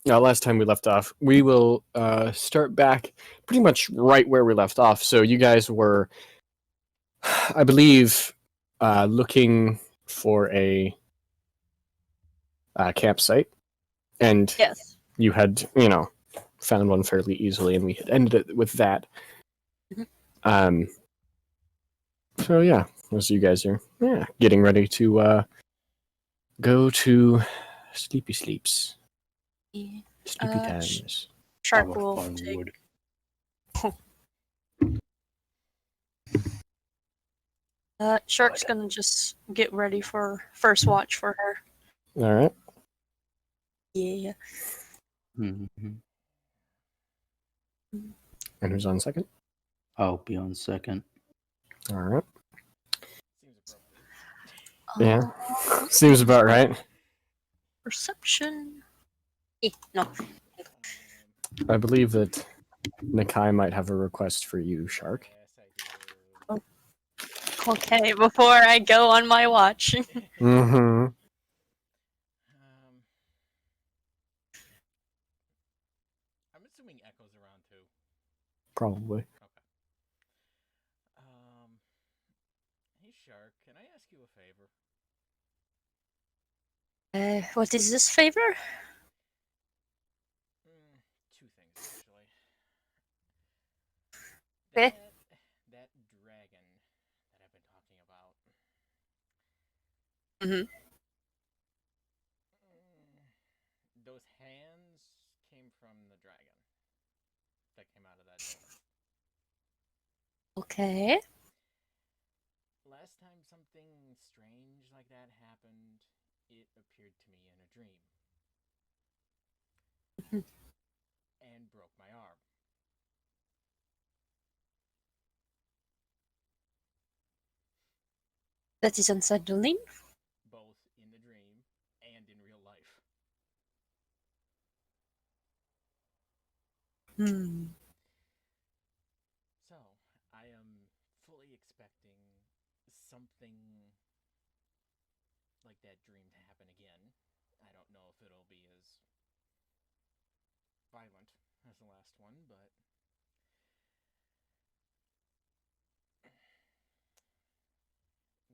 last time we left off, we will start back pretty much right where we left off. So you guys were, I believe, looking for a campsite, and Yes. you had, found one fairly easily, and we had ended it with that. Mhm. Um. So yeah, as you guys are getting ready to go to sleepy sleeps, sleepy times. Shark Our will fun take. wood. Shark's gonna just get ready for first watch for her. All right. Yeah. Mm-hmm. And who's on second? I'll be on second. All right. Yeah. Seems about right. Perception. No. I believe that Nakai might have a request for you, Shark. Okay, before I go on my watch. Mm-hmm. I'm assuming Echo's around too. Probably. Okay. Hey Shark, can I ask you a favor? What is this favor? Two things actually. Okay. That dragon that I've been talking about. Mm-hmm. Those hands came from the dragon that came out of that door. Okay. Last time something strange like that happened, it appeared to me in a dream. And broke my arm. That is unsettling. Both in the dream and in real life. Hmm. So, I am fully expecting something like that dream to happen again. I don't know if it'll be as violent as the last one, but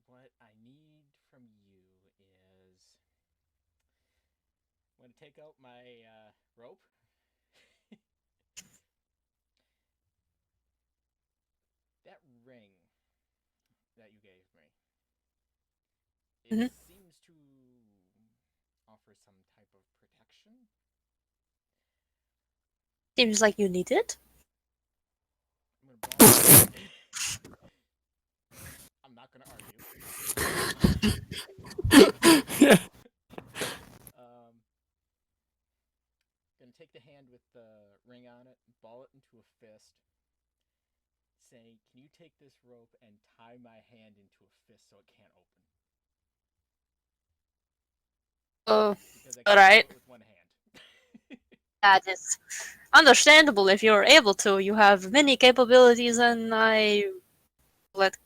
what I need from you is I'm going to take out my rope. That ring that you gave me, it Mhm. seems to offer some type of protection. Seems like you need it. I'm going to borrow it. I'm not going to argue. Yeah. Gonna take the hand with the ring on it, ball it into a fist, saying, "Can you take this rope and tie my hand into a fist so it can't open?" Oh, Because I all can't right. do it with one hand. That is understandable if you're able to. You have many capabilities, and I let.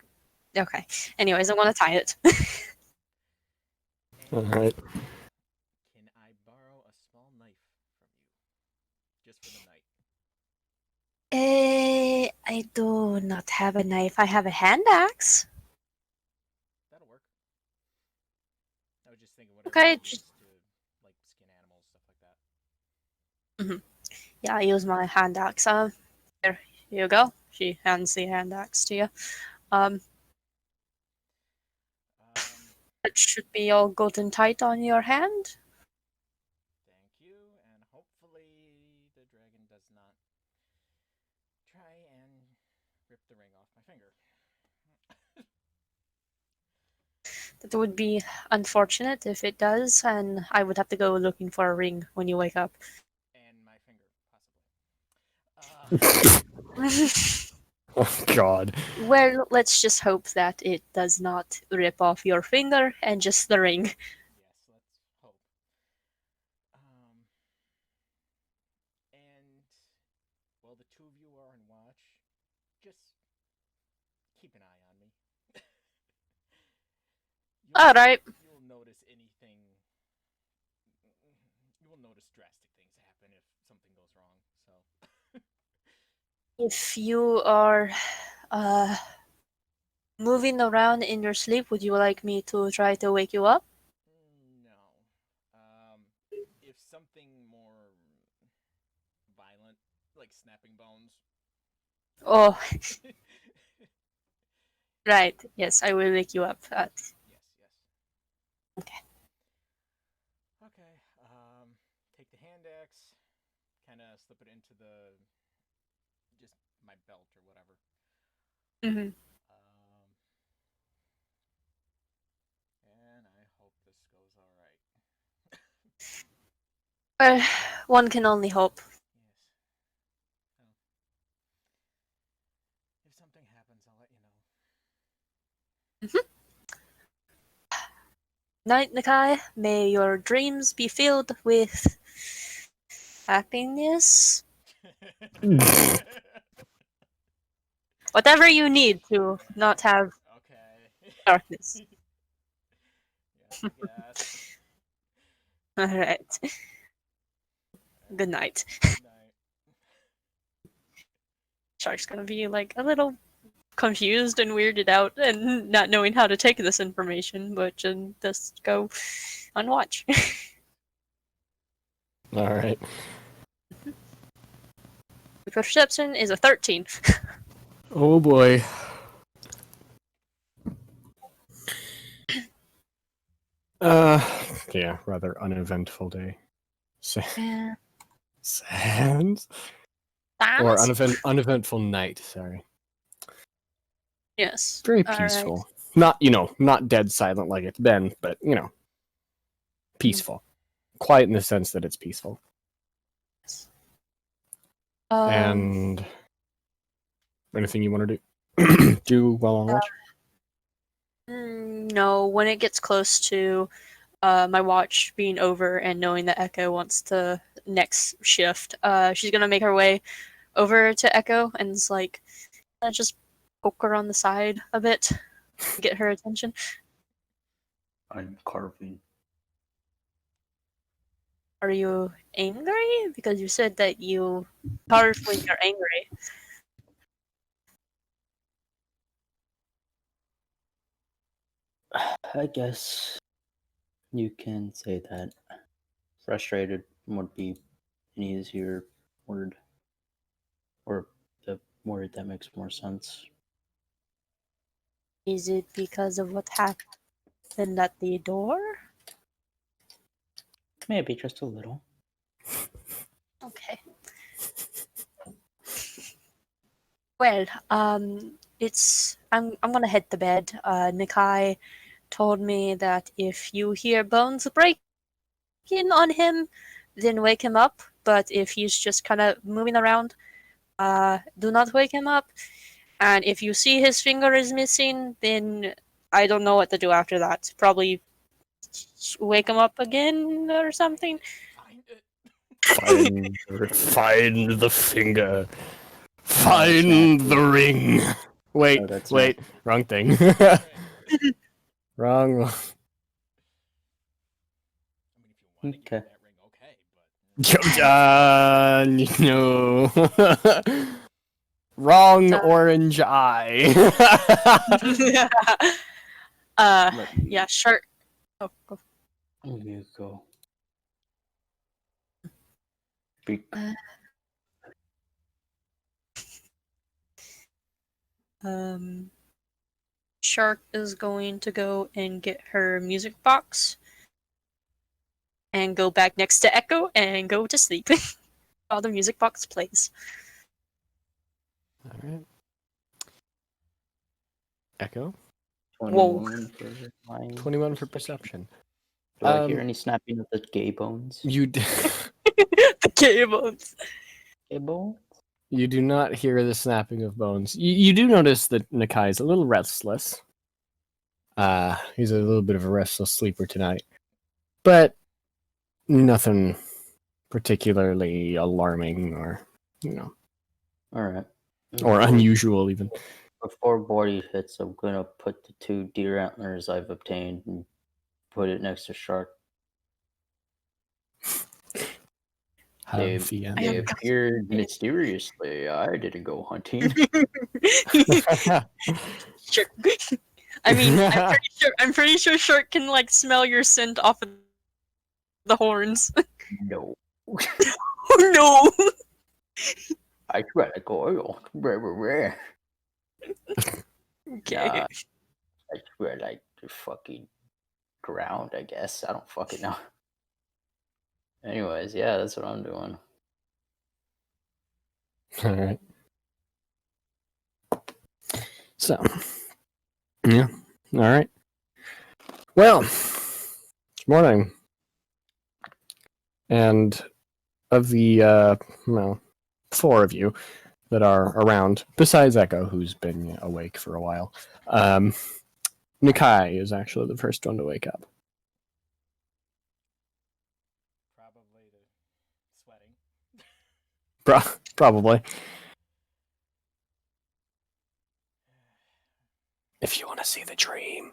Okay. Anyways, I'm gonna tie it. All And right. can I borrow a small knife from you, just for the night? I do not have a knife. I have a hand axe. That'll work. I was just thinking whatever Okay. you use to like skin animals, stuff like that. Yeah, I use my hand axe. Here you go. She hands the hand axe to you. Um, it should be all good and tight on your hand. Thank you, and hopefully the dragon does not try and rip the ring off my finger. That would be unfortunate if it does, and I would have to go looking for a ring when you wake up. And my finger, possibly. Oh God. Well, let's just hope that it does not rip off your finger and just the ring. Yes, let's hope. And while the two of you are on watch, just keep an eye on me. Alright. You will notice anything. You will notice drastic things happen if something goes wrong. So If you are moving around in your sleep, would you like me to try to wake you up? no. If something more violent, like snapping bones. Oh, Yes, right. Yes, I will wake you up. yes. Okay. Okay. Take the hand axe, kind of slip it into just my belt or whatever. Hmm. And I hope this goes all right. Well, one can only hope. Yes. Well, if something happens, I'll let you know. Night, Nakai. May your dreams be filled with happiness. Whatever you need to not have Okay. darkness. Yes, I guess. Alright. Good Alright, night. good night. Shark's gonna be like a little confused and weirded out and not knowing how to take this information, but just go on watch. All right. Perception is a 13. Oh boy. Yeah, rather uneventful day. Yeah. Sands? Or Thomas? uneventful night, sorry. Yes. Very Alright. peaceful. Not, not dead silent like it's been, but, peaceful. Quiet in the sense that it's peaceful. And anything you want to do? Do while on watch? No, when it gets close to my watch being over and knowing that Echo wants to next shift, she's gonna make her way over to Echo and it's like just poke her on the side a bit to get her attention. I'm carving. Are you angry? Because you said that you carve when you're angry. I guess you can say that. Frustrated would be an easier word. Or the word that makes more sense. Is it because of what happened at the door? Maybe just a little. Okay. Well, I'm gonna head to bed. Nikai told me that if you hear bones breaking on him, then wake him up. But if he's just kind of moving around, do not wake him up. And if you see his finger is missing, then I don't know what to do after that. Probably wake him up again or something. Find it. Find the finger. that's Find not the ring. Wait, No, that's wait, wrong thing. Wrong. I mean, if you want to give Okay. me that ring, okay, but No. Wrong Uh, orange eye. Let me yeah, sure. Oh, go. There you go. Beak. Shark is going to go and get her music box and go back next to Echo and go to sleep while the music box plays. All right. Echo. 21 for my 21 for perception. Do I hear any snapping of the gay bones? You The cables. Gay bones? You do not hear the snapping of bones. You do notice that Nakai is a little restless. He's a little bit of a restless sleeper tonight. But nothing particularly alarming or, Alright. or unusual even. Before Bordy hits, I'm gonna put the 2 deer antlers I've obtained and put it next to Shark. They, Have the end. they appeared mysteriously. I didn't go hunting. Sure. I mean, I'm pretty sure Shark can like smell your scent off of the horns. No. Oh no! I smell like oil. Okay. Nah, I smell like the fucking ground, I guess. I don't fucking know. Anyways, yeah, that's what I'm doing. All right. So, yeah. All right. Well, it's morning. And of the, well, 4 of you that are around, besides Echo, who's been awake for a while, Nikai is actually the first one to wake up. Probably the sweating. Probably. If you want to see the dream,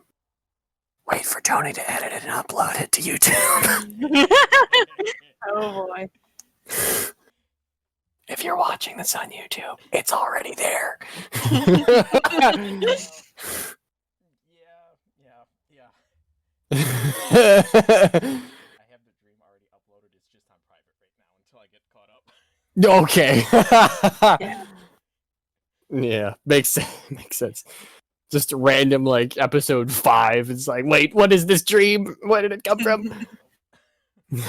wait for Tony to edit it and upload it to YouTube. Oh boy. If you're watching this on YouTube, it's already there. Yeah. I have the dream already uploaded. It's just on private right now until I get caught up. Okay. Yeah. Yeah, makes sense. Just a random like episode 5. It's like, wait, what is this dream? Where did it come from? Well, if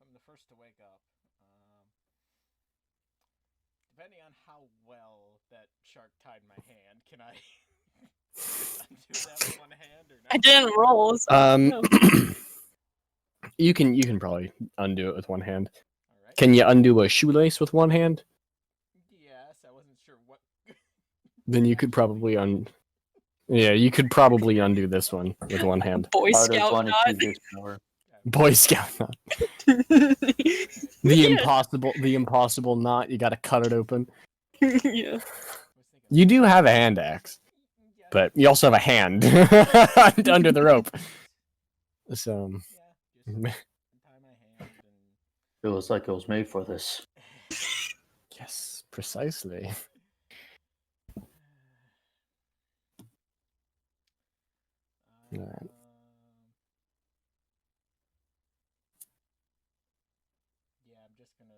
I'm the first to wake up, depending on how well that shark tied my hand, can I undo that with one hand or not? I didn't roll. So no. You can probably undo it with one hand. All right. Can you undo a shoelace with one hand? Yes, I wasn't sure what. Then you could probably you could probably undo this one with one hand. Boy I just Scout wanted knot. to do this more. Boy Scout knot. The impossible knot. You got to cut it open. Yeah. You do have a hand axe, Yes. but you also have a hand under the rope. So Yeah, just tie my hand and. It was like it was made for this. yes, precisely. Alright. Yeah, I'm just gonna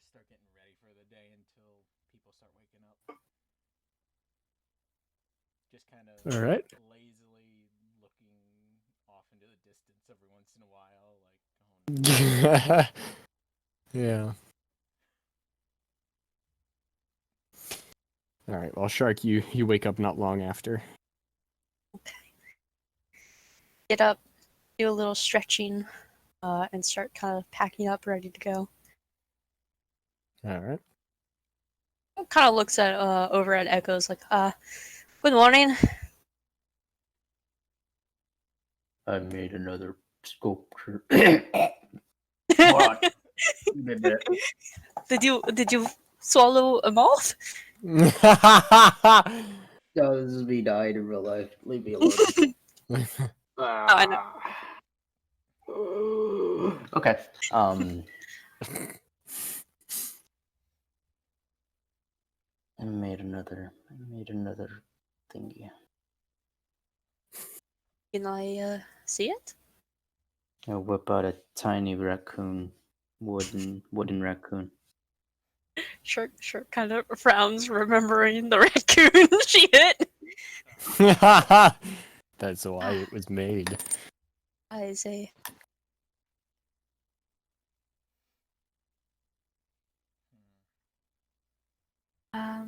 start getting ready for the day until people start waking up. Just kind of Alright. lazily looking off into the distance every once in a while, like, oh no. Yeah. All right. Well, Shark, you wake up not long after. Get up, do a little stretching, and start kind of packing up, ready to go. All right. Kind of looks at over at Echoes like, good morning. I made another sculpture. Did you swallow a moth? No, this is me dying in real life. Leave me alone. I know. Okay. I made another thingy. Can I see it? I whip out a tiny raccoon, wooden raccoon. Shark kind of frowns, remembering the raccoon she hit. That's why it was made. I say, I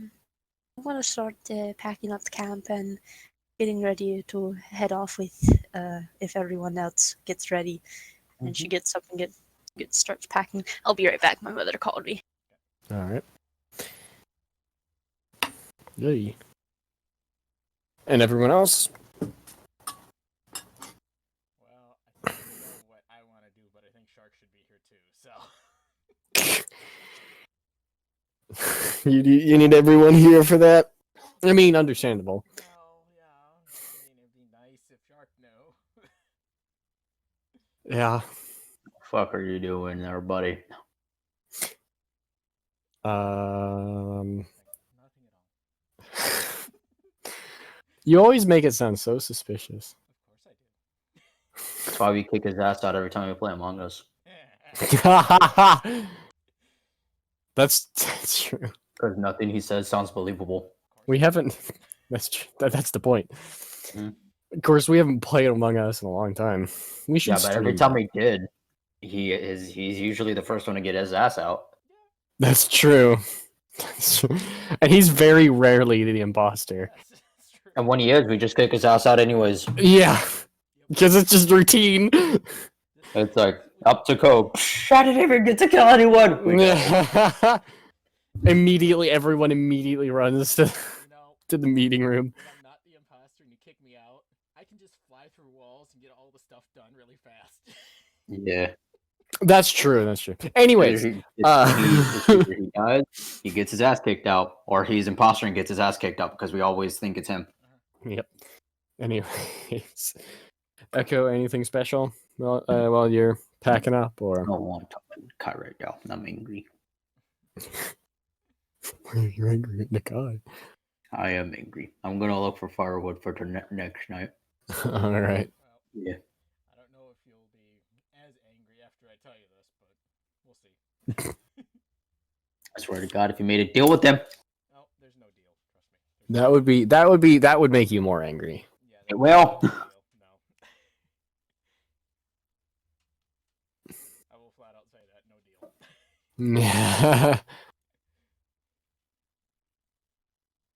want to start packing up the camp and getting ready to head off with if everyone else gets ready. And she gets up and starts packing. I'll be right back. My mother called me. All right. Yay. And everyone else? Well, I think I know what I want to do, but I think Shark should be here too, so. You need everyone here for that? I mean, understandable. Well, yeah. I mean, it'd be nice if Shark knew. Yeah. Fuck are you doing there, buddy? Um. Nothing at all. You always make it sound so suspicious. Of course I do. That's why we kick his ass out every time we play Among Us. That's true. Because nothing he says sounds believable. We haven't. That's true. That's the point. Mhm. Of course, we haven't played Among Us in a long time. We should. Yeah, but every stream time that. we did, he's usually the first one to get his ass out. That's true. That's true. And he's very rarely the imposter. Yes, it's true. And when he is, we just kick his ass out anyways. Yeah, because it's just routine. It's like, up to Coke. I didn't even get to kill anyone. We go. Immediately, everyone immediately runs to, You know, to the meeting room. when I'm not the imposter and you kick me out, I can just fly through walls and get all the stuff done really fast. Yeah. That's true. That's true. Anyways, It's either he dies, he gets his ass kicked out, or he's imposter and gets his ass kicked out because we always think it's him. yep. Anyways, Echo, anything special while you're packing up, I or don't want to talk to Kai right now. I'm angry. you're angry at Nikai? I am angry. I'm gonna look for firewood for next night. All right. Well, Yeah. I don't know if you'll be as angry after I tell you this, but we'll see. I swear to God, if you made a deal with them, Oh, there's no deal. Trust me. That would make you more angry. Yeah, it there's will. no deal. No. I will flat out say that. No deal. Yeah.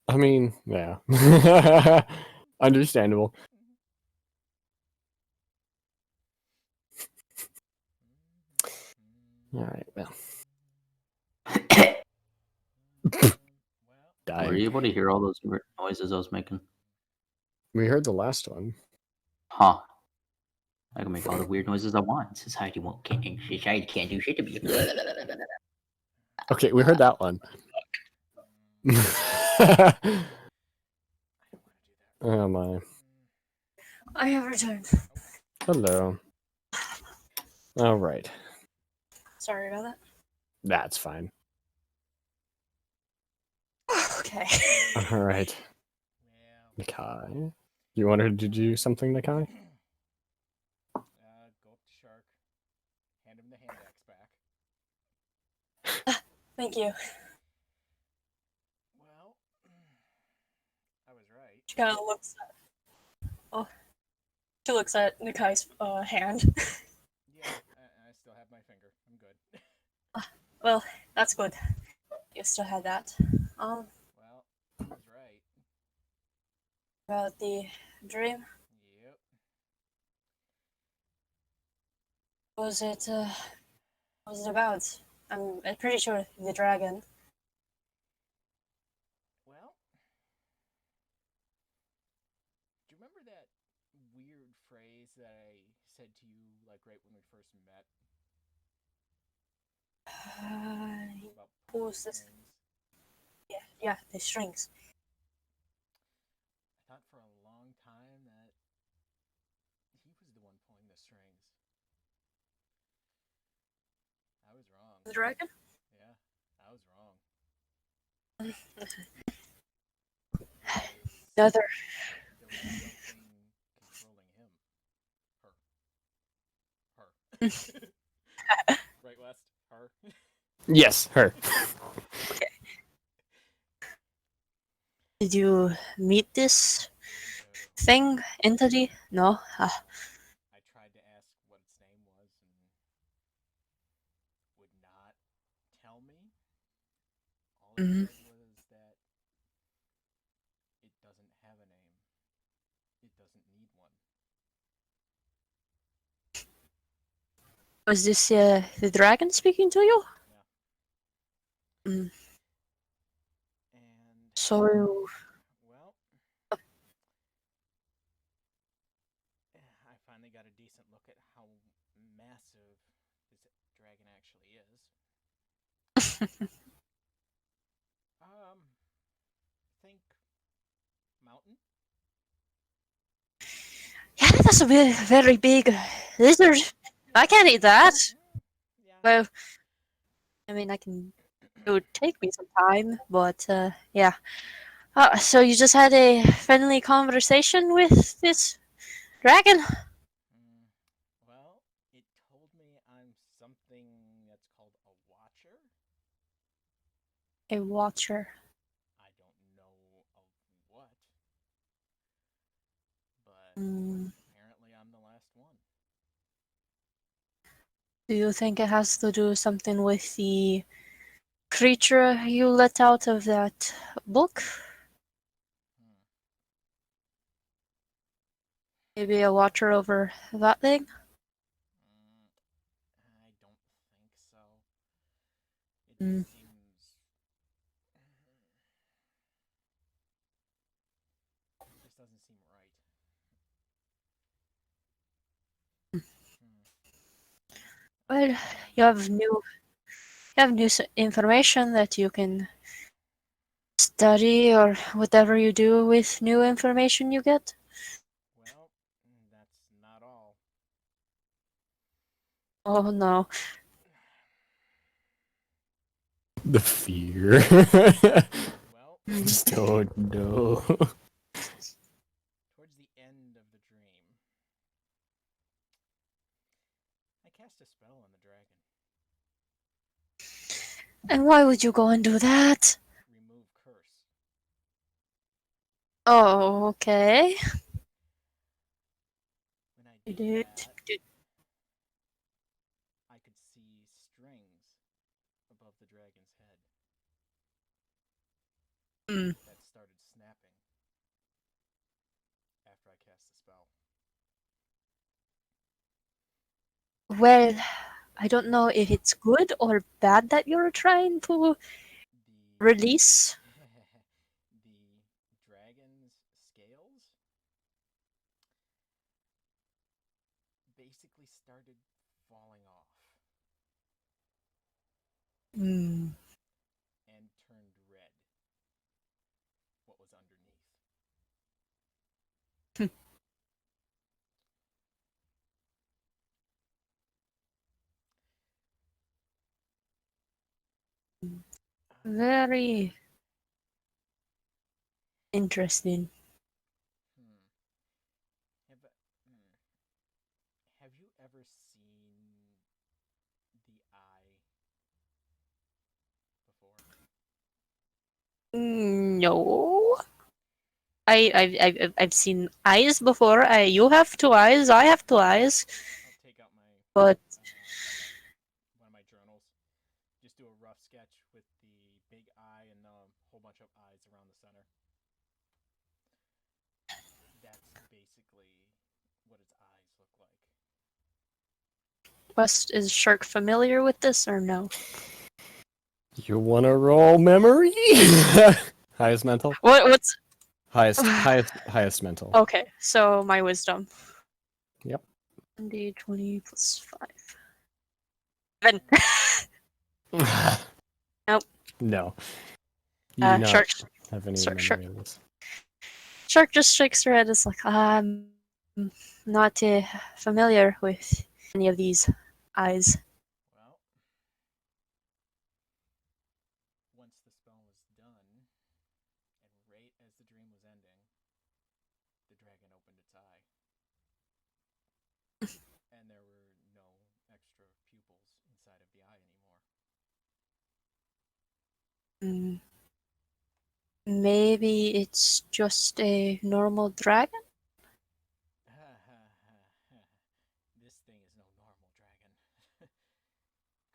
I mean, yeah. Understandable. All right. Well, Well, dying. were you able to hear all those weird noises I was making? We heard the last one. Huh. I can make all the weird noises I want. Society won't society can't do shit to me. Okay, we heard that one. I don't want to do that. Oh my. I have returned. Hello. All right. Sorry about that. That's fine. Okay. All right. Well, Nikai. You wanted to do something, Nikai? go up to Shark, hand him the hand axe back. Thank you. Well, I was right. She kind of looks at. Oh. She looks at Nikai's hand. Yeah, I still have my finger. I'm good. Well, that's good. You still had that. Well, I was right. About the dream. Yep. What was it about? I'm pretty sure the dragon. Well, do you remember that weird phrase that I said to you, like right when we first met about Who was this? strings? Yeah, the strings. I thought for a long time that he was the one pulling the strings. I was wrong. The dragon? Yeah, I was wrong. There Another. was something controlling him. Her. Right, West? Her. Yes, her. Did you meet this thing, entity? No. I tried to ask what its name was and would not tell me. All it Mhm. said was that it doesn't have a name. It doesn't need one. Was this the dragon speaking to you? Yeah. Mm. And So well, I finally got a decent look at how massive this dragon actually is. Think mountain. yeah, that's a very big lizard. I can't eat that. Yeah. Well, I mean, I can. It would take me some time, but yeah. So you just had a friendly conversation with this dragon? Mm, well, it told me I'm something that's called a watcher. A watcher. I don't know of what, but Mm. apparently I'm the last one. Do you think it has to do something with the creature you let out of that book? Hmm. Maybe a watcher over that thing? Mm, I don't think so. It Mm. just seems. It just doesn't seem right. Hmm. Well, you have new information that you can study or whatever you do with new information you get. Well, that's not all. Oh no. The fear. Well, I just don't know. towards the end of the dream, I cast a spell on the dragon. And why would you go and do that? Remove curse. Oh, okay. When I You did did. that, I could see strings above the dragon's head Mm. that started snapping after I cast the spell. Well, I don't know if it's good or bad that you're trying to The release. the dragon's scales basically started falling off Mm. and turned red. What was underneath? Very interesting. Hmm. Have, hmm. Have you ever seen the eye before? No. I've seen eyes before. You have two eyes. I have two eyes. I'll take out my But one of my journals. Just do a rough sketch with the big eye and a whole bunch of eyes around the center. That's basically what its eyes look like. West, is Shark familiar with this or no? You wanna roll memory? Highest mental? What's Highest mental. okay? So my wisdom. Yep. 20 plus 5. 7. Nope. No. You do not Shark. have any Shark. memory of this. Shark just shakes her head. It's like I'm not familiar with any of these eyes. Well, once the spell was done, and right as the dream was ending, the dragon opened its eye. And there were no extra pupils inside of the eye anymore. Mm, maybe it's just a normal dragon. This thing is no normal dragon.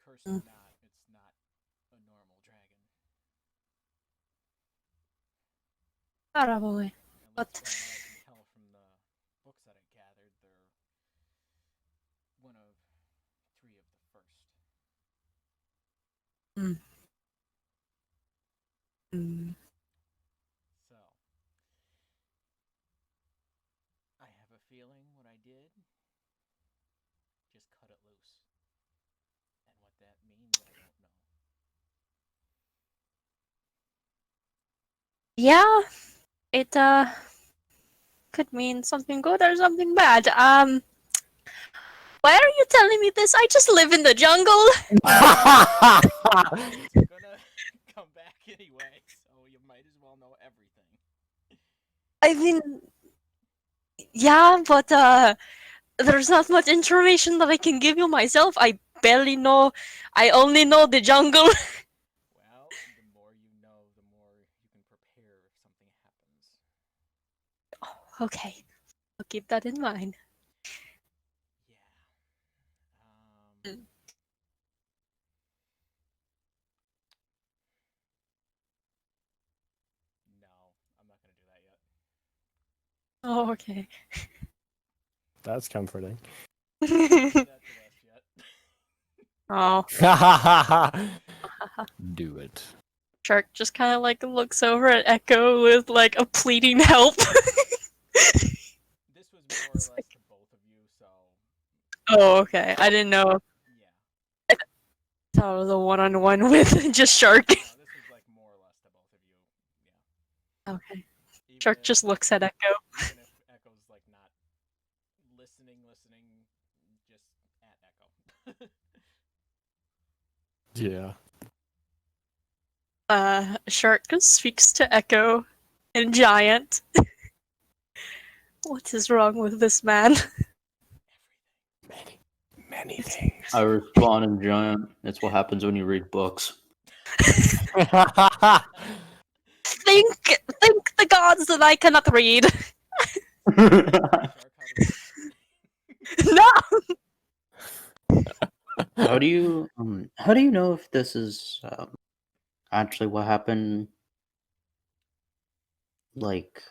Curse or Mm, not, it's not a normal dragon. Probably. At least But from what I can tell from the books that I gathered, they're one of three of the first. mm, mm, So, I have a feeling what I did just cut it loose. And what that means, I don't know. yeah, it could mean something good or something bad. Why are you telling me this? I just live in the jungle. You're gonna come back anyway, so you might as well know everything. I mean, yeah, but there's not much information that I can give you myself. I barely know. I only know the jungle. Well, the more you know, the more you can prepare if something happens. Okay, I'll keep that in mind. Yeah. Mm. No, I'm not gonna do that yet. Oh, okay. That's comforting. Do that to us yet. Oh, Do it. Shark just kind of like looks over at Echo with like a pleading help. This was more or less to both of you, so Oh, okay. I didn't know yeah. if that was a one-on-one with just Shark. No, this was like more or less to both of you. Yeah. Okay. Even Shark if, just looks at Echo. even if Echo's like not listening, just at Echo. Yeah. Shark speaks to Echo in Giant. What is wrong with this man? Many things. I respond in giant. That's what happens when you read books. Think the gods that I cannot read. Shark, how to read. No. How do you know if this is actually what happened? Like,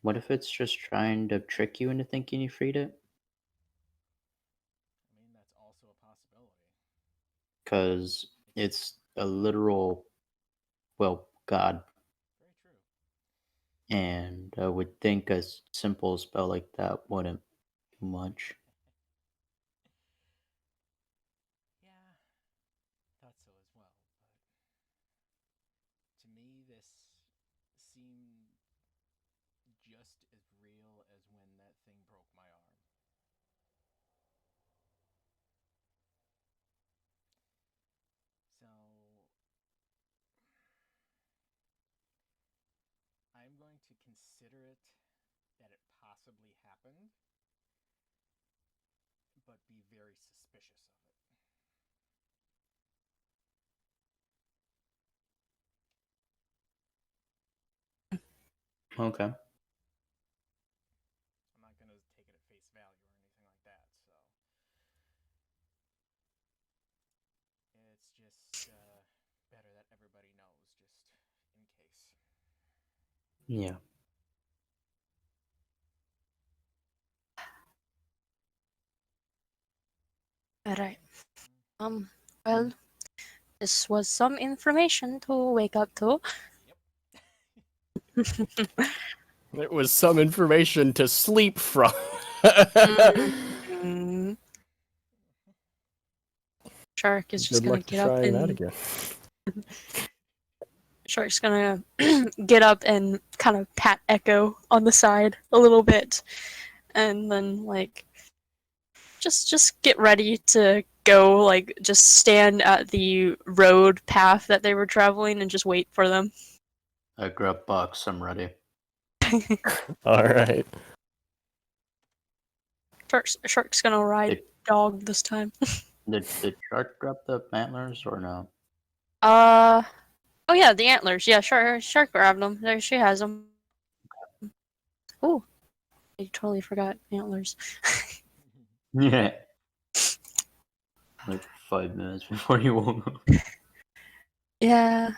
what if it's just trying to trick you into thinking you freed it? I mean, that's also a possibility. Because it's a literal, well, god, Very true. and I would think a simple spell like that wouldn't do much. Yeah, thought so as well. But to me, this seemed just as real as when that thing broke my arm. So I'm going to consider it that it possibly happened, but be very suspicious of it. Okay. I'm not going to take it at face value or anything like that, so it's just better that everybody knows, just in case. Yeah. Alright. Well, this was some information to wake up to. Yep. It was some information to sleep from. Mm. Shark is just Good gonna luck get up trying that and again. Shark's gonna get up and kind of pat Echo on the side a little bit, and then like just get ready to go. Like just stand at the road path that they were traveling and just wait for them. I grab box. I'm ready. All right. Shark's gonna ride Did, dog this time. did Shark grab the antlers or no? Oh yeah, the antlers. Yeah, Shark grabbed them. There, she has them. Oh, I totally forgot antlers. Yeah. Like 5 minutes before you woke up. Yeah.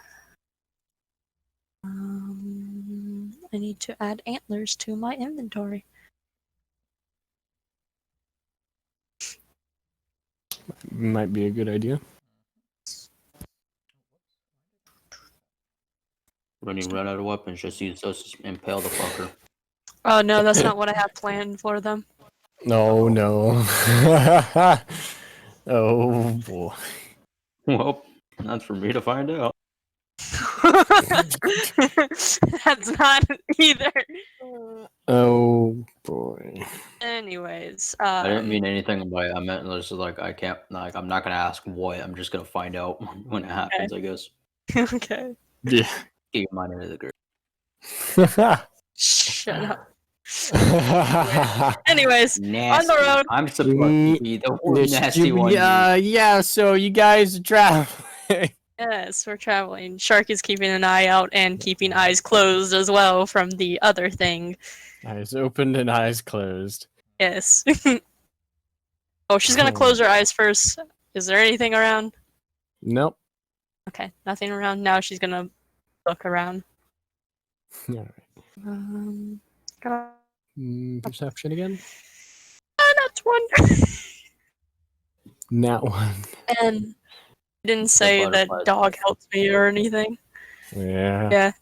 I need to add antlers to my inventory. Might be a good idea. When you run out of weapons, just use those to impale the fucker. Oh no, that's not what I have planned for them. No, no. Oh boy. Well, that's for me to find out. That's not either. Oh boy. Anyways, I didn't mean anything by it. I meant just like I can't. Like I'm not gonna ask what. I'm just gonna find out when it happens. I guess. okay. Yeah. Keep your mind into the group. Shut up. Anyways, Nasty. on the road. I'm supposed to be the nasty one. Yeah, so you guys are traveling. Yes, we're traveling. Shark is keeping an eye out and keeping eyes closed as well from the other thing. Eyes opened and eyes closed. Yes. Oh, she's gonna close her eyes first. Is there anything around? Nope. Okay, nothing around. Now she's gonna look around. Alright. Gonna... Perception again? Not one. Not one. And didn't say that butterflies. dog helps me or anything. Yeah. Yeah.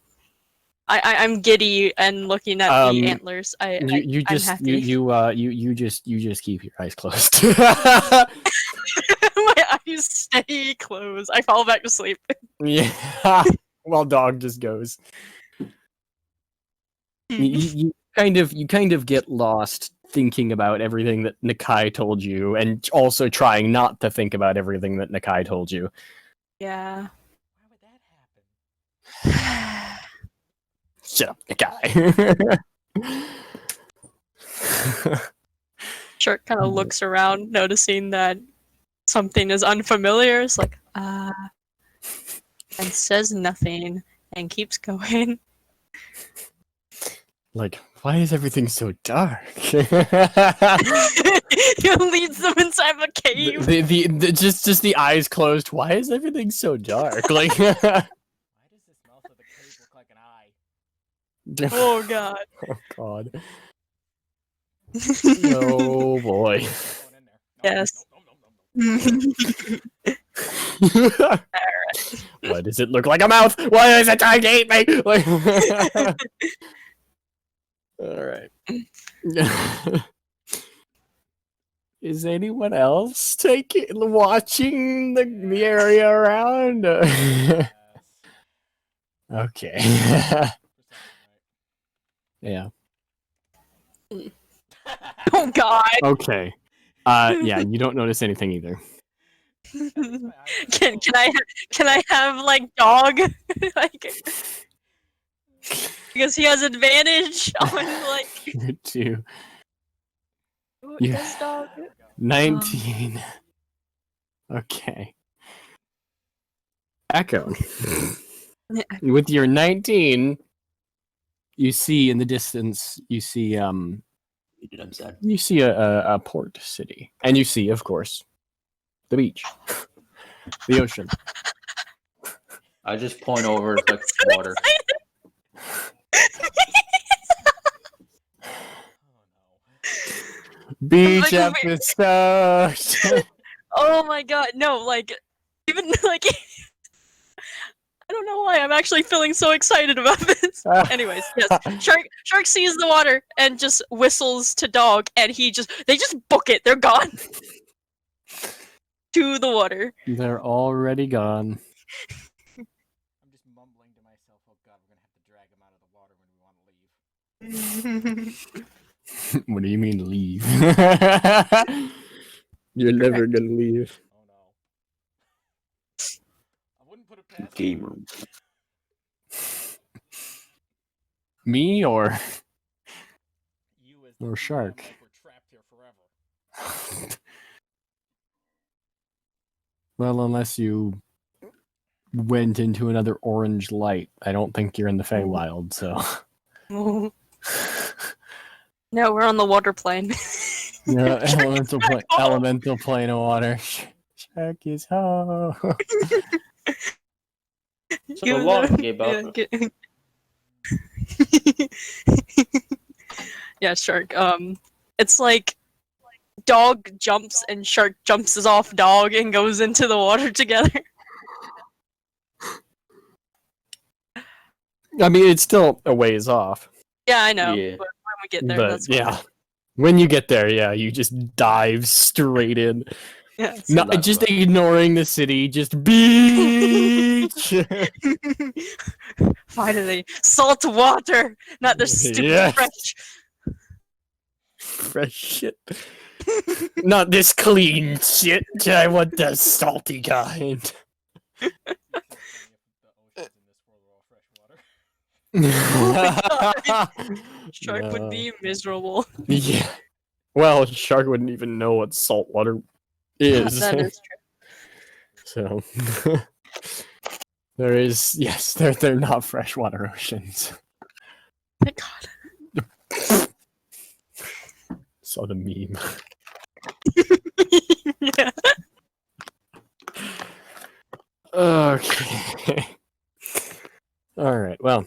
I'm giddy and looking at the antlers. You I'm just happy. you just keep your eyes closed. My eyes stay closed. I fall back to sleep. Yeah. While dog just goes. You kind of get lost thinking about everything that Nakai told you, and also trying not to think about everything that Nakai told you. Yeah. Why would that happen? Shut up, Nakai. Shark kind of looks around, noticing that something is unfamiliar. It's like, and says nothing and keeps going. Like, why is everything so dark? He leads them inside the cave. the just the eyes closed. Why is everything so dark? Like, Why does this mouth of the cave look like an eye? Oh god. Oh god. Oh boy. Going in there. Yes. Why does it look like a mouth? Why is it trying to eat me? Like... All right. Is anyone else watching the area around? Yes. Okay. Yeah. Oh god. Okay. Yeah, you don't notice anything either. Can I have like dog? Like because he has advantage on like You're two. who You- is dog? 19. Okay. Echo. With your 19, you see in the distance, you see I'm sad. a port city. And you see, of course, the beach. The ocean. I just point over at the water. Beach Like, episode. Oh my god, no, like even like I don't know why I'm actually feeling so excited about this. Anyways, yes. Shark sees the water and just whistles to dog and they just book it. They're gone. To the water. They're already gone. I'm just mumbling to myself, oh god, we're gonna have to drag him out of the water when we want to leave. What do you mean leave? You're never gonna leave. Oh no. I wouldn't put it past him. Gamer. Me or You as Or the shark. like we're trapped here forever. well, unless you went into another orange light, I don't think you're in the Feywild. So No, we're on the water plane. yeah, elemental plane of water. Shark is home. So long, gave up. Yeah, shark. It's like dog jumps and shark jumps off dog and goes into the water together. I mean, it's still a ways off. Yeah, I know. Yeah. But when we get there, But that's fine. yeah, when you get there, yeah, you just dive straight in. Yeah. Not that's just right. ignoring the city, just beach. Finally, salt water, not the stupid Yes. fresh. Fresh shit. Not this clean shit. I want the salty kind. It'd be so funny if the oceans in this world were all fresh water. Shark would No. be miserable. Yeah. Well, shark wouldn't even know what salt water is. That is So there is, yes, they're not freshwater oceans. true. God. Saw the meme. Yeah. Okay. All right. Well,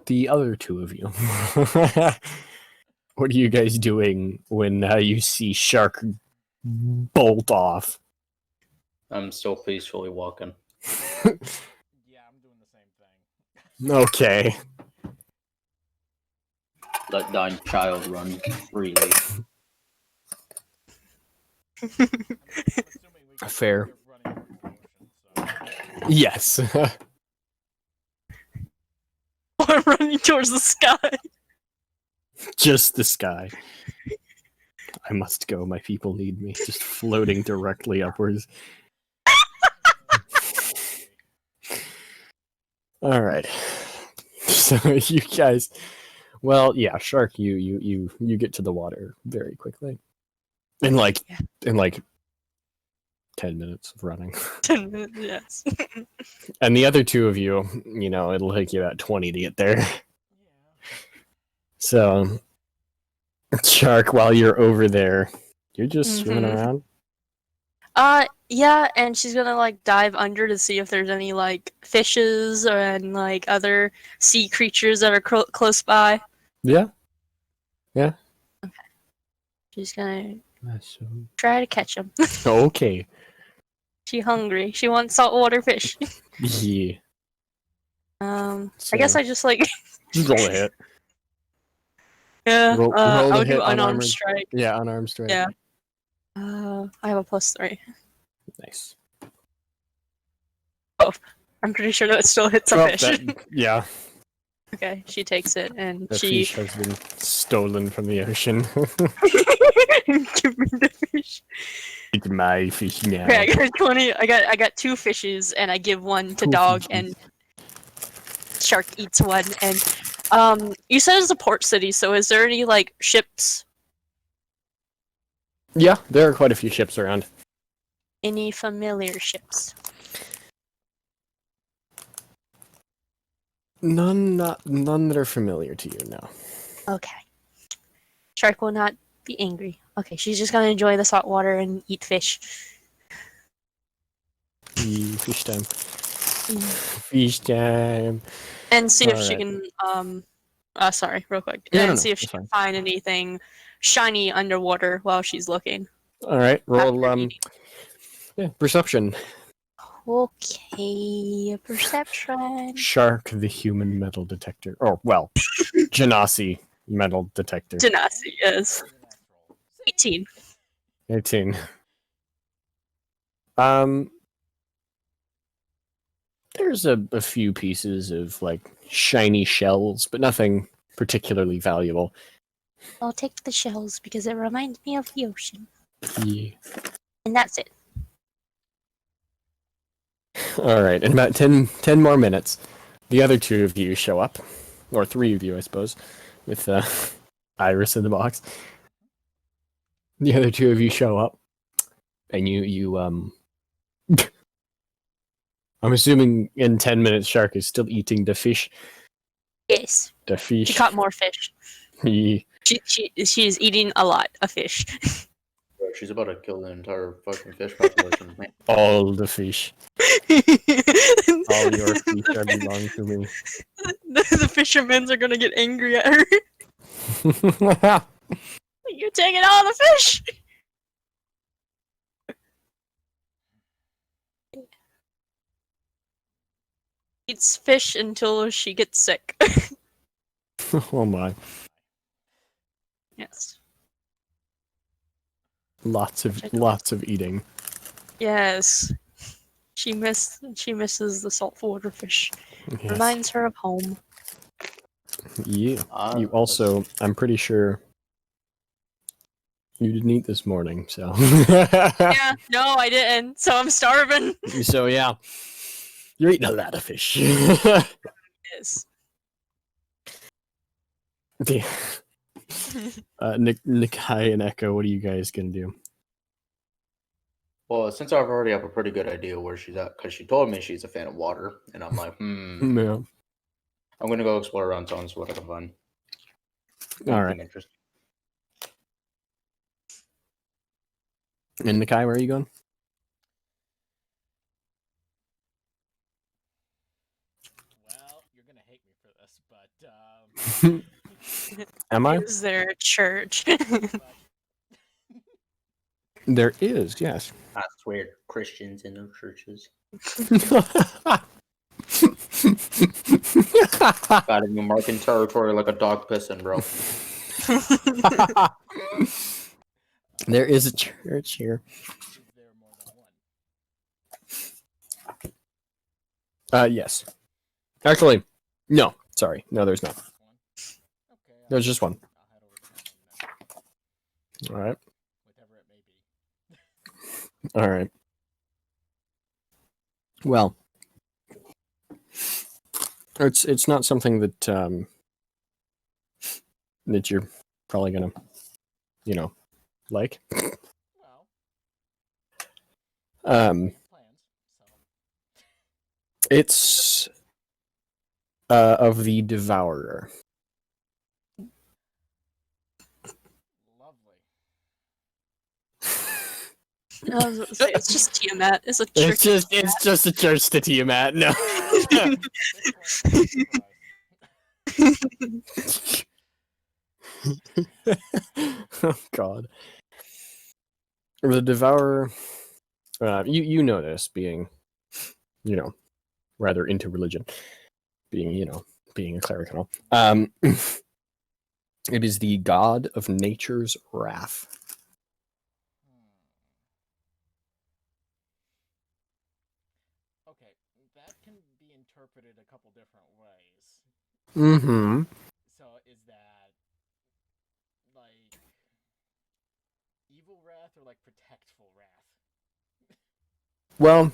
the other two of you. What are you guys doing when you see shark bolt off? I'm still peacefully walking. Yeah, I'm doing the same thing. Okay. Let thine child run freely. I'm assuming we can Fair. keep running through the ocean, so. Yes. Or running towards the sky. Just the sky. I must go. My people need me. Just floating directly upwards. All right. So you guys, well, yeah, shark. You get to the water very quickly. In like 10 minutes of running. 10 minutes, yes. And the other two of you, it'll take you about 20 to get there. Yeah. So, shark, while you're over there, you're just swimming Mhm. around. Yeah, and she's gonna like dive under to see if there's any like fishes and like other sea creatures that are close by. Yeah. She's gonna That's try to catch them. okay. She's hungry. She wants saltwater fish. Yeah. I guess So, I just like just roll a hit. yeah. Roll I the would do hit unarmed unarmored. strike. Yeah, unarmed strike. Yeah. I have a +3. Nice. I'm pretty sure that still hits a Well, fish. yeah, Okay, she takes it and the she fish has been stolen from the ocean. give me the fish. It's my fish now. Okay, I got 20. I got 2 fishes and I give one to Two dog fishes. and shark eats one. And you said it's a port city, so is there any like ships? Yeah, there are quite a few ships around. Any familiar ships? None that are familiar to you, no. Okay. Shark will not be angry. Okay, she's just gonna enjoy the salt water and eat fish. Fish time. Fish time. And see if she Alright. can sorry, real quick. Yeah, And no, see if she that's can fine. find anything shiny underwater while she's looking. All right, roll After eating. perception. Okay, perception. Shark, the human metal detector. Or well, Genasi metal detector. Genasi, yes. 18. 18. There's a few pieces of like shiny shells, but nothing particularly valuable. I'll take the shells because it reminds me of the ocean. Yeah. And that's it. All right, in about 10 more minutes, the other two of you show up, or 3 of you, I suppose, with Iris in the box. The other 2 of you show up, and you I'm assuming in 10 minutes, Shark is still eating the fish. Yes. The fish. She caught more fish. Yeah. She's eating a lot of fish. Bro, she's about to kill the entire fucking fish population. Man. All the fish. All your fish are belong to me. The fishermen are gonna get angry at her. You're taking all the fish. Eats fish until she gets sick. Oh my. Yes. Lots of eating. Yes. She misses the saltwater fish. Yes. Reminds her of home. You Ah, you also, I'm pretty sure you didn't eat this morning, so. Yeah, no, I didn't. So I'm starving. So yeah, you're eating a lot of fish. Yes. Yeah. Nikai and Echo, what are you guys gonna do? Well, since I've already have a pretty good idea where she's at, because she told me she's a fan of water, and I'm like, Yeah. I'm gonna go explore around town, see what I can find. All right. Anything interesting. And Nikai, where are you going? Well, you're gonna hate me for this, but Am I? Is there a church? but There is, yes. That's weird. Christians in their churches. Gotta be marking territory like a dog pissing, bro. There is a church here. is there more than one? Yes. Actually, no. Sorry. No, there's not. One. Okay. There's just one. I'll head over to Hampton then, All right. whatever it may be. All right. Well, it's not something that that you're probably gonna, like. Well, Um, plans. So it's of the Devourer. lovely. I was gonna say, it's just Tiamat. It's a church. It's just a church to Tiamat. No. At this point, I'm surprised. Oh God. The Devourer. You know this, being, rather into religion, being being a cleric and all. It is the god of nature's wrath. Okay, that can be interpreted a couple different ways. Mm-hmm. So is that like evil wrath or like protectful wrath? Well,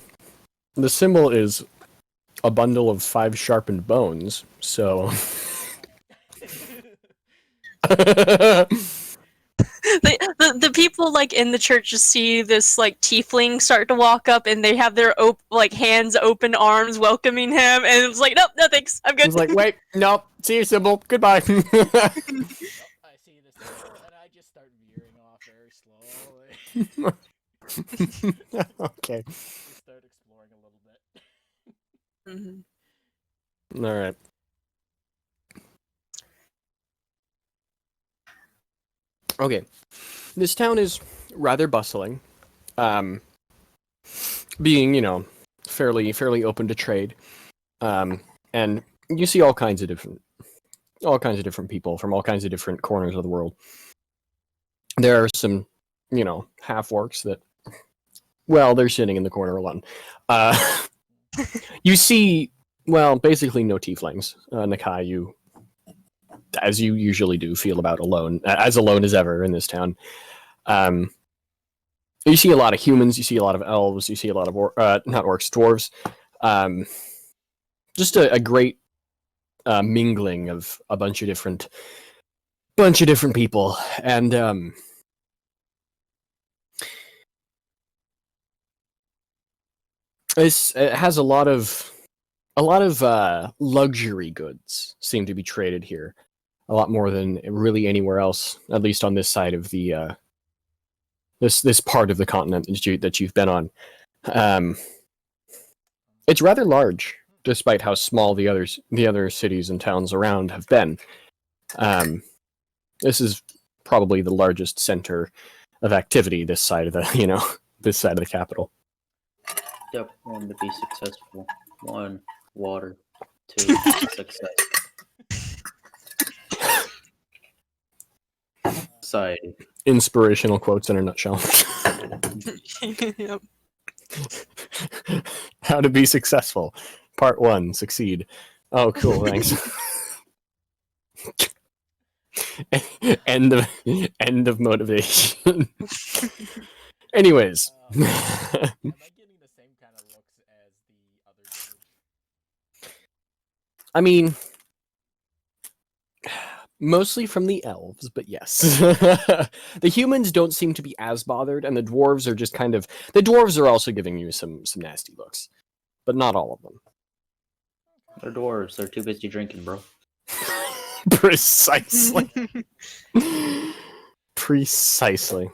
the symbol is a bundle of 5 sharpened bones, so. The people like in the church just see this like tiefling start to walk up, and they have their hands open, arms welcoming him, and it's like, nope, no thanks, I'm good. It's like, wait, no, see your symbol, goodbye. Nope, I see this symbol, and I just start veering off very slowly. Okay. Just start exploring a little bit. Mhm. All right. Okay. This town is rather bustling, being, fairly open to trade, and you see all kinds of different people from all kinds of different corners of the world. There are some, half-orcs that, well, they're sitting in the corner alone. You see, well, basically no tieflings. Nakai, you, as you usually do, feel about as alone as ever in this town. You see a lot of humans, you see a lot of elves, you see a lot of not orcs, dwarves. Just a great mingling of a bunch of different people, and it has a lot of luxury goods seem to be traded here, a lot more than really anywhere else, at least on this side of the this part of the continent that you've been on. It's rather large, despite how small the other cities and towns around have been. This is probably the largest center of activity this side of the this side of the capital. Step 1 to be successful. 1, water. 2, success. Society. Inspirational quotes in a nutshell. Yep. How to be successful. Part 1, succeed. Oh, cool, thanks. end of motivation. Anyways. Am I getting the same kind of looks as the other village? I mean, mostly from the elves, but yes. The humans don't seem to be as bothered, and the dwarves are just kind of... The dwarves are also giving you some nasty looks, but not all of them. They're dwarves. They're too busy drinking, bro. Precisely. Precisely.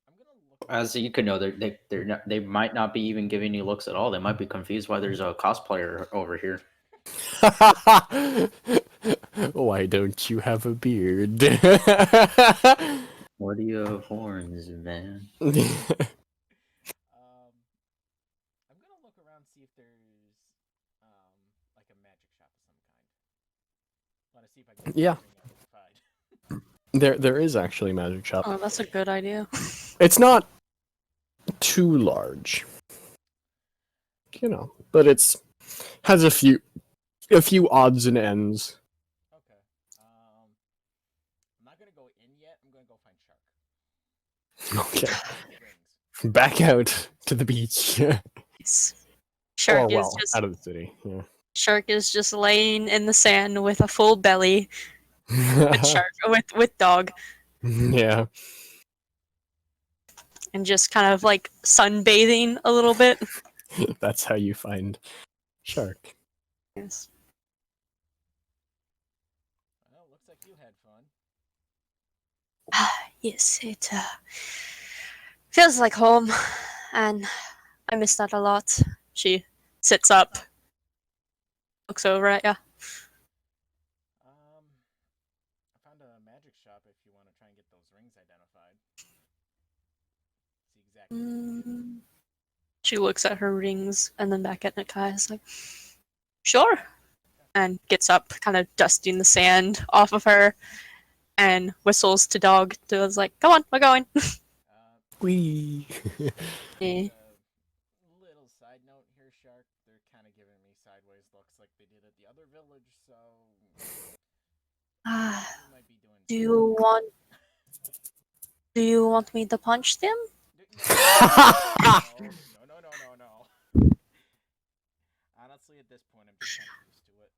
I'm gonna look. As you could know, they might not be even giving you looks at all. They might be confused why there's a cosplayer over here. Why don't you have a beard? What do you have horns, man? I'm gonna look around see if there's like a magic shop of some kind. Want to see if I can get Yeah. something identified. There is actually a magic shop. Oh, that's a good idea. It's not too large, but it's has a few odds and ends. Okay. I'm not gonna go in yet. I'm gonna go find Shark. Okay, Rings. back out to the beach. Nice. Shark or, is just out of the city. Yeah. Shark is just laying in the sand with a full belly with shark with dog Yeah. and just kind of like sunbathing a little bit. That's how you find Shark. Yes. Well, looks like you had fun. Yes, it feels like home, and I miss that a lot. She sits up, looks over at ya. I found a magic shop if you want to try and get those rings identified. See exactly. She looks at her rings and then back at Nakai. Is like, sure, and gets up, kind of dusting the sand off of her, and whistles to dog. Dog's like, "Come on, we're going." Wee. Yeah. Little side note here, Shark. They're kind of giving me sideways looks like they did at the other village, so you might be doing. Do you want me to punch them? No. Honestly, at this point, I'm just kind of used to it.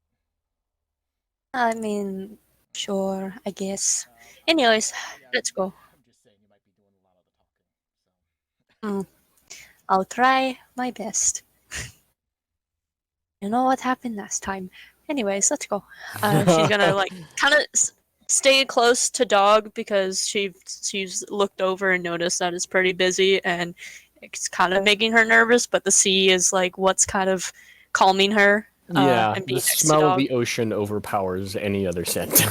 I mean, sure, I guess. Anyways, let's go. I'm just saying you might be doing a lot of the talking. So. I'll try my best. You know what happened last time. Anyways, let's go. She's gonna like kind of stay close to dog because she's looked over and noticed that it's pretty busy and it's kind of making her nervous. But the sea is like what's kind of calming her. Yeah, and being the next to smell of dog. the ocean overpowers any other scent.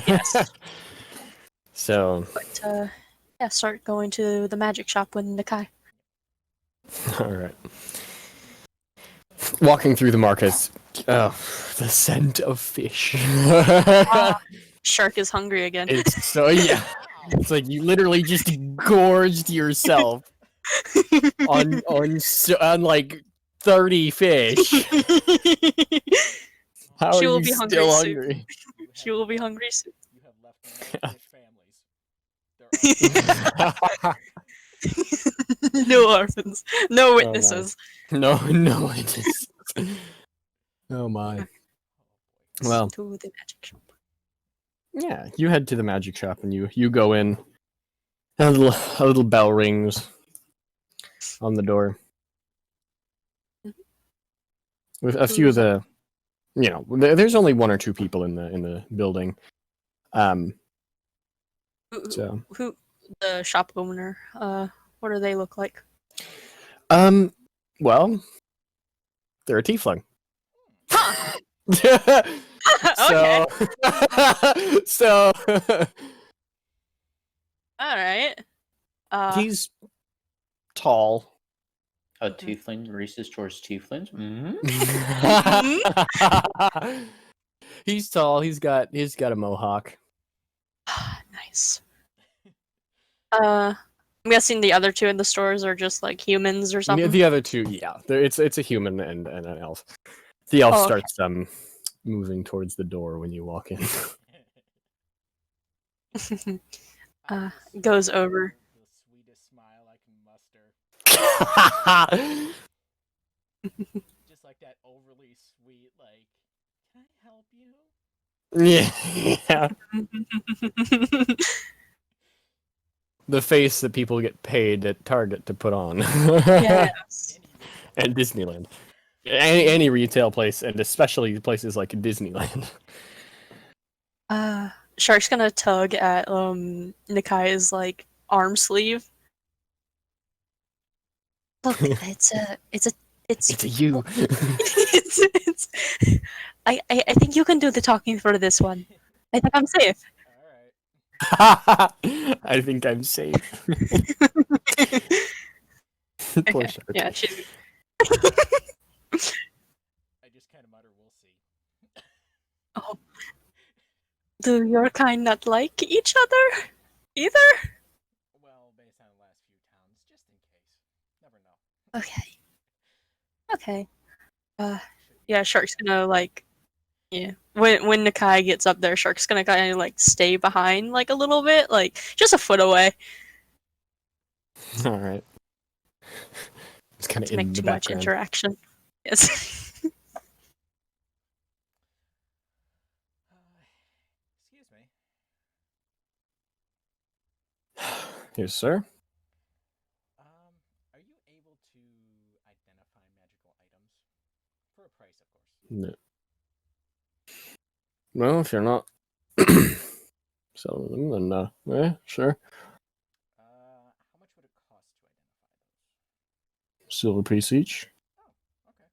Yes. So, But yeah, start going to the magic shop with Nakai. all right. Walking through the markets, the scent of fish. Shark is hungry again. It's so it's like you literally just gorged yourself on like 30 fish. How She are will you be hungry still soon. hungry? She will be hungry soon. You have left fish families. No orphans, no my. witnesses. No witness. Oh my. Well, To the magic shop. yeah, you head to the magic shop and you go in. A little bell rings on the door. With a few of the, there's only one or two people in the building. So Who the shop owner? What do they look like? well, they're a tiefling. Huh. So, Okay. so All right. he's tall. A tiefling races towards tieflings. He's tall. He's got a mohawk. Nice. I'm guessing the other two in the stores are just like humans or something. The other two, yeah, it's a human and an elf. The elf Oh, okay. starts moving towards the door when you walk in. Uh, goes over. The sweetest smile I can muster. Just like that overly sweet, like, can I help you? Yeah. The face that people get paid at Target to put on. Yes. And Disneyland. Any retail place, and especially places like Disneyland. Shark's gonna tug at Nikai's like arm sleeve. Look, it's It's a you. it's I think you can do the talking for this one. I think I'm safe. Alright. I think I'm safe. Poor Okay. Shark. Yeah, she's I just kind of mutter, we'll see. oh. Do your kind not like each other? Either? Well, based on the last few towns, just in case. Never know. Okay. Okay. Yeah, Shark's gonna like yeah. When Nikai gets up there, Shark's gonna kind of like stay behind like a little bit, like just a foot away. All right. It's kind Not of to make in the too much background. interaction. Yes. Excuse me. Yes, sir. Are you able to identify magical items? For a price, of course. No. Well, if you're not selling them, then yeah, sure. How much would it cost to identify those? Silver piece each. Oh, okay.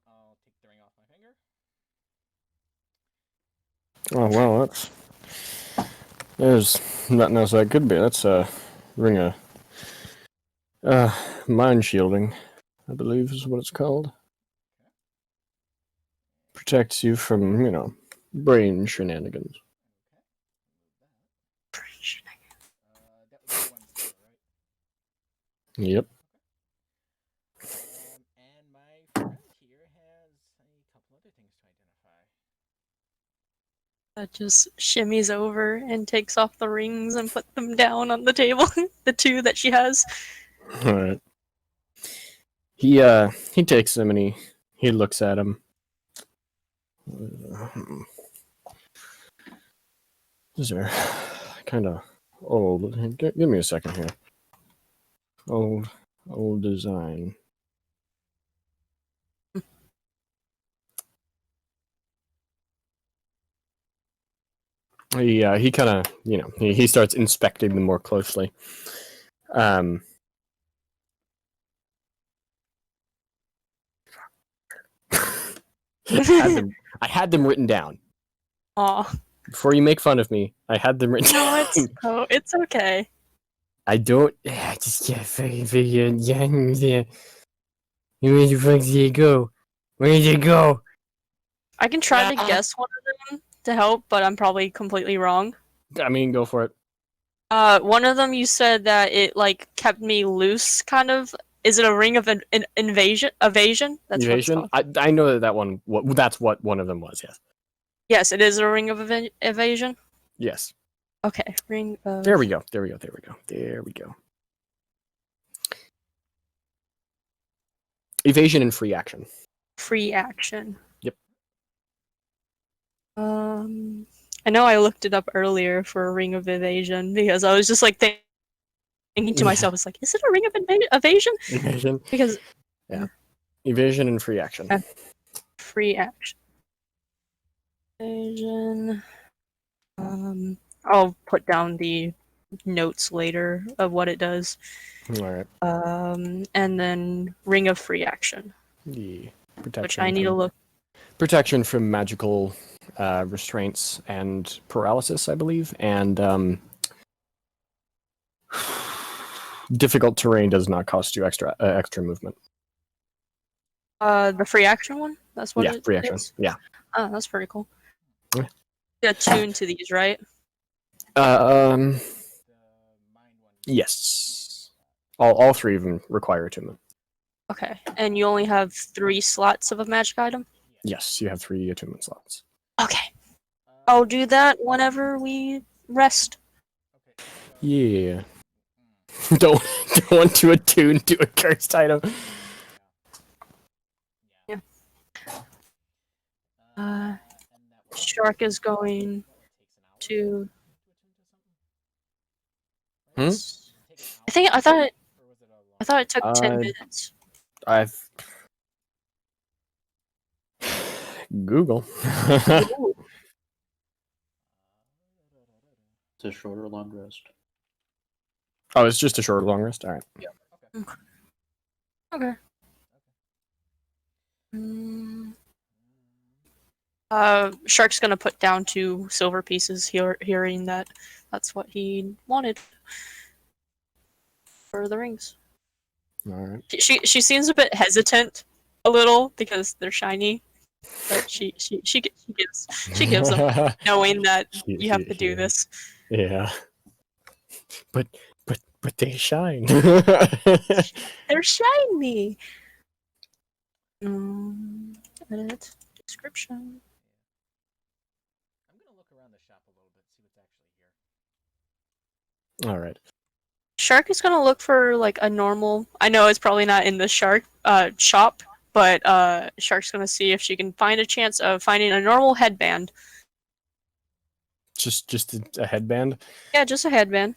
I'll take the ring off my finger. Oh well, there's nothing else that could be. That's a ring of mind shielding, I believe is what it's called. Protects you from, brain shenanigans. Okay. That was 1 silver, right? Yep. And my friend here has a couple other things to identify. That just shimmies over and takes off the rings and put them down on the table. The two that she has. All right. He takes them and he looks at him. These are kind of old. Give me a second here. Old design. He kind of, he starts inspecting them more closely. I had them written down. Aw. Before you make fun of me, I had them written down. No, it's okay. I don't. I just can't figure. Yeah. Where the fuck did it go? Where did it go? I can try to guess one of them to help, but I'm probably completely wrong. I mean, go for it. One of them you said that it like kept me loose, kind of. Is it a ring of an invasion? Evasion? That's Evasion. what it's called. I know that one. That's what one of them was. Yes. Yes, it is a ring of evasion. Yes. Okay, ring of. There we go. There we go. Evasion and free action. Free action. Yep. I know I looked it up earlier for a ring of evasion because I was just like thinking to myself, it's like, is it a ring of evasion? Evasion. Because yeah, evasion and free action. Free action. Evasion. I'll put down the notes later of what it does. All right. And then ring of free action. The protection. Which I need to look. Protection from magical restraints and paralysis, I believe, and difficult terrain does not cost you extra movement. The free action one. That's what. Yeah, free action. Is? Yeah. Oh, that's pretty cool. Yeah. You attuned to these, right? The mind one. Yes. All three of them require attunement. Okay, and you only have 3 slots of a magic item? Yes, you have 3 attunement slots. Okay, I'll do that whenever we rest. Yeah. don't want to attune to a cursed item. Yeah. Shark is going to... Hmm? I thought it took 10 minutes. I've Google. Ooh. It's a short or long rest. Oh, it's just a short or long rest. All right. Okay. Shark's gonna put down 2 silver pieces, hearing that that's what he wanted for the rings. All right. She seems a bit hesitant, a little, because they're shiny, but she gives them, knowing that you have to do this. Yeah. But they shine. They're shiny. Edit description. I'm gonna look around the shop a little bit, see what's actually here. All right. Shark is gonna look for like a normal. I know it's probably not in the shark shop, but Shark's gonna see if she can find a chance of finding a normal headband. Just a headband. Yeah, just a headband.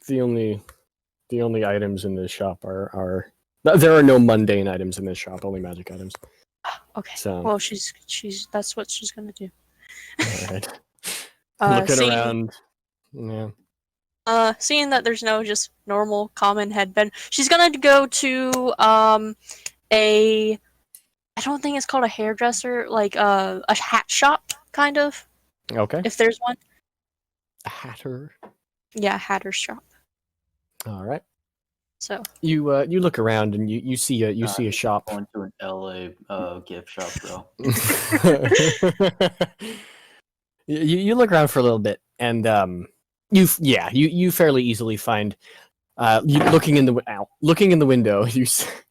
The only items in this shop are there are no mundane items in this shop, only magic items. Okay. So Well, she's that's what she's gonna do. all right. Looking seeing, around. Yeah. Seeing that there's no just normal common headband, she's gonna go to a, I don't think it's called a hairdresser, like a hat shop kind of, Okay. if there's one. A hatter. Yeah, hatter's shop. All right. So You look around and you see a shop. Going to an LA gift shop, bro. you look around for a little bit and you fairly easily find looking in the window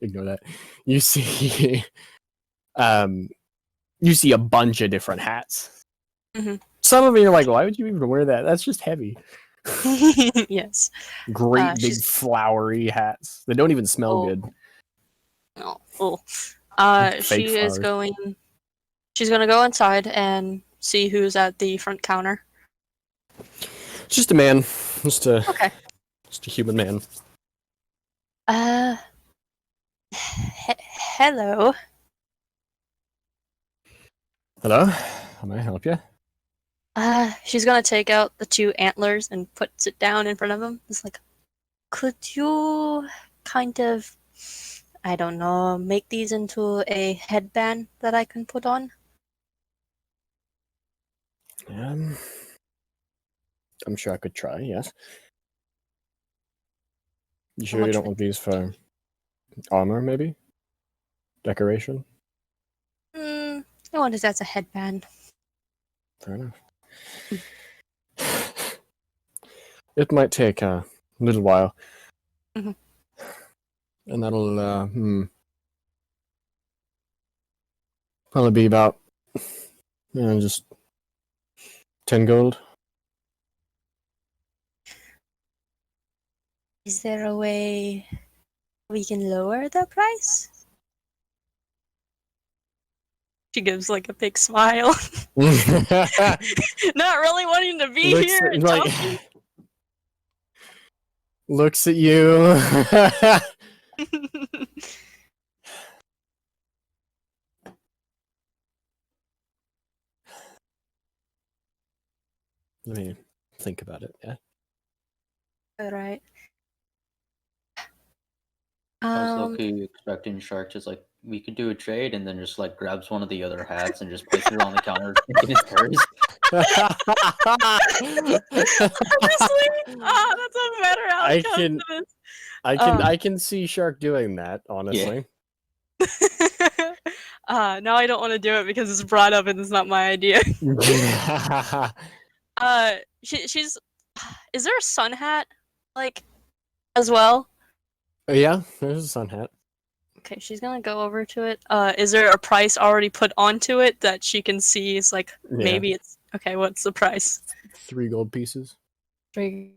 ignore that, you see you see a bunch of different hats. Mhm. Some of them you're like, why would you even wear that? That's just heavy. yes. Great big She's... flowery hats that don't even smell Oh. good. Oh, cool. Fake She is flowers. she's gonna go inside and see who's at the front counter. Just a man. Okay. Just a human man. Hello. Hello? How may I help you? She's gonna take out the 2 antlers and puts it down in front of him. It's like, could you kind of, I don't know, make these into a headband that I can put on? I'm sure I could try, yes. You How sure you much don't would- want these for armor, maybe? Decoration? I want it as a headband. Fair enough. It might take a little while. Mhm. And that'll, probably be about, just 10 gold. Is there a way we can lower the price? She gives like a big smile. Not really wanting to be Looks here and like- talking. Looks at you. Let me think about it, yeah? Alright. I was low-key expecting Shark just like, we could do a trade, and then just like grabs one of the other hats and just places it on the counter thinking it's hers. Honestly, that's a better outcome to this. I can see Shark doing that, honestly. Now I don't want to do it because it's brought up and it's not my idea. She's is there a sun hat, like, as well? Yeah, there's a sun hat. Okay, she's gonna go over to it. Is there a price already put onto it that she can see? Is like Yeah. maybe it's okay. What's the price? 3 gold pieces. 3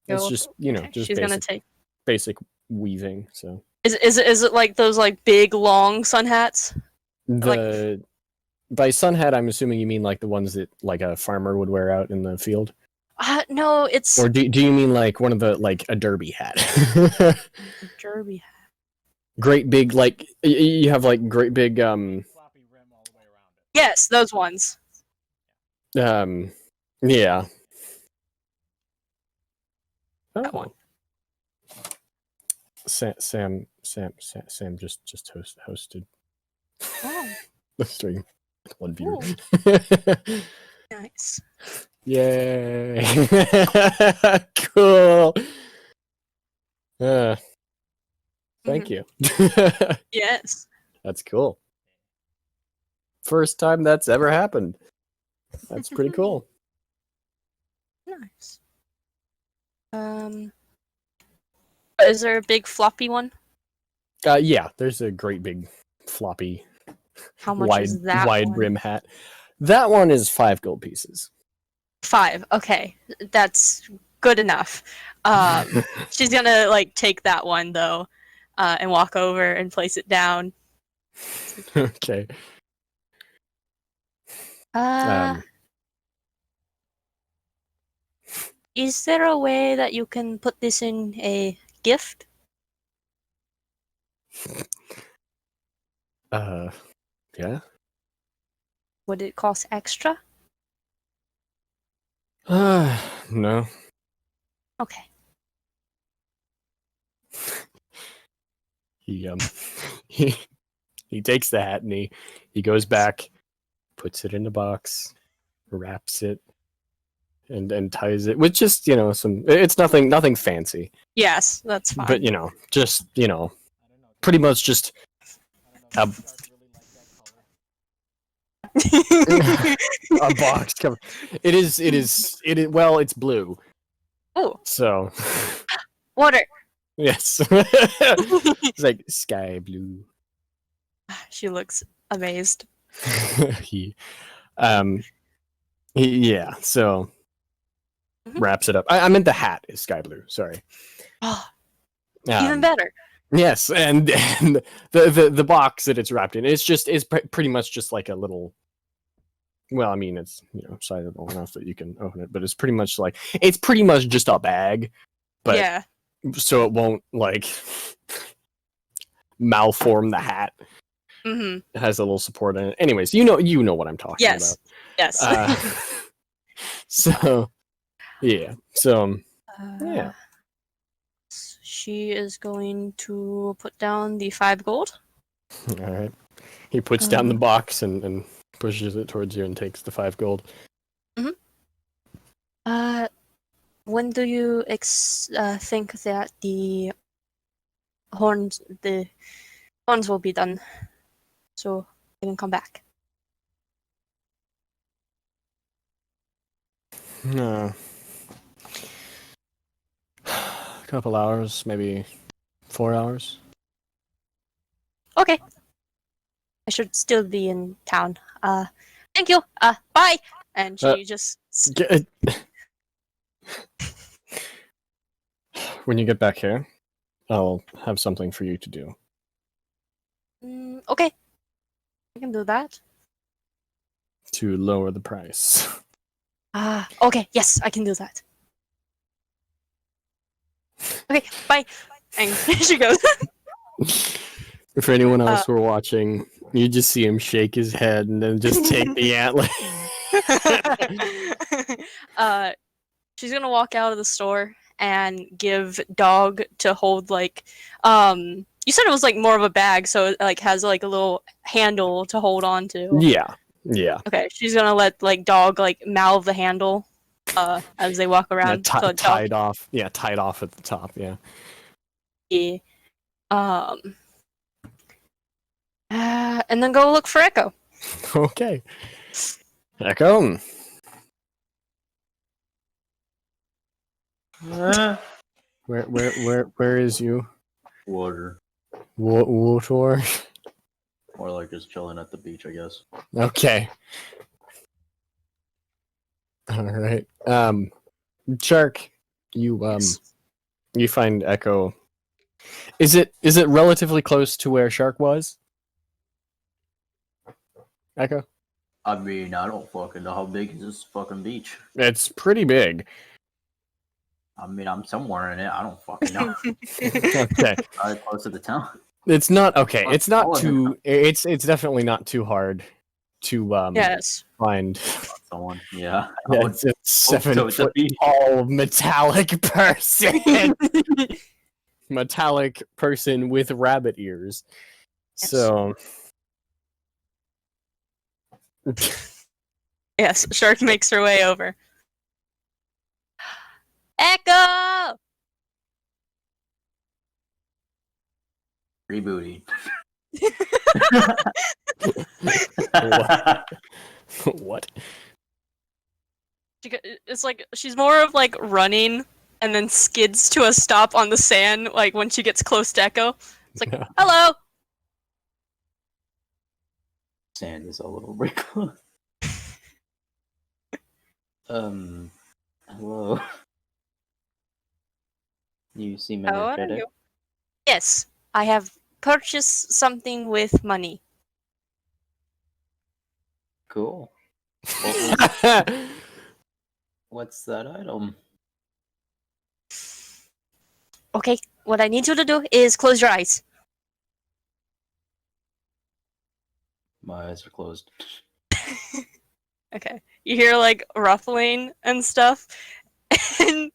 That's gold. just Okay, just she's gonna take. basic weaving. So Is it like those like big long sun hats? Like by sun hat, I'm assuming you mean like the ones that like a farmer would wear out in the field, no, it's or do you mean like one of the like a derby hat? derby hat. Great big like you have like great big Floppy rim all the way around it. Yes, those ones. yeah. That Oh. one. Sam just hosted Oh, the stream. One viewer. Ooh. nice. Yay! Cool. Thank you. Yes. That's cool. First time that's ever happened. That's pretty cool. Nice. Is there a big floppy one? Yeah, there's a great big floppy How much wide is that wide one? brim hat. That one is 5 gold pieces. 5. Okay, that's good enough. She's gonna like take that one though, and walk over and place it down. Okay. Is there a way that you can put this in a gift? Yeah. Would it cost extra? No. Okay. He he takes the hat and he goes back, puts it in a box, wraps it, and ties it with just some. It's nothing fancy, Yes, that's fine. but just I don't know. pretty much just I don't know. Does really like that color? a box cover. It is. Well, it's blue, Oh, so water. yes. It's like sky blue. She looks amazed. he, yeah. So Mhm. wraps it up. I meant the hat is sky blue. Sorry. Oh, even Um, better. Yes, and the box that it's wrapped in, it's pretty much just like a little. Well, I mean, it's sizable enough that you can open it, but it's pretty much just a bag, but Yeah. so it won't like malform the hat. Mm-hmm. It has a little support in it. Anyways, you know what I'm talking Yes. about. Yes. So yeah, so yeah. She is going to put down the 5 gold. All right. He puts down the box and pushes it towards you and takes the 5 gold. When do you think that the horns will be done, so I can come back? No. A couple hours, maybe 4 hours. Okay. I should still be in town. Thank you. Bye. And she just. When you get back here, I'll have something for you to do. Okay. I can do that. To lower the price. Okay. Yes, I can do that. Okay. Bye. And she goes. For anyone else who are watching, you just see him shake his head and then just take the antler. She's gonna walk out of the store and give Dog to hold like you said it was like more of a bag, so it like has like a little handle to hold on to. Yeah. Okay, she's gonna let like Dog like mouth the handle as they walk around. So tied off. Yeah, tied off at the top, yeah. And then go look for Echo. Okay. Echo. Where is you? Water. Water. Or like just chilling at the beach, I guess. Okay. All right. Shark, you Yes. you find Echo. Is it relatively close to where Shark was? Echo? I mean, I don't fucking know how big is this fucking beach. It's pretty big. I mean, I'm somewhere in it. I don't fucking know. Okay. Close to the town. It's not okay. Well, It's not all of it. too. It's definitely not too hard to Yes. find. Someone, yeah. Yeah, it's a so 7 it's a foot beach. tall metallic person. Metallic person with rabbit ears. Yes. So. Yes, Shark makes her way over. Echo! Rebooty. What? It's like she's more of like running and then skids to a stop on the sand like when she gets close to Echo. It's like, hello! Sand is a little wrinkle. Hello. You seem How are energetic. you? Yes, I have purchased something with money. Cool. What's that item? Okay, what I need you to do is close your eyes. My eyes are closed. Okay. You hear like ruffling and stuff. And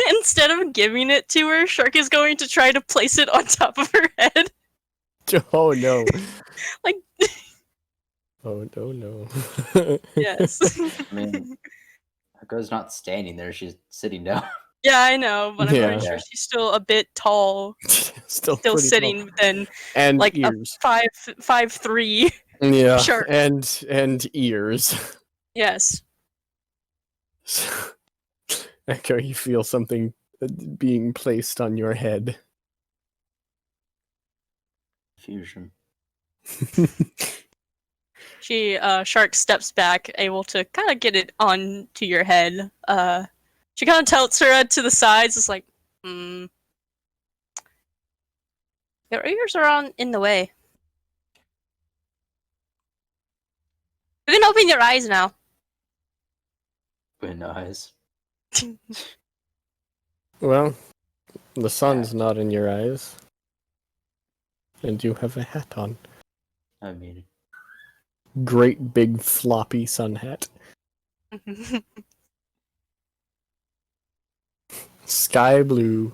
instead of giving it to her, Shark is going to try to place it on top of her head. Oh no. Like Oh no. yes. I mean, Echo's not standing there, she's sitting down. Yeah, I know, but I'm Yeah. pretty sure she's still a bit tall, Still still pretty sitting tall. within And like ears. a 5'3". Yeah. Shark. And ears. Yes. Echo, you feel something being placed on your head. Fusion. Shark steps back, able to kind of get it onto your head. She kind of tilts her head to the sides. It's like, your ears are in the way. You can open your eyes now. With eyes. Well, the sun's not in your eyes. And you have a hat on. I mean, Great big floppy sun hat. Sky blue.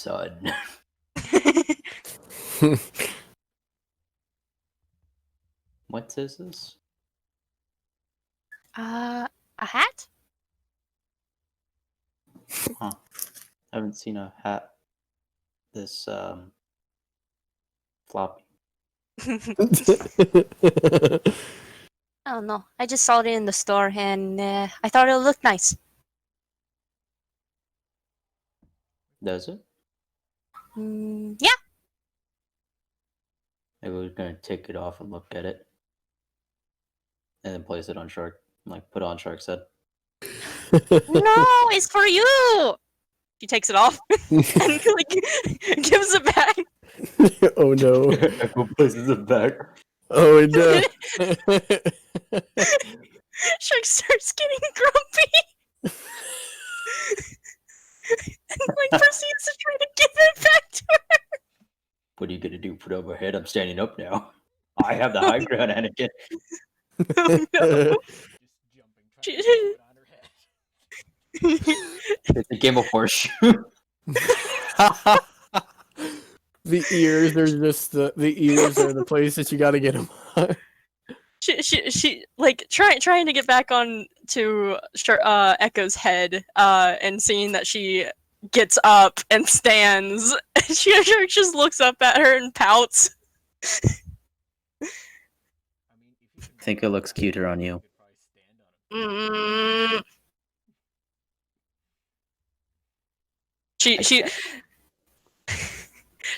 sun. What is this? A hat? Huh. I haven't seen a hat this floppy. I don't know. I just saw it in the store and I thought it looked nice. Does it? Yeah. I was gonna take it off and look at it. And then place it on Shark. Like put on Shark's head. No, it's for you. She takes it off and like gives it back. Oh no. Echo places it back. Oh no. Shark starts getting grumpy. And like proceeds to try to give it back to her. What are you gonna do? Put it over my head? I'm standing up now. I have the high ground, Anakin. Oh no. Just jumping, trying to put it on her head. It's a game of horseshoe. The ears are just the ears are the place that you gotta get them on. She like trying to get back on to Echo's head, and seeing that she gets up and stands, she just looks up at her and pouts. I think it looks cuter on you. Mm. She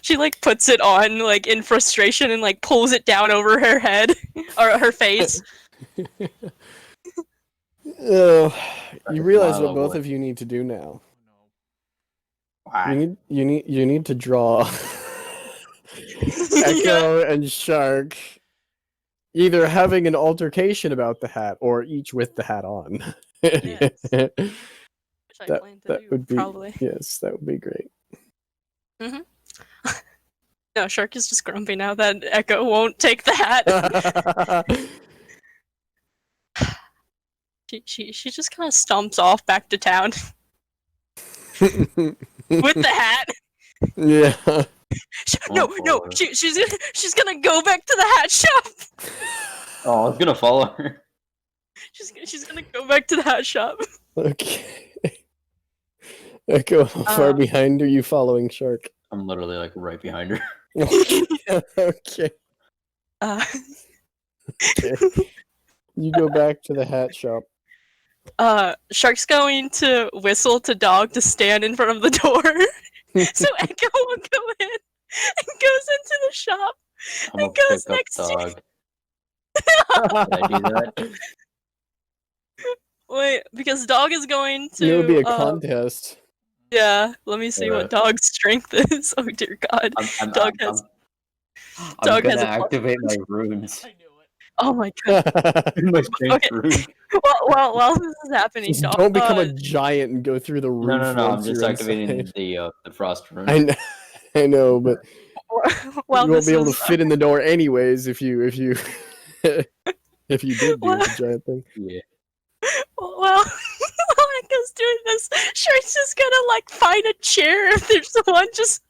she like puts it on like in frustration and like pulls it down over her head or her face. You a realize mile what both away. of you need to do now. Oh no. Why? You need to draw Echo and Shark either having an altercation about the hat or each with the hat on. Yes. Which I that plan to that do, would be probably. yes, that would be great. No, Shark is just grumpy now that Echo won't take the hat. She just kind of stomps off back to town with the hat. Yeah. No, Won't no, follow her. she's gonna go back to the hat shop. Oh, I was gonna follow her. She's gonna go back to the hat shop. Okay. Echo, how far behind are you following Shark? I'm literally like right behind her. Okay. Okay. You go back to the hat shop. Shark's going to whistle to Dog to stand in front of the door, so Echo will go in and goes into the shop I'm and gonna goes pick up next to. Dog. Did I do that? Wait, because Dog is going to. It would be a contest. Yeah, let me see what Dog's strength is. Oh dear God, Dog has. I'm Dog has gonna a plus activate my runes. I knew it. Oh my God. My strength Okay. rune. While this is happening, Just Dog. don't become a giant and go through the roof. No. I'm once just you're activating inside. the frost rune. I know, but while you won't this be able to is, fit in the door anyways if you if you did do Well- the giant thing. Yeah. while Echo's doing this, Shark's just gonna like find a chair if there's one, just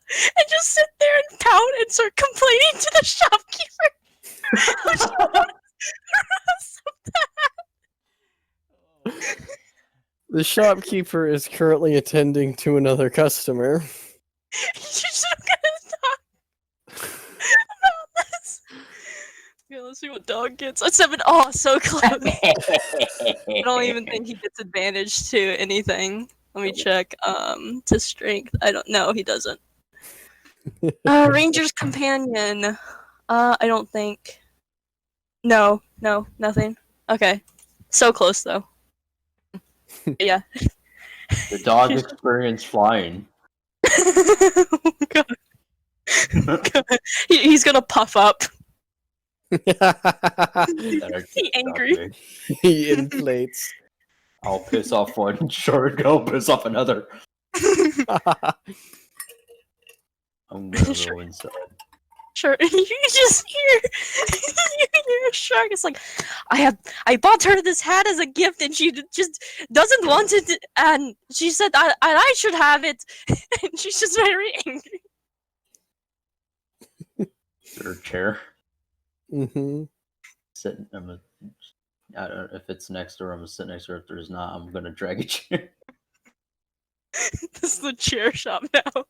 sit there and pout and start complaining to the shopkeeper. Which he wants Oh, boy. The shopkeeper is currently attending to another customer. You're so gonna talk about this. Okay, let's see what Dog gets. A 7. Oh, so close. I don't even think he gets advantage to anything. Let me check. To strength. I don't know. He doesn't. Ranger's companion. I don't think. No, nothing. Okay. So close though. Yeah. The dog experienced flying. God. He's gonna puff up. He angry. He inflates. I'll piss off one shark. I'll piss off another. I'm gonna go inside. Sure. You just hear a shark. It's like, I bought her this hat as a gift, and she just doesn't want it. And she said I should have it, and she's just very angry. Is there a chair? Mm-hmm. Sitting. I don't know if it's next to her. I'm gonna sit next to her. If there's not, I'm gonna drag a chair. This is the chair shop now.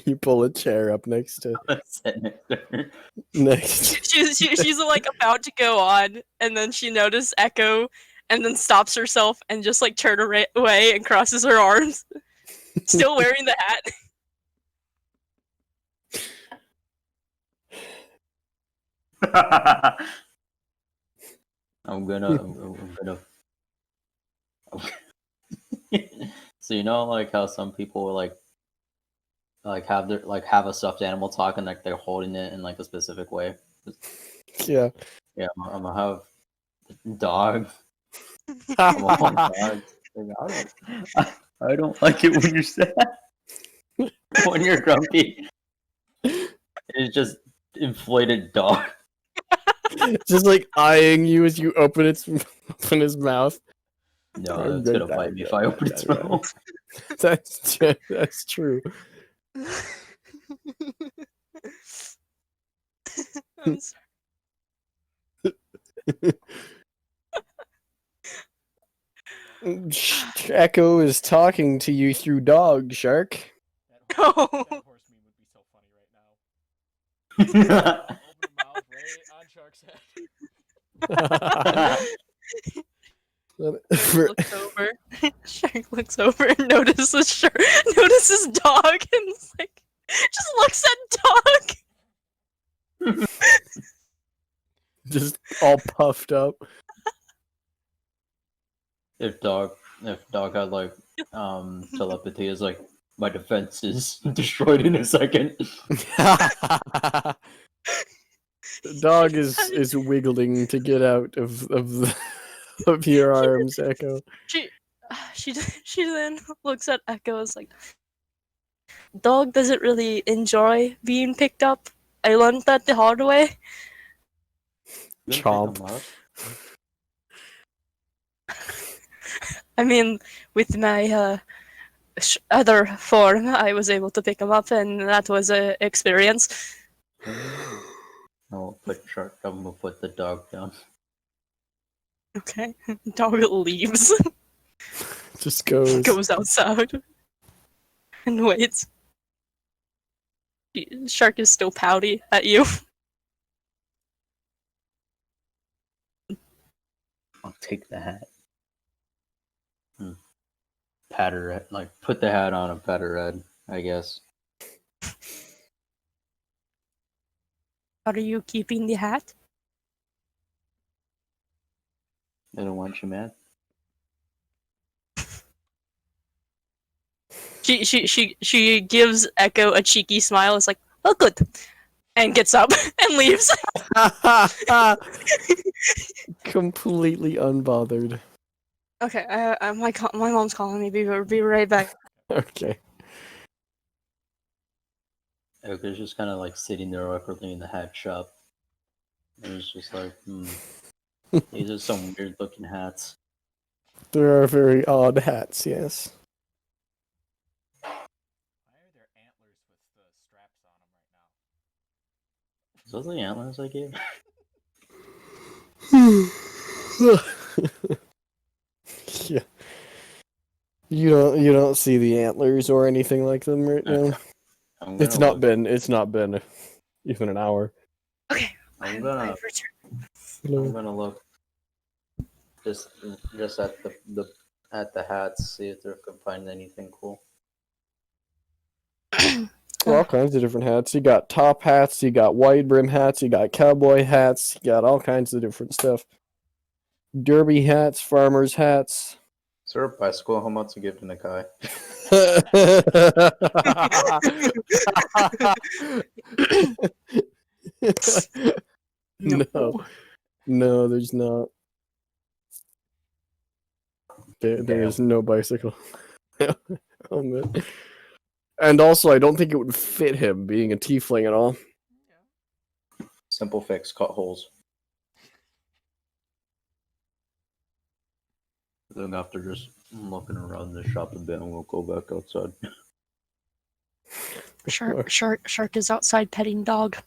You pull a chair up next to Sit next to her. She's like about to go on, and then she notices Echo, and then stops herself and just like turns away and crosses her arms, still wearing the hat. I'm gonna. So you know, like how some people will, like have their have a stuffed animal talk and like they're holding it in like a specific way. yeah. Yeah, I'm gonna have dog. I'm gonna hold dog. I don't like it when you're sad. When you're grumpy. It's just inflated dog. Just like eyeing you as you open his mouth. No, it's gonna bite me if I open its mouth. That's true. I'm sorry. Echo is talking to you through dog, Shark. No. That horse meme would be so funny right now. Open shark's head. Shark looks over. Shark looks over and notices dog and is like, just looks at dog. Just all puffed up. If dog had like telepathy, is like my defense is destroyed in a second. The dog is wiggling to get out of your arms, Echo. She then looks at Echo and is like, dog doesn't really enjoy being picked up. I learned that the hard way. You didn't pick Chomp. him up? I mean, with my other form, I was able to pick him up, and that was an experience. No, I'm gonna put the dog down. Okay. Dog leaves. Just goes. Outside. And waits. Shark is still pouty at you. I'll take the hat. Pat her head, like put the hat on and pat her head, I guess. Are you keeping the hat? I don't want you mad. She gives Echo a cheeky smile. It's like, oh, good, and gets up and leaves. Completely unbothered. Okay, my mom's calling me. Be right back. Okay. Echo's just kind of like sitting there awkwardly in the hat shop. And it's just like, these are some weird looking hats. There are very odd hats, yes. Why are there antlers with the straps on them right now? Is those the antlers I gave? Yeah. You don't see the antlers or anything like them right now. It's not been even an hour. Okay, I'm gonna look just at the hats, see if they can find anything cool. All kinds of different hats. You got top hats, you got wide brim hats, you got cowboy hats, you got all kinds of different stuff. Derby hats, farmers hats. Is there a bicycle helmet to give to Nakai? No, there's not. There is no bicycle helmet. And also, I don't think it would fit him being a tiefling at all. Simple fix, cut holes. Then after just looking around the shop a bit, and we'll go back outside. Shark is outside petting dog.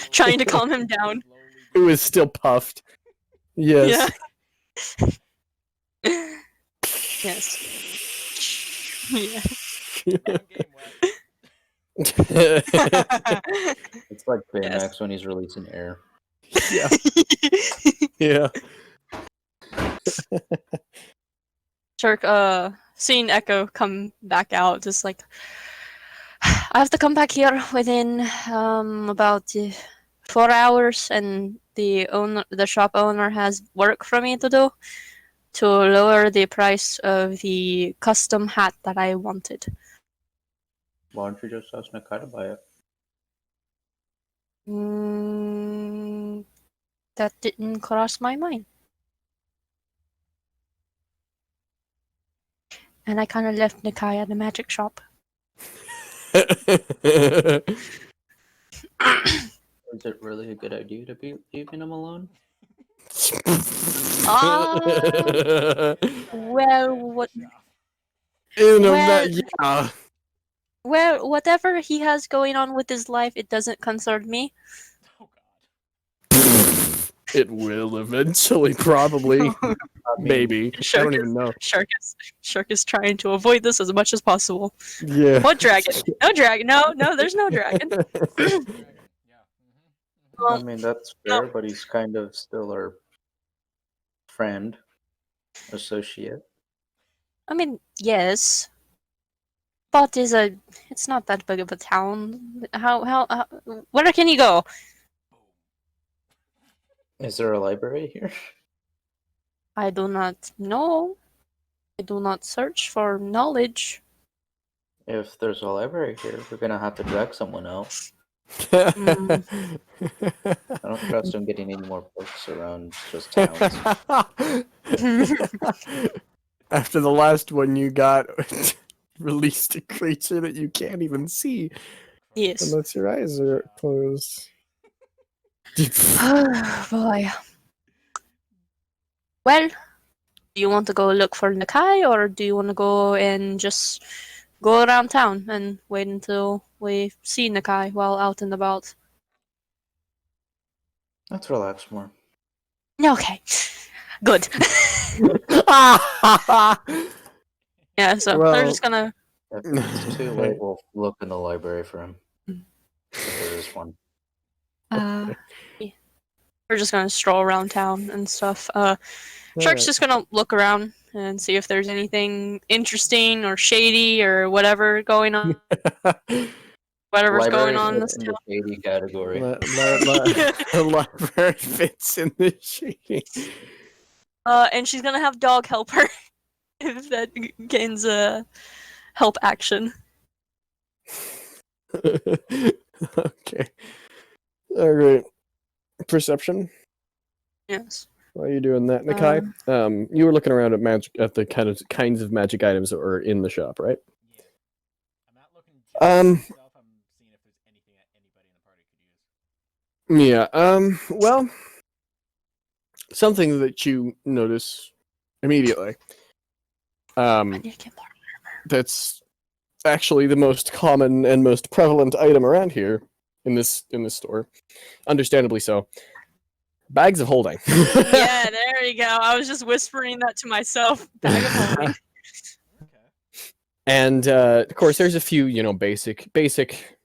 Trying to calm him down. It was still puffed. Yes. Yeah. Yes. Yeah. It's like Baymax when he's releasing air. Yeah. Yeah. Shark, seeing Echo come back out, just like, I have to come back here within about 4 hours, and the shop owner has work for me to do to lower the price of the custom hat that I wanted. Why don't you just ask Nakai to buy it? That didn't cross my mind. And I kind of left Nakai at the magic shop. Is it really a good idea to be leaving him alone? Well, what? Yeah. Well, whatever he has going on with his life, it doesn't concern me. Oh god. It will eventually, probably. Maybe. I don't even know. Shark is trying to avoid this as much as possible. Yeah. What dragon? No dragon. No, there's no dragon. Dragon. Yeah. I mean, that's fair, but he's kind of still our friend, associate. I mean, yes, but it's not that big of a town. How where can you go? Is there a library here? I do not know. I do not search for knowledge. If there's a library here, we're gonna have to drag someone out. Mm. I don't trust him getting any more books around just towns. After the last one, you got released a creature that you can't even see Yes. unless your eyes are closed. Oh boy. Well, do you want to go look for Nakai, or do you want to go and just go around town and wait until we see Nakai while out and about? Let's relax more. Okay, good. Yeah, so they're Well, just gonna. If it's too late, we'll look in the library for him. If there is one. Yeah. We're just gonna stroll around town and stuff. Shark's Alright. just gonna look around and see if there's anything interesting or shady or whatever going on. Whatever's going Library on in fits this in the shady category. The library fits in the shady. And she's gonna have dog help her if that gains a help action. Okay. All right. Perception. Yes. While you're doing that, Nakai, you were looking around at the kinds of magic items that were in the shop, right? Yeah. I'm not looking just for myself. I'm seeing if there's anything that anybody in the party could use. Yeah. Well, something that you notice immediately. I need to get more. That's actually the most common and most prevalent item around here in this store. Understandably so. Bags of holding. Yeah, there you go. I was just whispering that to myself. Bag of holding. Okay. And of course, there's a few, basic,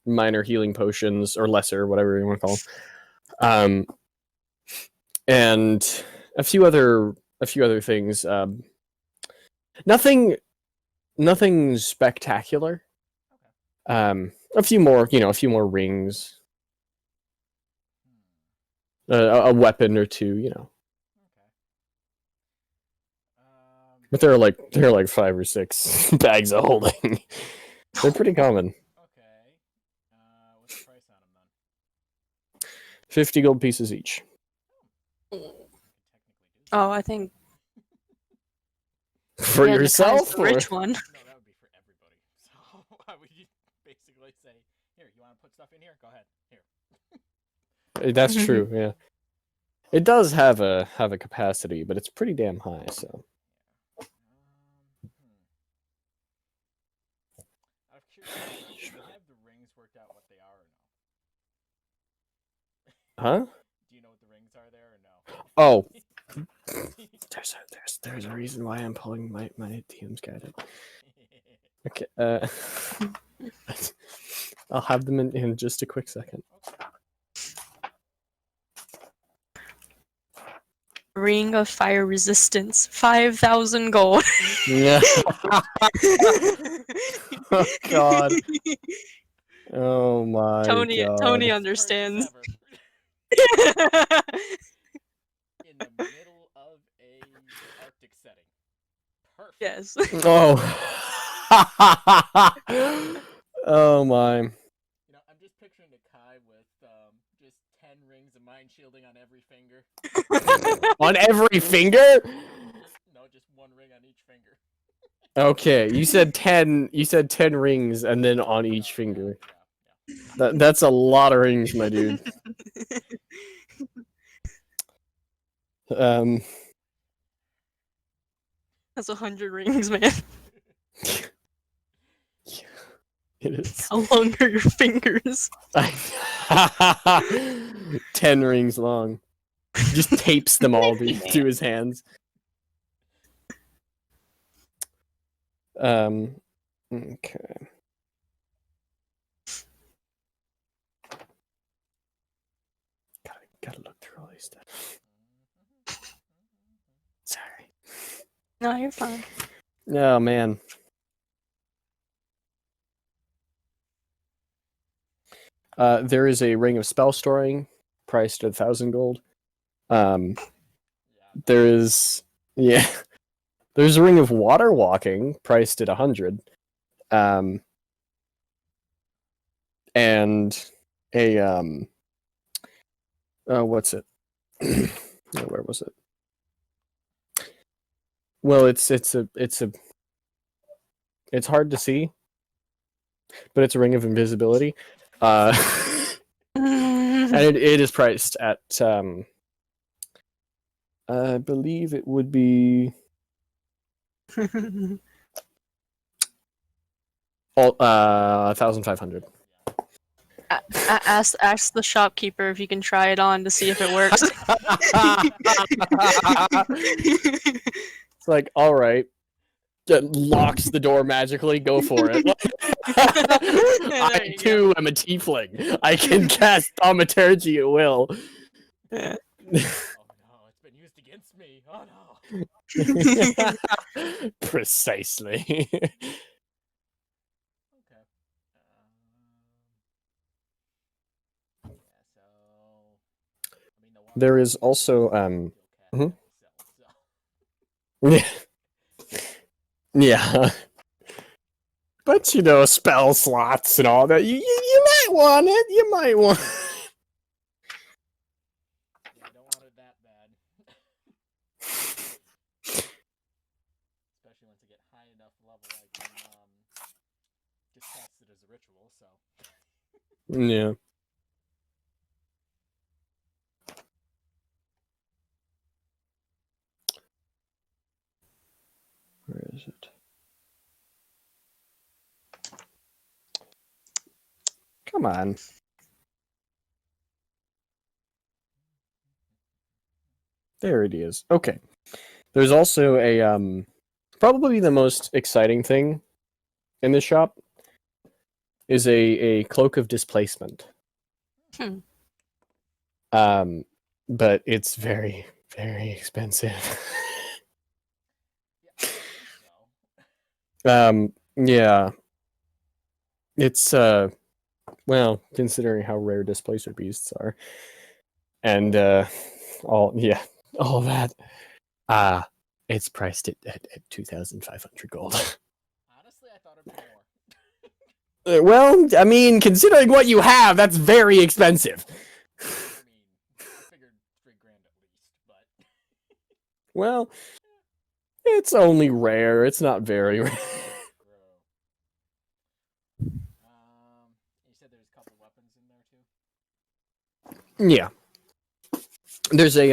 minor healing potions or lesser, whatever you want to call them. And a few other things. Nothing spectacular. A few more rings. A weapon or two, Okay. But there are like 5 or 6 bags of holding. They're pretty common. Okay. What's the price on them then? 50 gold pieces each. Technically do Oh, I think For yeah, Nakai's yourself, the or rich one. No, that would be for everybody. So I would basically say, here, you want to put stuff in here? Go ahead. Here. that's true. Yeah, it does have a capacity, but it's pretty damn high. So Out of curiosity, do you have the rings worked out what they are or no? huh? Do you know what the rings are there or no? Oh, there's a reason why I'm pulling my DM's guide up. Okay. I'll have them in just a quick second. Ring of fire resistance, 5,000 gold. Yeah. Oh God. Oh my Tony God. Best understands. purchase ever. In the middle of a Arctic setting. Perfect. Yes. Oh. Oh my. You know, I'm just picturing a Kai with just 10 rings of mind shielding on every finger. On every finger? No, just one ring on each finger. Okay, you said 10. You said 10 rings, and then on each finger. Yeah. That's a lot of rings, my dude. That's 100 rings, man. It is. How long are your fingers? 10 rings long. Just tapes them all to his hands. Okay. gotta look through all these stuff. Sorry. No, you're fine. Oh man. There is a ring of spell storing, priced at 1,000 gold. There is there's a ring of water walking, priced at 100. And a what's it? Where was it? Well, it's hard to see, but it's a ring of invisibility. And it is priced at I believe it would be 1,500. Ask the shopkeeper if you can try it on to see if it works. It's like, all right, it locks the door magically. Go for it. I too am a tiefling. I can cast thaumaturgy at will. Oh no, it's been used against me. Oh no. Precisely. Okay. Yeah, so I mean, the water There is also mhm. Yeah. Yeah. But you know, spell slots and all that. You might want it. You might want. Yeah, I don't want it that bad. Especially once I get high enough level, I can just cast it as a ritual. So Yeah. Where is it? Come on. There it is. Okay. There's also a probably the most exciting thing in this shop is a cloak of displacement. Hmm. But it's very, very expensive. yeah, so Yeah. It's well, considering how rare displacer beasts are. And all that. It's priced at 2,500 gold. honestly, I thought it'd be more. Well, I mean, considering what you have, that's very expensive. I mean, I figured $3,000 at least, but Well, it's only rare. It's not very rare. you said there's a couple weapons in there too. Yeah. There's a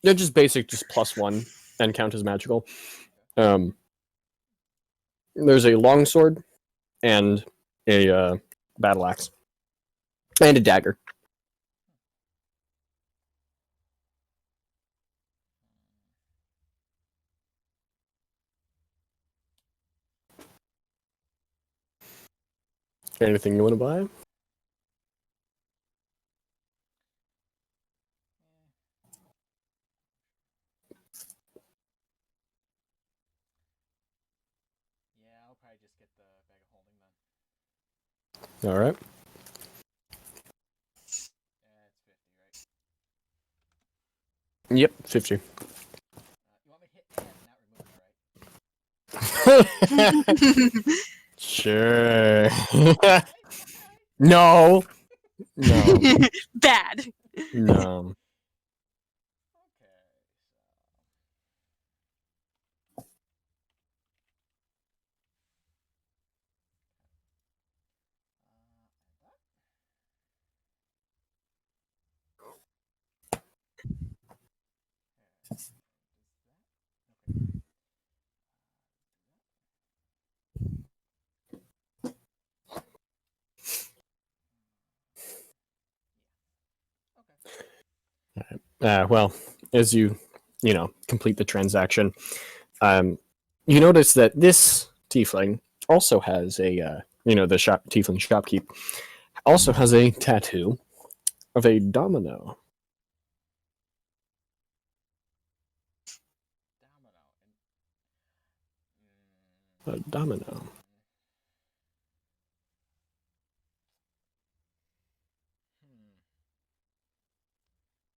they're just basic, just +1 and count as magical. There's a longsword and a battle axe and a dagger. Anything you want to buy? Yeah, I'll probably just get the bag of holding then. All right. Yeah, it's 50, right? Yep, 50. You want me to hit add and not remove it, right? Sure. Okay. No. No. Bad. No. Okay. Well, as you complete the transaction, you notice that this tiefling also has a the tiefling shopkeep also has a tattoo of a domino A domino.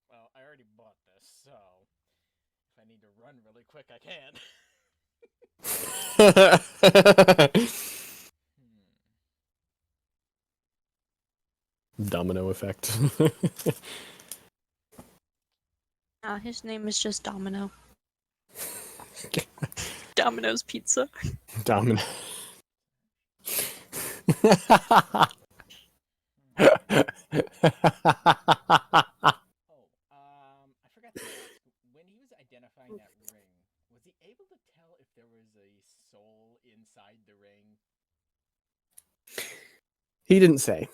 Well, I already bought this, so if I need to run really quick, I can. Domino effect. His name is just Domino. Domino's Pizza. Domino. Oh, I forgot to ask. When he was identifying that ring, was he able to tell if there was a soul inside the ring? He didn't say.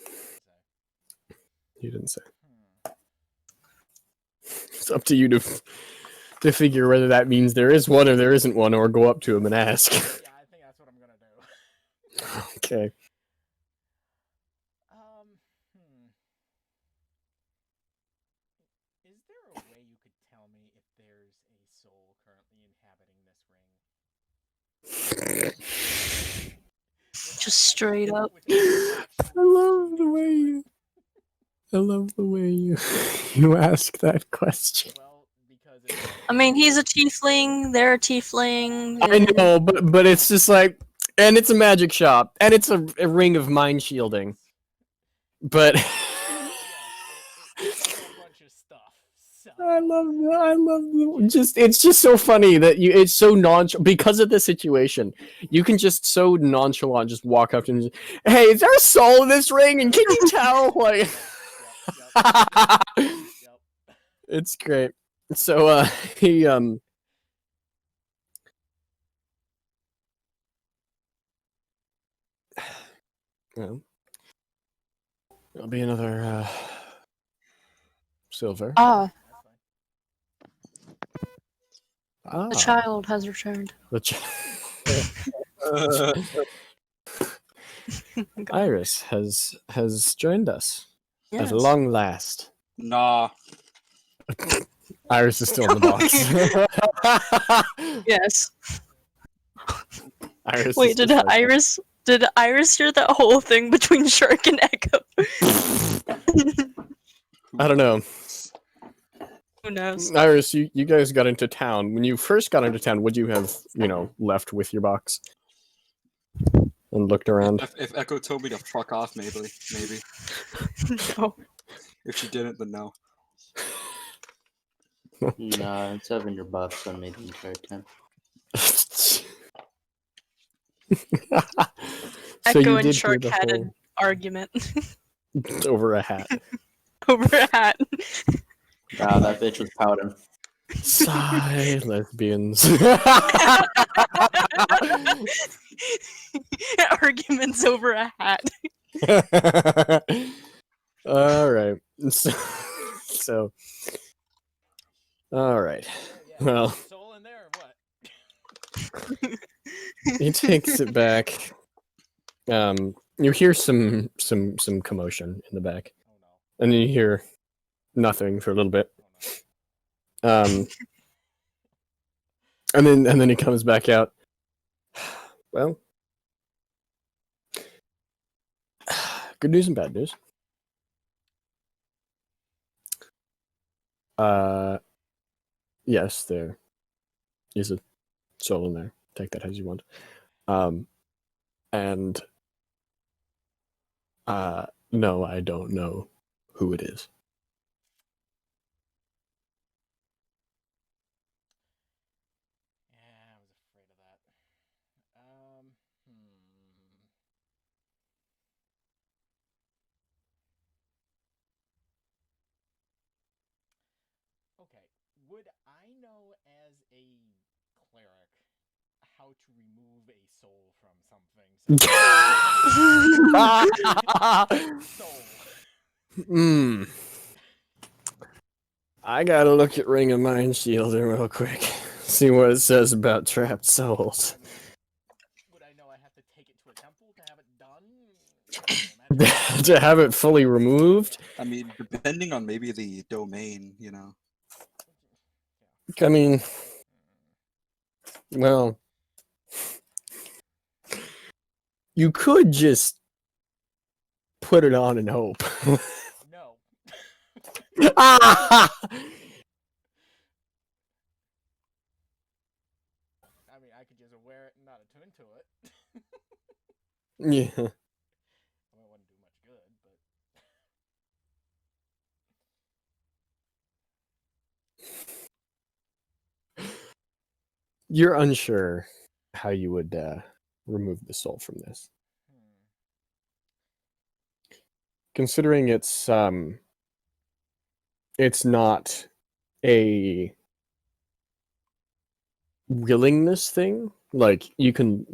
He didn't say. It's up to you to figure whether that means there is one or there isn't one, or go up to him and ask. Yeah, I think that's what I'm gonna do. Okay. Is there a way you could tell me if there's a soul currently inhabiting this ring? Just straight up. I love the way you you ask that question. Well, because it's I mean, he's a tiefling. They're a tiefling. I know, but it's just like, and it's a magic shop, and it's a ring of mind shielding. But yes, it's a bunch of stuff. So. I love it's just so funny that it's so nonchalant because of the situation. You can just so nonchalant just walk up to him and just, hey, is there a soul in this ring? And can you tell? Like, Yep. It's great. So he well, it'll be another silver. Ah, Ah, the child has returned. Iris has joined us Yes. at long last. Nah. Iris is still in the box. Yes. Iris Wait, is did just like- Iris hear that whole thing between Shark and Echo? I don't know. Who knows? Iris, you guys got into town. When you first got into town, would you have, left with your box and looked around? If Echo told me to fuck off, maybe. No. If she didn't, then no. Nah, it's having your buffs on made the entire time. So Echo you and did Shark hear the had whole- an argument over a hat. over a hat. Ah, that bitch was pouting. Sigh, lesbians. Arguments over a hat. All right. So all right. Well, soul in there or what? he takes it back. You hear some commotion in the back, Oh no. and then you hear nothing for a little bit. Oh no. And then he comes back out. Well, good news and bad news. Yes, there is a soul in there. Take that as you want. And no, I don't know who it is. Yeah, I was afraid of that. Okay, would I know as a cleric how to remove a soul from something? Soul. I gotta look at Ring of Mind Shielding real quick. See what it says about trapped souls. Would I know I have to take it to a temple to have it done? To have it fully removed? I mean, depending on maybe the domain, I mean, well, You could just put it on and hope. No. Ah! I mean, I could just wear it and not attune to it. Yeah. I mean, it wouldn't do much good, but You're unsure how you would remove the soul from this. Considering it's not a willingness thing. Like you can,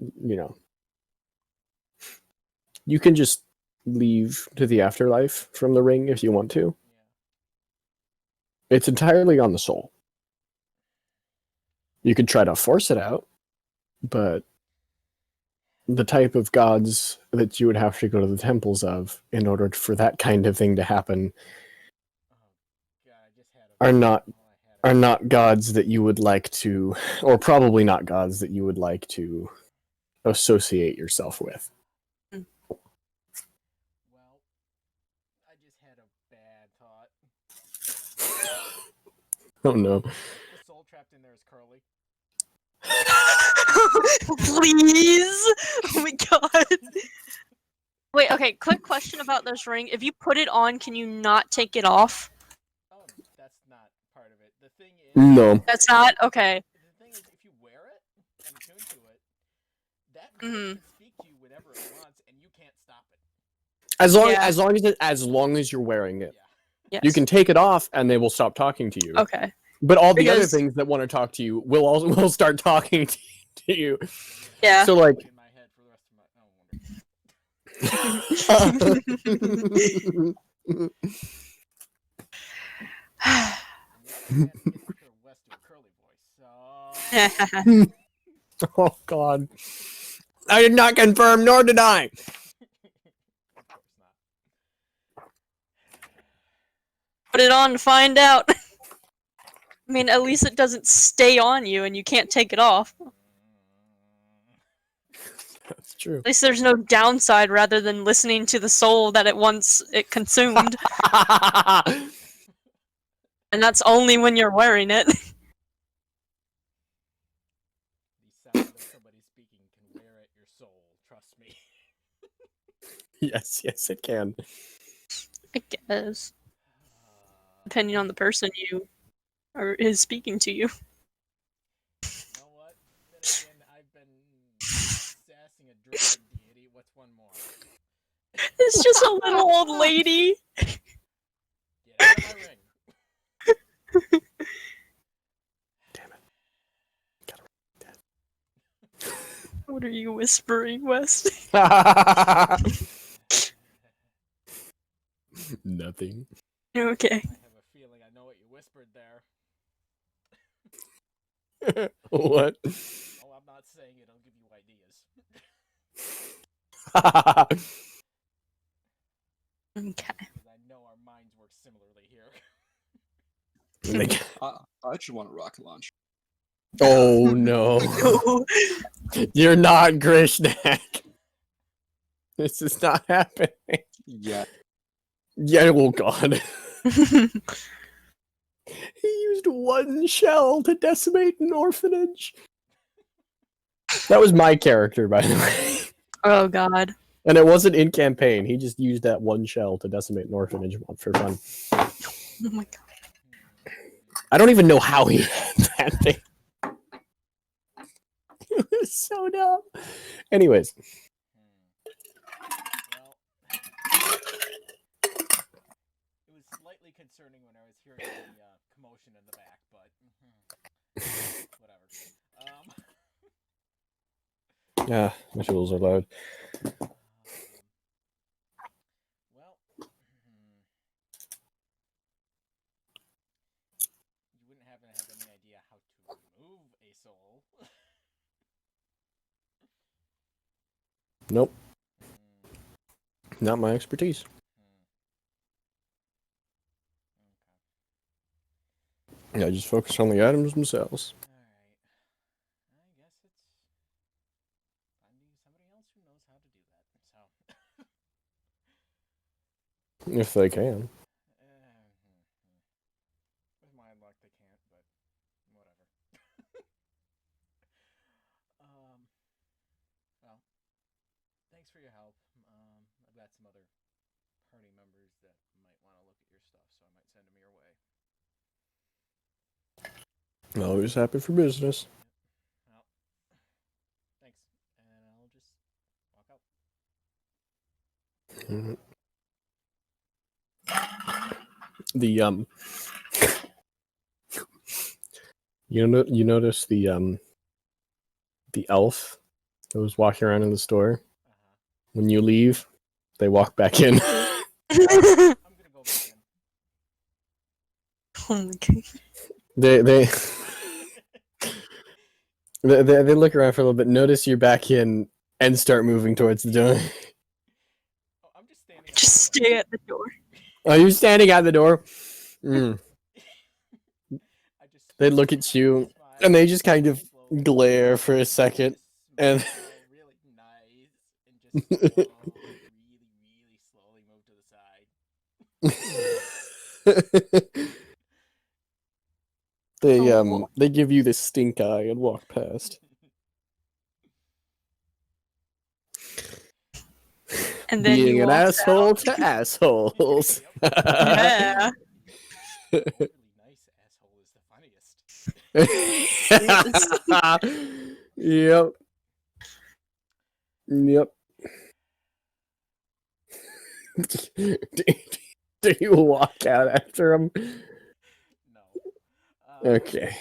you can just leave to the afterlife from the ring if you want to. yeah. It's entirely on the soul. You could try to force it out, but the type of gods that you would have to go to the temples of in order for that kind of thing to happen Oh god, I just had a are not oh, I had a- are not gods that you would like to, or probably not gods that you would like to associate yourself with. Well, I just had a bad thought. Oh no. The soul trapped in there is Curly. Please! Oh my god. Wait, okay, quick question about this ring. If you put it on, can you not take it off? Oh, that's not part of it. The thing is, No. That's not? Okay. the thing is, if you wear it and attune to it, that Mhm. can speak to you whenever it wants, and you can't stop it. As long Yeah. as long as you're wearing it. Yeah. Yes. You can take it off and they will stop talking to you. Okay. But all the other Because- things that want to talk to you will start talking to you. Yeah. So like In my head for the rest of my. Oh, wonder. And the other hand gets her West to a curly voice. So. oh god. I did not confirm, nor did I. Of course not. Put it on to find out. I mean, at least it doesn't stay on you and you can't take it off. That's true. At least there's no downside rather than listening to the soul that it consumed. And that's only when you're wearing it. The sound of somebody speaking can wear at your soul. Trust me. yes, it can. I guess. Depending on the person is speaking to you. You know what? Then again, I've been sassing a druid deity. What's one more? It's just a little old lady. Get out of my ring. What are you whispering, West? Nothing. Okay. I have a feeling I know what you whispered there. What? Oh, I'm not saying it. I'll give you ideas. Okay. Because I know our minds work similarly here. I just want a rocket launch. Oh no. You're not Grishnak. This is not happening. Yeah. Yeah, oh god. He used one shell to decimate an orphanage. That was my character, by the way. Oh god. And it wasn't in campaign. He just used that one shell to decimate an orphanage for fun. Oh my god. I don't even know how he had that thing. It was so dumb. Anyways. Well, it was slightly concerning when I was hearing the commotion in the back, but whatever. Yeah, my tools are loud. Well, you wouldn't happen to have any idea how to remove a soul. Nope. Not my expertise. Okay. I just focus on the items themselves. Alright. I guess it's finding somebody else who knows how to do that If they can. With my luck, they can't, but whatever. Well, thanks for your help. I've got some other party members that might want to look at your stuff, so I might send them your way. Always happy for business. Well, thanks, and I'll just walk out. Mhm. The you notice the elf that was walking around in the store. When you leave, they walk back in. I'm gonna go back in. Oh my god. they they look around for a little bit, notice you're back in, and start moving towards the door. Oh, I'm just standing. Just stay at the door. Are you standing at the door? Mm. I just They look at you, smile and they just kind of slowly, glare for a second, just and smile really nice, and just slowly, really slowly move to the side. they give you the stink eye and walk past. And then Being you an walk asshole out. to assholes. Yeah. Overly nice asshole is the funniest. Yep. Yep. Do you walk out after him? No. Okay.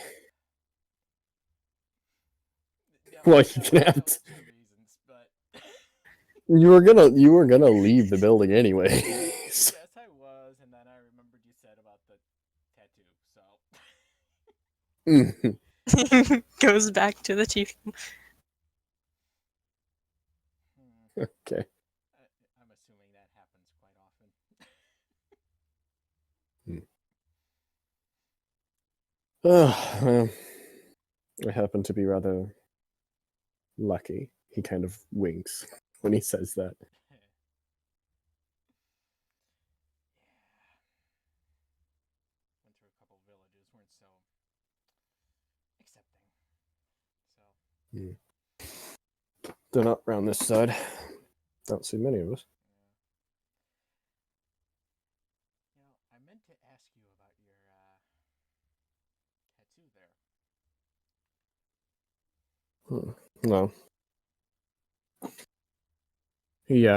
Yeah, Well, that you can have was two reasons, but you were gonna leave the building anyway. yes, I was, and then I remembered you said about the tattoo, so. Goes back to the chief. Okay. I'm assuming that happens quite often. Well, I happen to be rather lucky. He kind of winks when he says that. Went through a couple villages, weren't so accepting. So. They're not around this side. Don't see many of us. You know, I meant to ask you about your tattoo there. No. He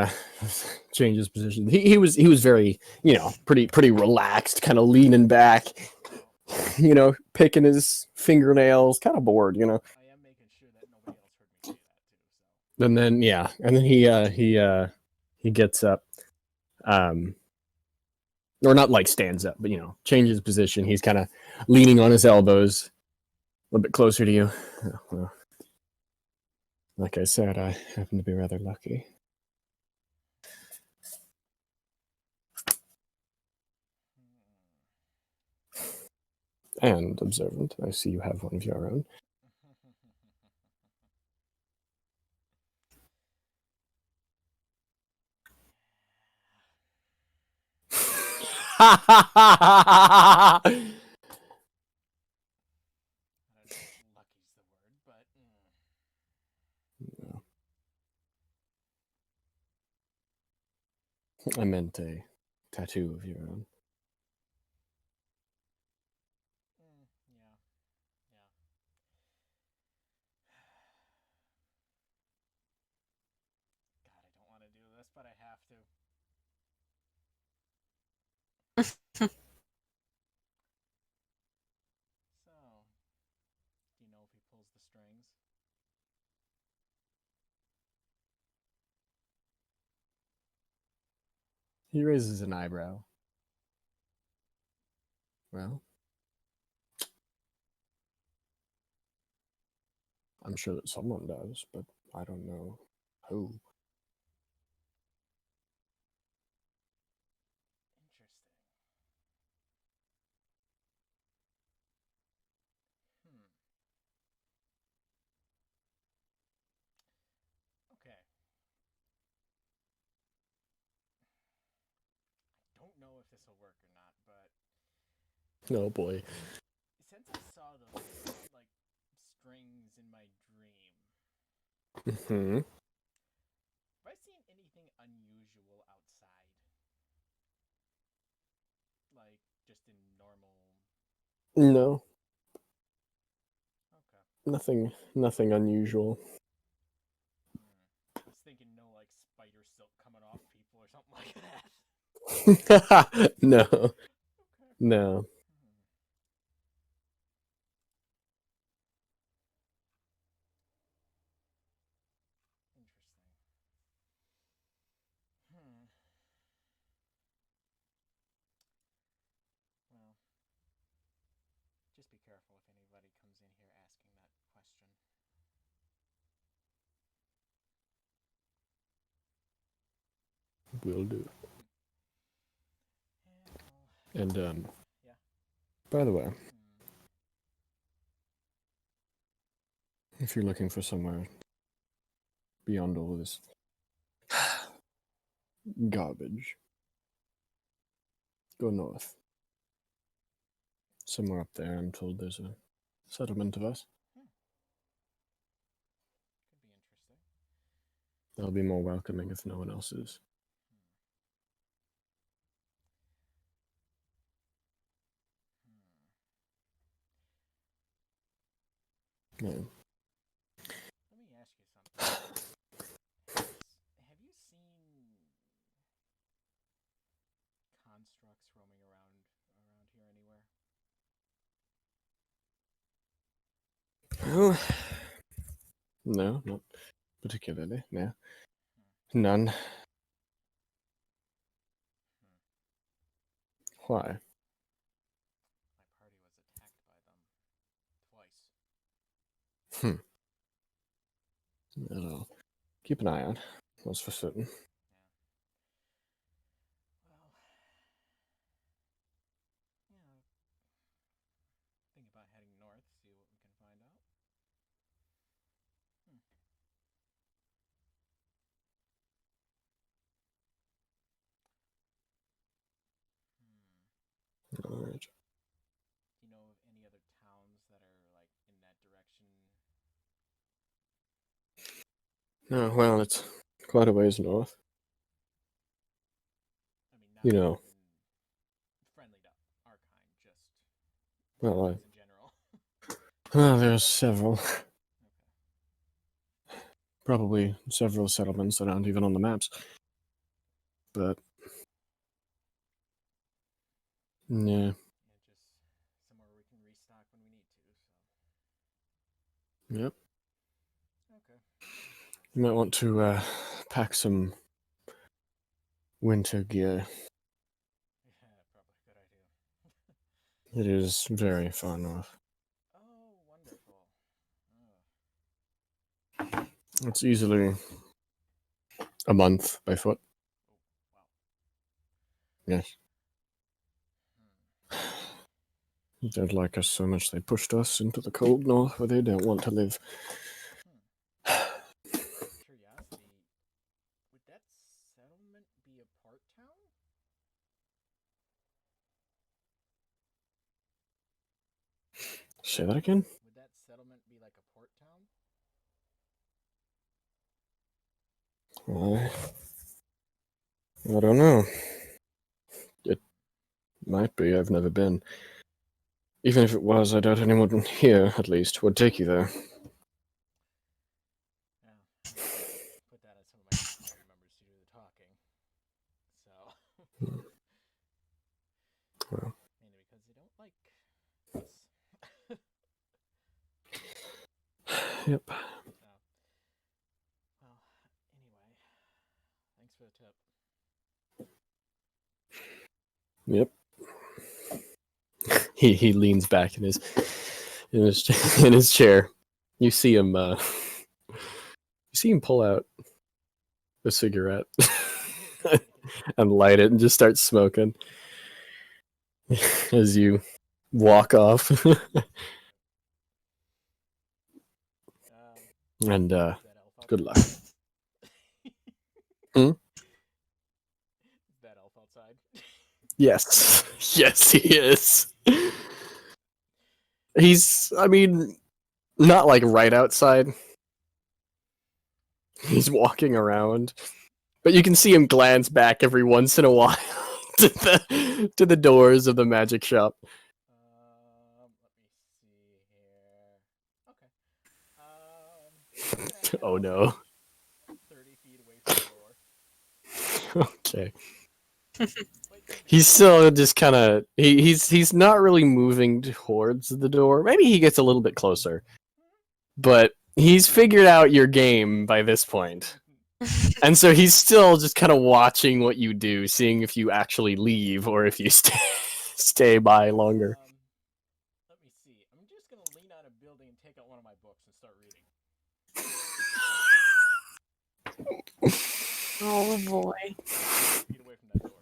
changes position. He was very, pretty relaxed, kind of leaning back, picking his fingernails, kind of bored, I am making sure that nobody else heard me say that too. So. And then he gets up, or not like stands up, but changes position. He's kind of leaning on his elbows, a little bit closer to you. Well, like I said, I happen to be rather lucky. And observant. I see you have one of your own. I don't know if lucky's the word, but. No. I meant a tattoo of your own. Yeah. God, I don't want to do this, but I have to. So, do you know if he pulls the strings? He raises an eyebrow. Well, I'm sure that someone does, but I don't know who. Interesting. Okay. I don't this will work or not, but Oh boy. since I saw those like strings in my dream, Hmm. have I seen anything unusual outside? Like just in normal. No, Okay. nothing unusual. I was thinking no like spider silk coming off people or something like that. No, Okay. no. Interesting. Hmm. Well, just be careful if anybody comes in here asking that question. Will do. Yeah, well, And yeah. by the way, Hmm. if you're looking for somewhere beyond all this garbage, go north. Somewhere up there, I'm told there's a settlement of us. Could be interesting. They'll be more welcoming if no one else is. Hmm. No. Let me ask you something. Have you seen constructs roaming around here anywhere? Well, no, not particularly. No, none. Why? My party was attacked by them twice. I'll keep an eye out. That's for certain. Yeah. Well, yeah. Think about heading north, see what we can find out. All right. Do you know of any other towns that are like in that direction? No, well, it's quite a ways north. I mean, not You know. even friendly to our kind, just Well, in general. there's several. Okay. Probably several settlements that aren't even on the maps. But yeah, Yeah, just somewhere we can restock when we need to. So. yep. Okay. You might want to pack some winter gear. Yeah, probably a good idea. It is very far north. Oh, wonderful. It's easily a month by foot. Oh, wow. Yes. They don't like us so much they pushed us into the cold north where they don't want to live. Curiosity, would that settlement be a port town? Say that again? Would that settlement be like a port town? I don't know. It might be. I've never been. Even if it was, I doubt anyone here, at least, would take you there. Yeah, I mean, I could put that as some of my new party members to do the talking. So. Well. Mainly because they don't like us. Yep. So. Well, anyway, thanks for the tip. Yep. He leans back in his in his chair. You see him pull out a cigarette and light it and just start smoking as you walk off. And Is that elf good outside? luck. Hmm? Is that elf outside? Yes. Yes, he is. He's, I mean, not like right outside. He's walking around. But you can see him glance back every once in a while to the doors of the magic shop. Let me see here. Okay. Oh no. 30 feet away from the door. Okay. Wait, He's still just kind of he's not really moving towards the door. Maybe he gets a little bit closer. But he's figured out your game by this point. And so he's still just kind of watching what you do, seeing if you actually leave or if you stay by longer. Let me see. I'm just gonna lean on a building and take out one of my books and start reading. Oh boy. feet away from that door.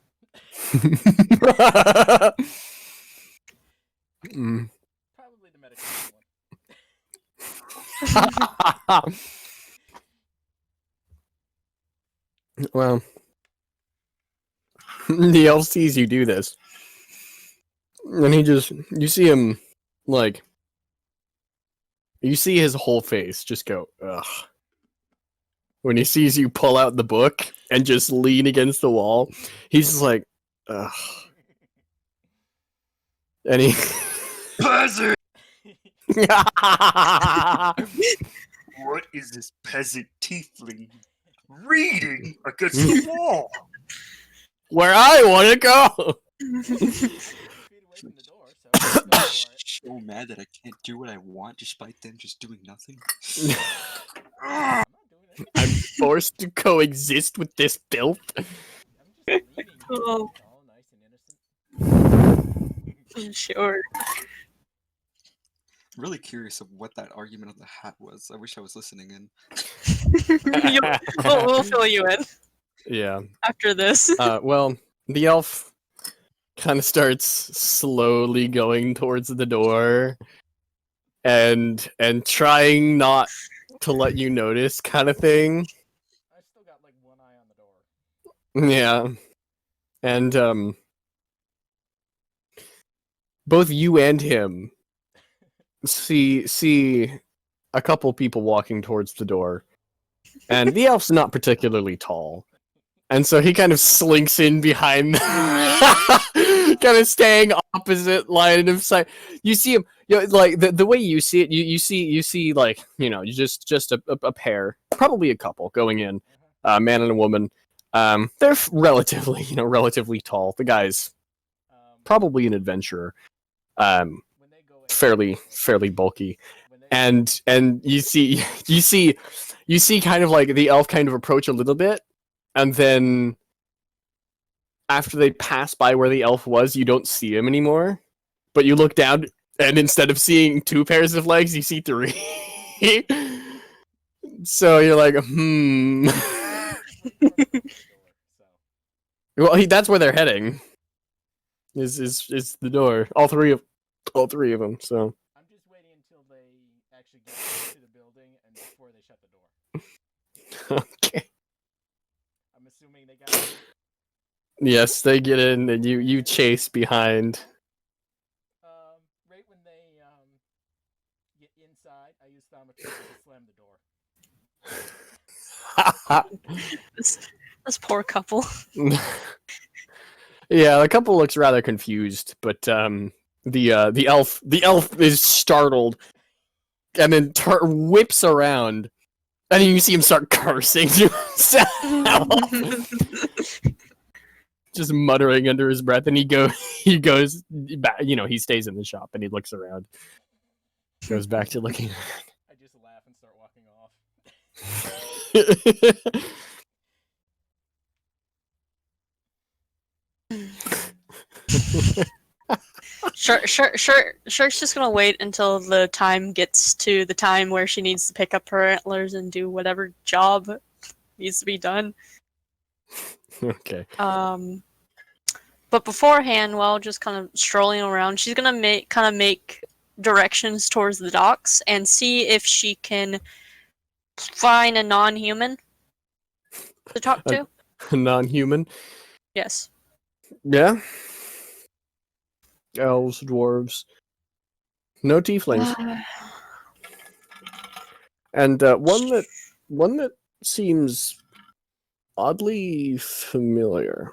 Mm. Probably the medication one. Well, the elf sees you do this, and you see him, like, you see his whole face just go, ugh. When he sees you pull out the book and just lean against the wall, he's just like, ugh. And he... Peasant! What is this peasant tiefling reading against the wall? Where I want to go! Feet away from the door, so let's go for it. So mad that I can't do what I want despite them just doing nothing. I'm not doing it. I'm forced to coexist with this filth. I'm just reading. Oh. It's all nice and innocent. Sure. Really curious of what that argument of the hat was. I wish I was listening in. We'll fill you in Yeah. after this. Well, the elf kind of starts slowly going towards the door and trying not to let you notice kind of thing. I've still got like one eye on the door. Yeah. And both you and him see a couple people walking towards the door. And the elf's not particularly tall. And so he kind of slinks in behind kind of staying opposite line of sight. You see him, you know, like the way you see it, you see like, you know, just a pair, probably a couple going in, a man and a woman. They're relatively tall. The guy's probably an adventurer. When they go in, Fairly bulky. when they And you see kind of like the elf kind of approach a little bit, and then after they pass by where the elf was, you don't see him anymore. But you look down, and instead of seeing 2 pairs of legs, you see 3. So you're like, Well, that's where they're heading. Is the door? All three of them. So I'm just waiting until they actually get into the building and before they shut the door. okay. I'm assuming they got it. Yes, they get in, and you chase behind. Right when they get inside, I use thaumaturgy to slam the door. This poor couple. Yeah, the couple looks rather confused, but the elf is startled, and then whips around, and you see him start cursing to himself, just muttering under his breath, and he goes back. You know, he stays in the shop, and he looks around, goes back to looking. I just laugh and start walking off. Shark's just gonna wait until the time gets to the time where she needs to pick up her antlers and do whatever job needs to be done. Okay. But beforehand, while just kind of strolling around, she's gonna make directions towards the docks and see if she can find a non-human to talk to. Non-human. Yes. Yeah. elves, dwarves, no tieflings, and one that seems oddly familiar.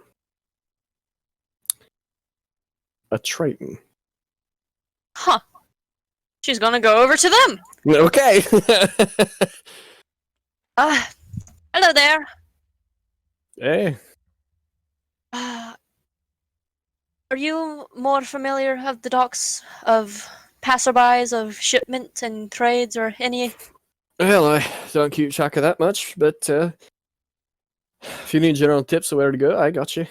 A Triton. Huh. She's gonna go over to them. Okay. Hello there. Hey. Are you more familiar of the docks of passerbys, of shipment and trades, or any? Well, I don't keep track of that much, but if you need general tips of where to go, I got you.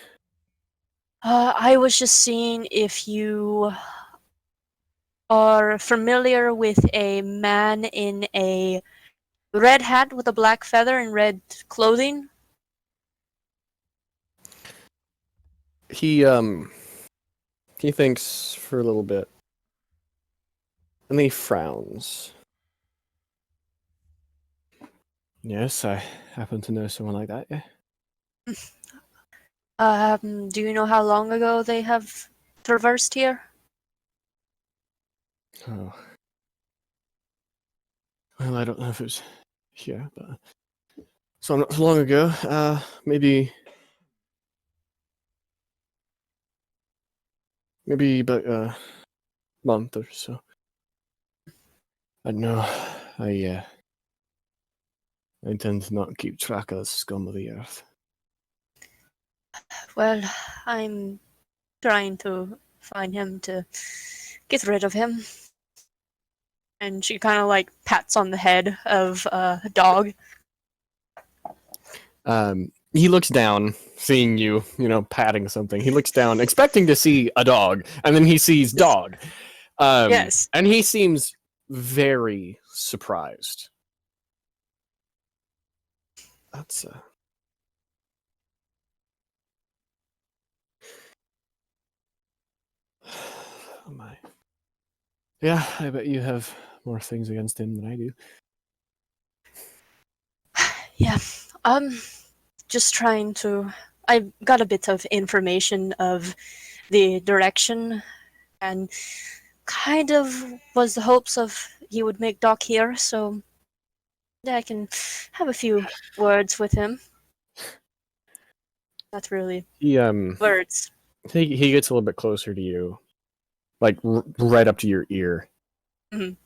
I was just seeing if you are familiar with a man in a red hat with a black feather and red clothing. He thinks for a little bit, and he frowns. Yes, I happen to know someone like that. Yeah. Do you know how long ago they have traversed here? Oh. Well, I don't know if it was here, but so not so long ago. Maybe about a month or so. I don't know. I tend to not keep track of the scum of the earth. Well, I'm trying to find him to get rid of him. And she kind of like pats on the head of a dog. He looks down, seeing you, patting something. He looks down, expecting to see a dog, and then he sees dog. Yes. And he seems very surprised. That's oh my. Yeah, I bet you have more things against him than I do. Yeah. Just trying to. I got a bit of information of the direction, and kind of was the hopes of he would make dock here, so yeah, I can have a few words with him. Not really He words. he gets a little bit closer to you, like right up to your ear. Mhm.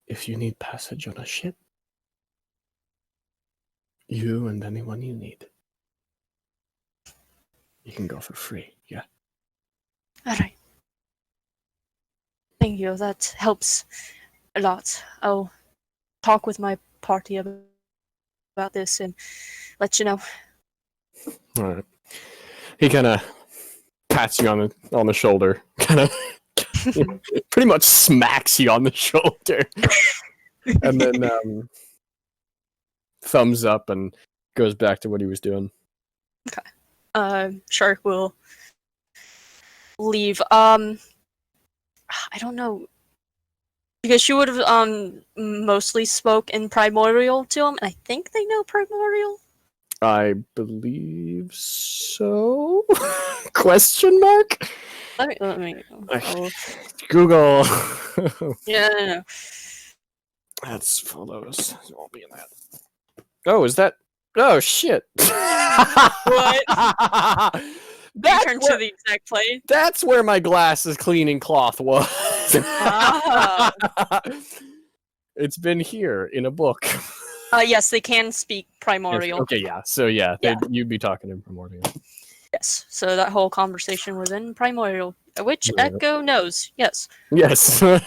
If you need passage on a ship, you and anyone you need, you can go for free. Yeah. All right. Thank you. That helps a lot. I'll talk with my party about this and let you know. All right. He kind of pats you on the shoulder, kind of pretty much smacks you on the shoulder, and then thumbs up and goes back to what he was doing. Shark will leave. I don't know, because she would have mostly spoke in Primordial to him, and I think they know Primordial. I believe so. Question mark? Let me oh, Google. yeah, no. That's follows. I'll be in that. Oh, is that? Oh shit! What? That's Turn where, to the exact place. that's where my glasses cleaning cloth was. Ah. It's been here in a book. Yes, they can speak Primordial. Okay, yeah. So yeah, Yeah. you'd be talking in Primordial. Yes, so that whole conversation was in Primordial, which Yeah. Echo knows. Yes. Yes. Okay.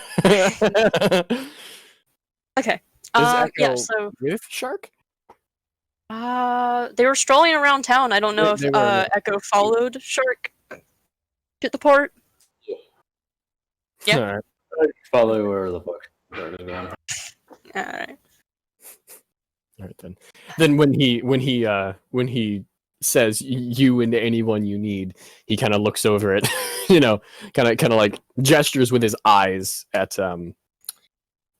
Is Echo Yeah. So, with Shark? they were strolling around town. I don't know They if were, yeah. Echo followed Shark to the port. Yeah. All right. Follow where the book is going. All right. All right then. Then when he says you and anyone you need, he kind of looks over it, kind of like gestures with his eyes at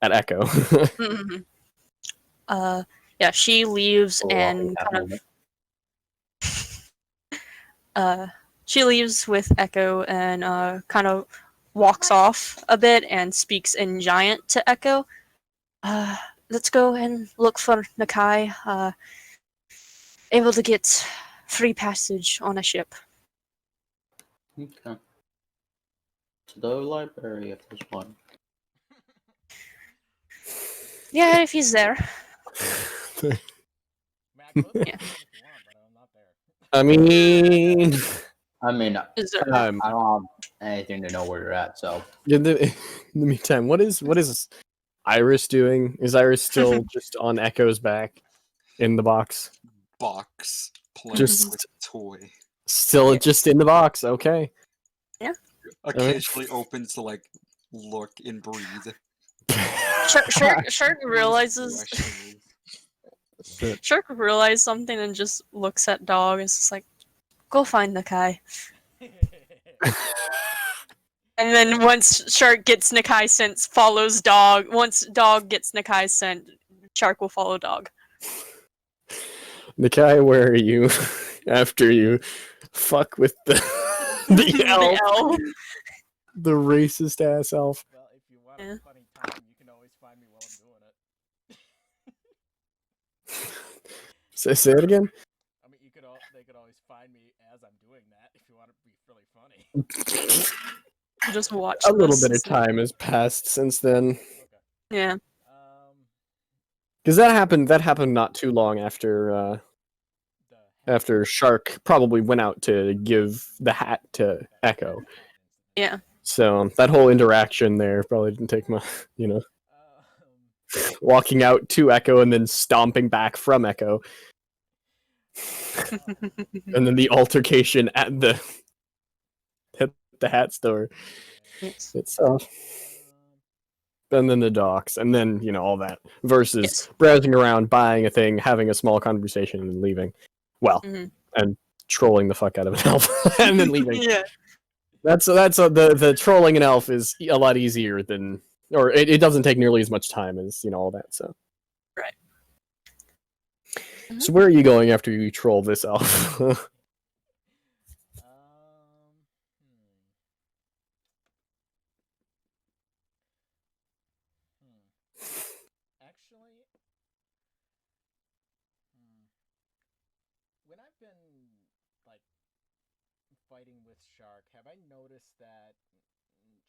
Echo. Mm-hmm. Yeah, she leaves Or and walking kind of. she leaves with Echo and kind of walks off a bit and speaks in Giant to Echo. Let's go and look for Nakai. Able to get free passage on a ship. Okay. To the library if there's one. Yeah, if he's there. I mean, I could look Yeah. for him if you want, but I'm not there. I mean, I mean, Is there? I don't have anything to know where you're at, so. in the meantime, what is Iris doing? Is Iris still just on Echo's back in the box? Box playing Just- with toy. Still just in the box. Okay. Occasionally opens to like look and breathe. Shark realizes Shark realizes something and just looks at Dog and is just like, go find Nakai. And then once Shark gets Nakai scent, follows Dog. Once Dog gets Nakai scent, Shark will follow Dog. Nakai, where are you? After you fuck with the the elf, elf. the racist ass elf. Well, if you want Yeah. a funny time, you can always find me while I'm doing it. Say it again. I mean, they could always find me as I'm doing that if you want it to be really funny. Just watch A little this. bit of time has passed since then. Okay. Yeah. Because that happened not too long after after Shark probably went out to give the hat to Echo. Yeah. So that whole interaction there probably didn't take much, walking out to Echo and then stomping back from Echo. And then the altercation at the hat store Yes. itself. And then the docks, and then, all that. Versus Yes. browsing around, buying a thing, having a small conversation, and then leaving. Well, Mhm. and trolling the fuck out of an elf, and then leaving. Yeah. The trolling an elf is a lot easier than, or it doesn't take nearly as much time as, all that, so. Right. So where are you going after you troll this elf? Actually, when I've been like fighting with Shark, have I noticed that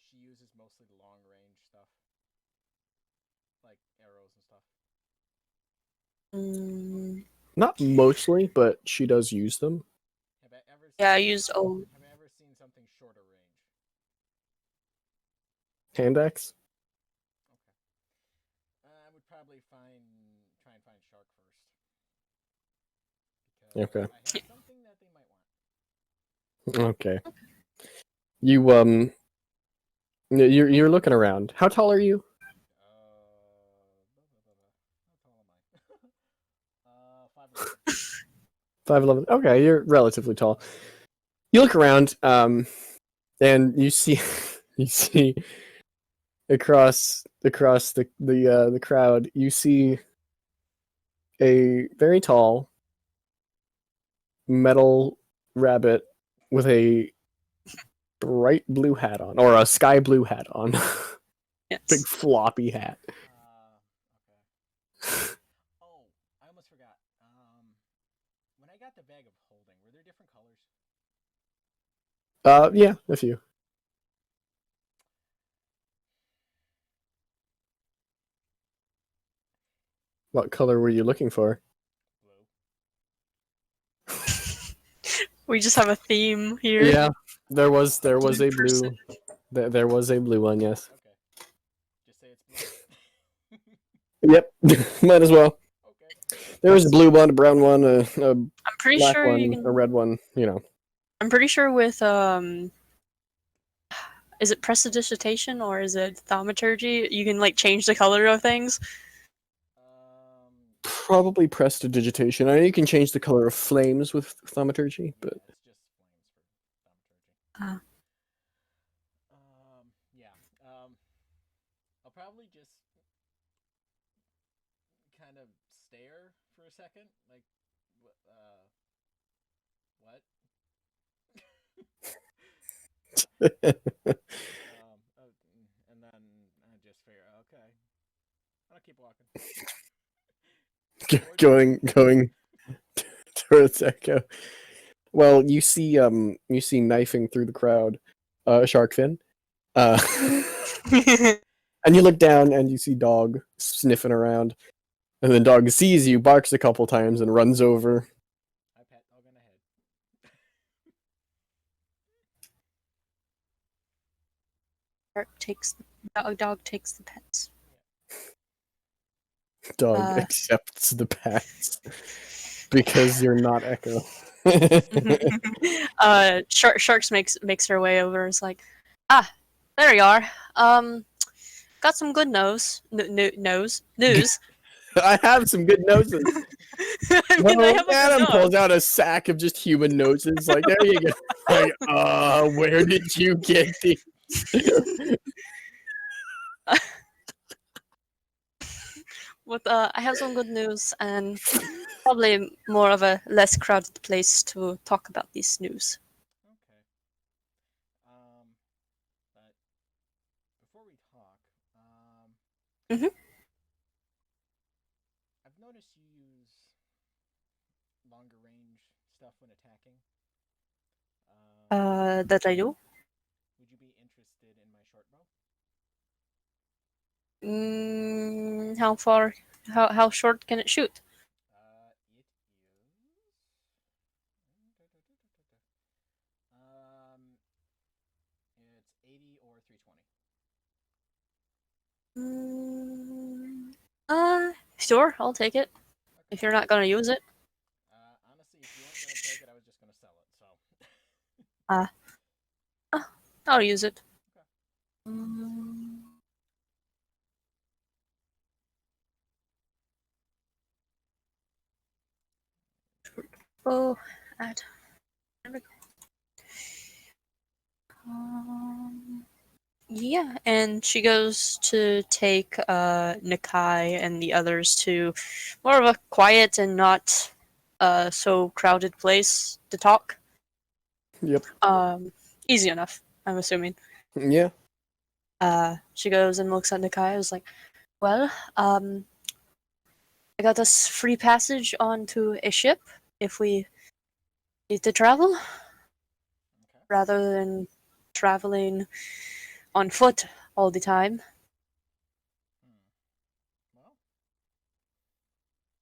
she uses mostly long range stuff, like arrows and stuff? Not mostly, but she does use them. Have I ever? Yeah, I seen- used Have I ever seen something shorter range? Hand axe? Okay. I would probably try and find Shark first. Because Okay. I have something that they might want. Okay. You're looking around. How tall are you? How tall am I? 5'11". Okay, you're relatively tall. You look around, and you see you see across the crowd, you see a very tall metal rabbit with a bright blue hat on, or a sky blue hat on. Yes. Big floppy hat. Okay. Oh, I almost forgot. When I got the bag of holding, were there different colors? Yeah, a few. What color were you looking for? Blue. We just have a theme here. Yeah, there was a Blue blue. person. There was a blue one. Yes. Okay. Just say it's blue. Yep. Might as well. Okay. There was a blue one, a brown one, a I'm pretty black sure one, you can. a red one. I'm pretty sure with is it prestidigitation or is it thaumaturgy? You can like change the color of things. Probably prestidigitation. I know you can change the color of flames with thaumaturgy, but Yeah, it's just flames for thaumaturgy. Yeah. I'll probably just kind of stare for a second, like, what? And then I just figure, okay, I'll keep walking. going towards Echo. Well, you see knifing through the crowd, shark fin. And you look down and you see Dog sniffing around, and then Dog sees you, barks a couple times, and runs over. I pat Dog on the head. Dog takes the pets. Dog accepts the pats because you're not Echo. Sharks makes her way over. It's like, there you are. Got some good news. I have some good noses. I mean, I have a good Adam nose. pulls out a sack of just human noses. Like, there you go. Like, where did you get these? I have some good news and probably more of a less crowded place to talk about this news. Okay. But before we talk, Mhm. I've noticed you use longer range stuff when attacking. That I do. Would you be interested in my short bow? How far? How short can it shoot? It is. It's 80 or 320. Sure, I'll take it. If you're not gonna use it. Honestly, if you weren't gonna take it, I was just gonna sell it. So. I'll use it. Okay. Oh, there we go. Yeah, and she goes to take Nakai and the others to more of a quiet and not so crowded place to talk. Yep. Easy enough, I'm assuming. Yeah. She goes and looks at Nakai. I was like, well, I got us free passage onto a ship if we need to travel, Okay. rather than traveling on foot all the time. Well,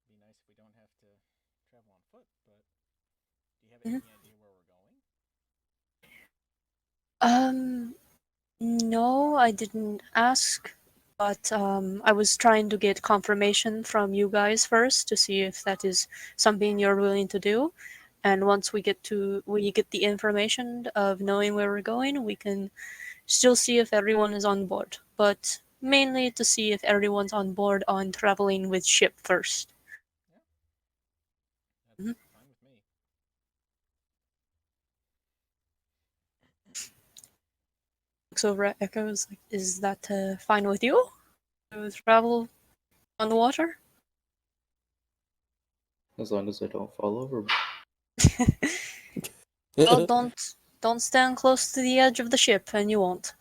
it'd be nice if we don't have to travel on foot, but do you have any idea where we're going? No, I didn't ask, but I was trying to get confirmation from you guys first to see if that is something you're willing to do. And once we get the information of knowing where we're going, we can still see if everyone is on board. But mainly to see if everyone's on board on traveling with ship first. That's fine with me. Looks over at Echo, is like, is that fine with you? To travel on the water? As long as I don't fall over. Well, don't stand close to the edge of the ship, and you won't.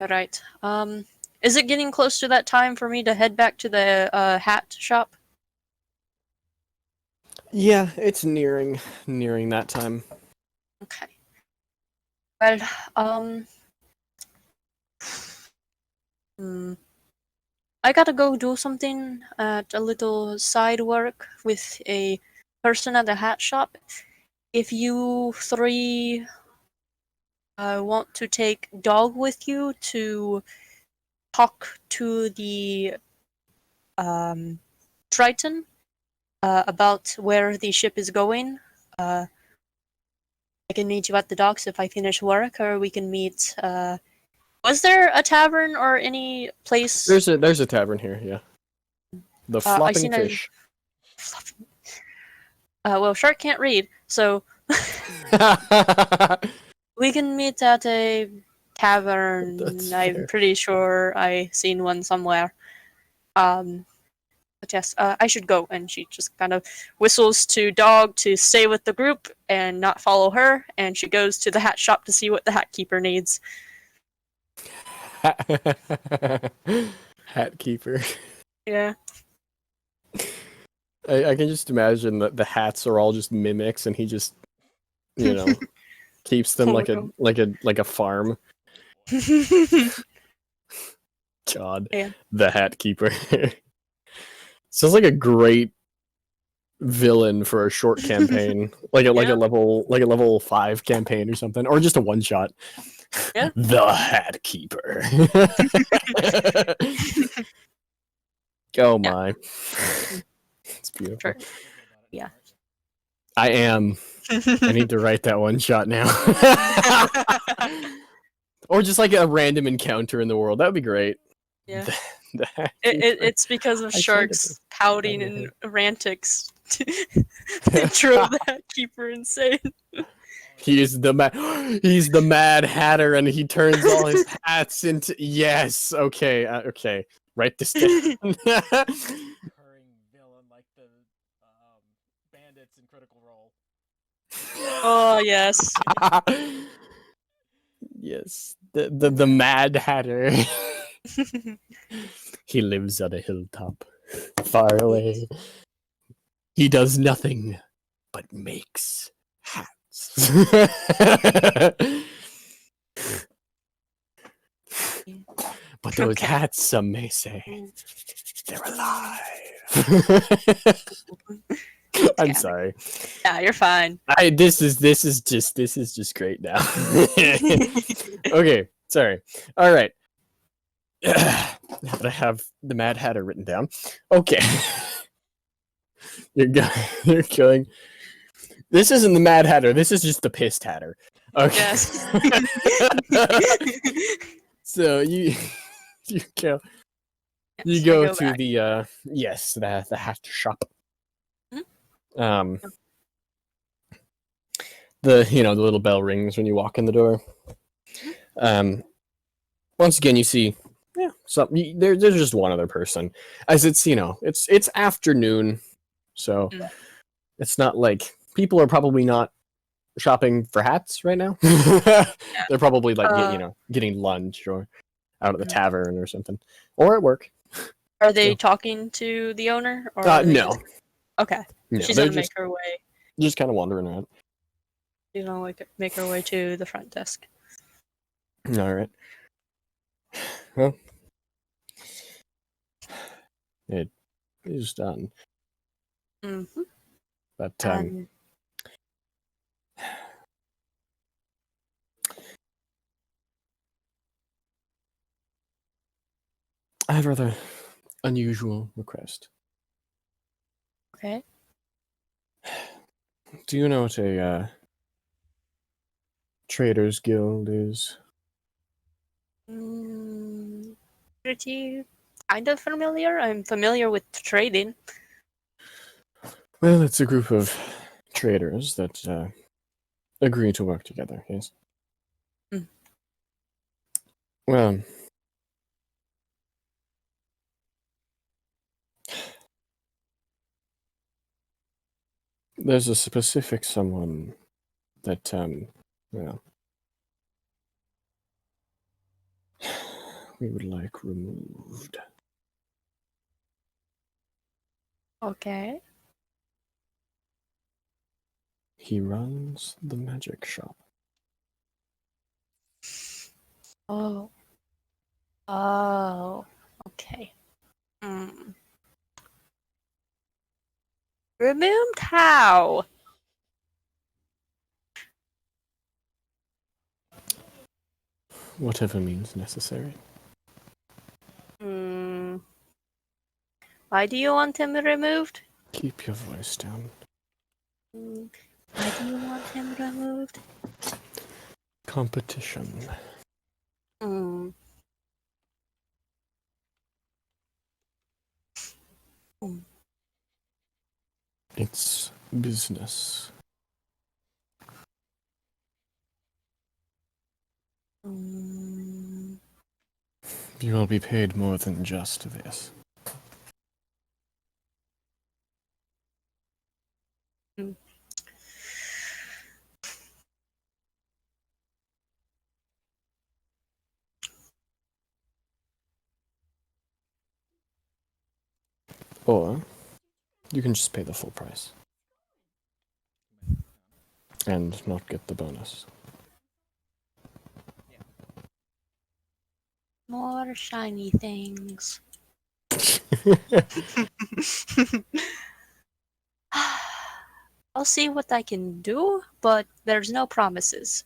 Alright. Is it getting close to that time for me to head back to the hat shop? Yeah, it's nearing that time. Okay. Well, I gotta go do something at a little side work with a person at the hat shop. If you three want to take Dog with you to talk to the Triton about where the ship is going, I can meet you at the docks if I finish work, or we can meet. Was there a tavern or any place? There's a tavern here. Yeah. The I flopping seen fish. Well, Shark can't read, so we can meet at a tavern. That's I'm fair. pretty sure I seen one somewhere. But yes, I should go. And she just kind of whistles to Dog to stay with the group and not follow her. And she goes to the hat shop to see what the hat keeper needs. Hat keeper. Yeah. I can just imagine that the hats are all just mimics, and he just, keeps them like a farm. God, Yeah. the hat keeper. Sounds like a great villain for a short campaign, like a level 5 campaign or something, or just a one shot. Yeah. The hat keeper. Oh my, it's beautiful. Sure. Yeah. I am. I need to write that one shot now. Or just like a random encounter in the world. That would be great. Yeah. The hat It's because of I tried to Shark's pouting and rantics that drove the hat keeper insane. He's the Mad Hatter, and he turns all his hats into. Yes. Okay. Okay. Write this down. Recurring villain like the bandits in Critical Role. Oh yes. Yes. The Mad Hatter. He lives on a hilltop, far away. He does nothing but makes hats. But those Okay. hats, some may say, they're alive. I'm Yeah. sorry. Yeah, you're fine. This is just great now. Okay, sorry. All right. Now that I have the Mad Hatter written down. Okay. You're going. This isn't the Mad Hatter. This is just the Pissed Hatter. Okay. Yes. So you go. You Yes, I go go to back. the the hat shop. Mhm. The the little bell rings when you walk in the door. Once again you see there's just one other person, as it's it's afternoon, so it's not like people are probably not shopping for hats right now. They're probably like getting lunch or out at the tavern or something, or at work. Are they So- talking to the owner? Or are they No, just- Okay. no, She's they're gonna just make her way. just kind of wandering around. She's gonna make her way to the front desk. All right. Well, it is done, Mm-hmm. but I have a rather unusual request. Okay. Do you know what a traders guild is? Pretty kind of familiar. I'm familiar with trading. Well, it's a group of traders that agree to work together. Yes. Mm. Well, there's a specific someone that well, we would like removed. Okay. He runs the magic shop. Oh. Oh. Okay. Removed how? Whatever means necessary. Why do you want him removed? Keep your voice down. Why do you want him removed? Competition. It's business. You will be paid more than just this. Mm. Or you can just pay the full price and not get the bonus. More shiny things. I'll see what I can do, but there's no promises.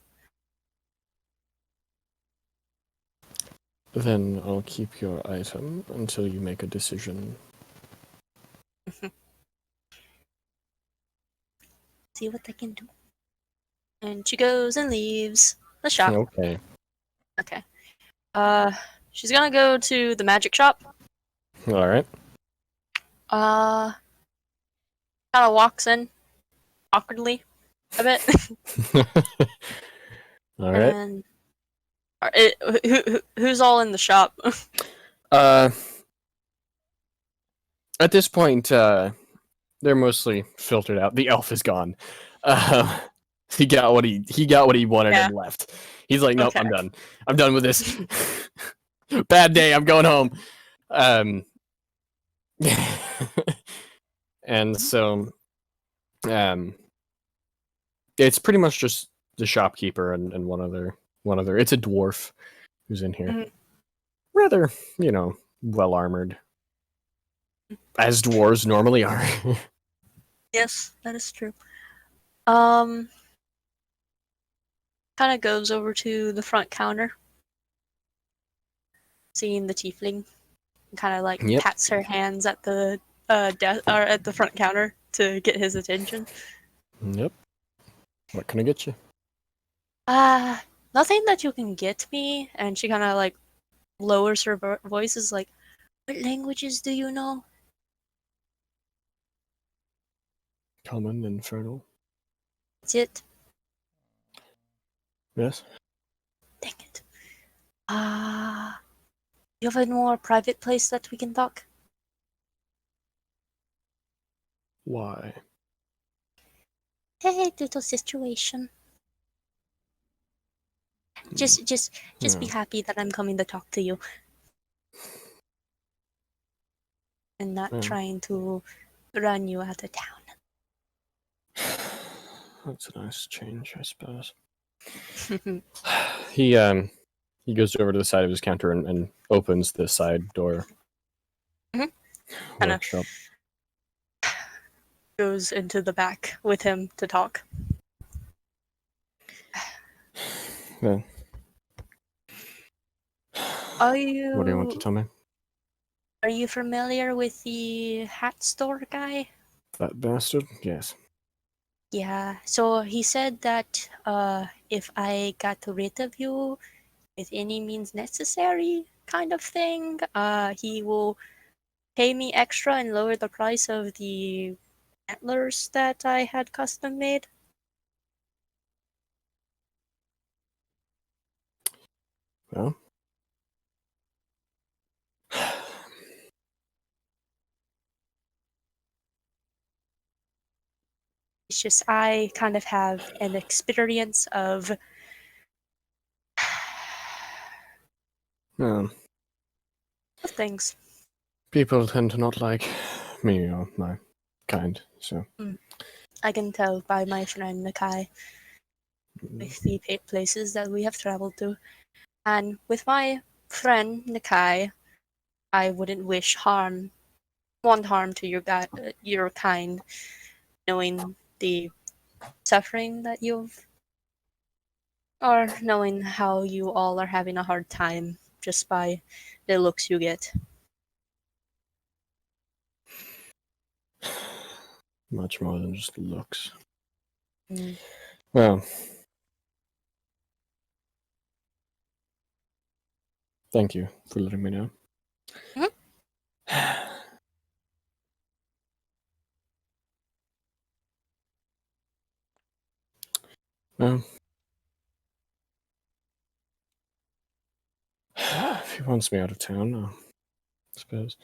Then I'll keep your item until you make a decision. See what I can do. And she goes and leaves the shop. Okay. Okay. She's gonna go to the magic shop. All right. Kind of walks in awkwardly a bit, All right. and who's all in the shop? At this point, they're mostly filtered out. The elf is gone. He got what he wanted Yeah. and left. He's like, nope, Okay. I'm done. I'm done with this. Bad day. I'm going home. And so, it's pretty much just the shopkeeper and one other. It's a dwarf who's in here. Mhm. Rather, well armored, as dwarves normally are. Yes, that is true. Kind of goes over to the front counter, seeing the tiefling, and kind of like Yep. pats her hands at the or at the front counter to get his attention. Yep. What can I get you? Nothing that you can get me. And she kind of like lowers her voice, is like, "What languages do you know?" Common, infernal. That's it. Yes. Dang it. You have a more private place that we can talk? Why? Hey, little situation. Just be Yeah. happy that I'm coming to talk to you. And not Yeah. trying to run you out of town. That's a nice change, I suppose. He goes over to the side of his counter and opens the side door. Mhm. Kinda. Workshop. Goes into the back with him to talk. Yeah. Are you What do you want to tell me? Are you familiar with the hat store guy? That bastard? Yes. Yeah. So he said that if I got rid of you with any means necessary, kind of thing, he will pay me extra and lower the price of the antlers that I had custom made. Well. It's just I kind of have an experience of things. People tend to not like me or my kind, so. I can tell by my friend Nakai with the places that we have traveled to. And with my friend Nakai, I wouldn't want harm to your kind, knowing the suffering that you've, or knowing how you all are having a hard time just by the looks you get. Much more than just looks. Mm. Well. Thank you for letting me know. Mhm. Well, if he wants me out of town, I suppose.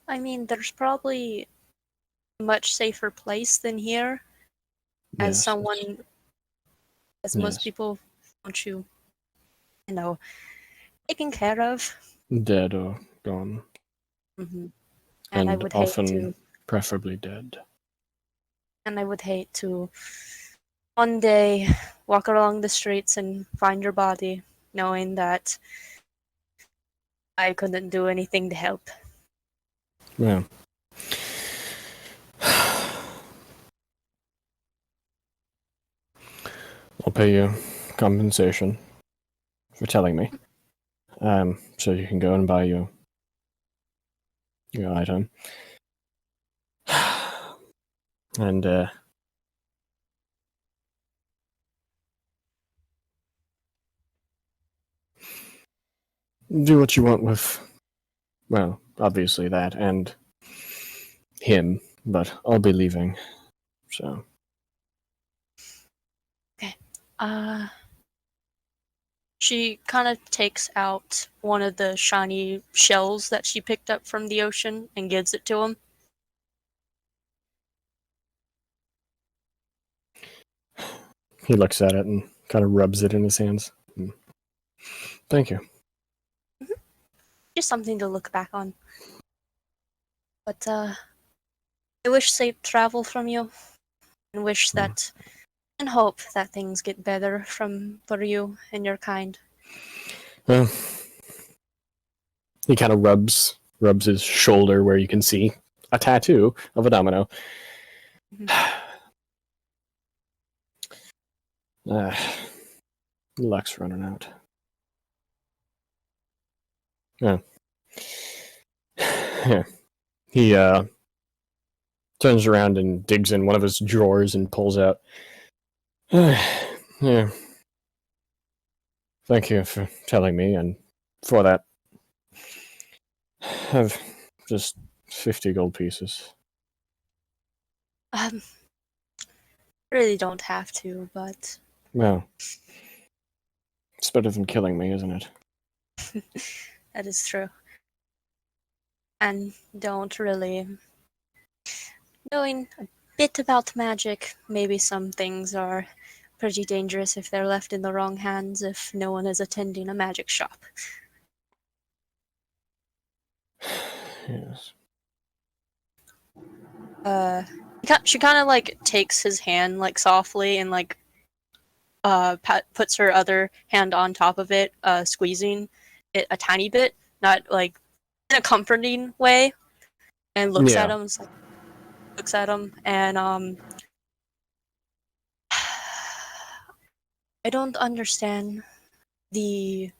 I mean, there's probably a much safer place than here, as Yes. someone, as most Yes. people want you know, taken care of. Dead or gone. hmm And I And would hate often to, preferably dead. one day walk along the streets and find your body, knowing that I couldn't do anything to help. Yeah. I'll pay you compensation for telling me. So you can go and buy your item. And do what you want with, well, obviously that and him, but I'll be leaving. So Uh, she kind of takes out one of the shiny shells that she picked up from the ocean and gives it to him. he looks at it and kind of rubs it in his hands. Thank you. Just something to look back on. But I wish safe travel from you, and wish that, and hope that things get better for you and your kind. Well, he kind of rubs his shoulder where you can see a tattoo of a domino. Luck's running out. Yeah. Yeah. He turns around and digs in one of his drawers and pulls out. Yeah. Thank you for telling me, and for that, have just 50 gold pieces. Um, really don't have to, but Well, it's better than killing me, isn't it? that is true. And don't really knowing a bit about magic, maybe some things are pretty dangerous if they're left in the wrong hands if no one is attending a magic shop. Yes. She kind of like takes his hand like softly and like puts her other hand on top of it, squeezing it a tiny bit, not like in a comforting way, and looks at Yeah. him, and I don't understand the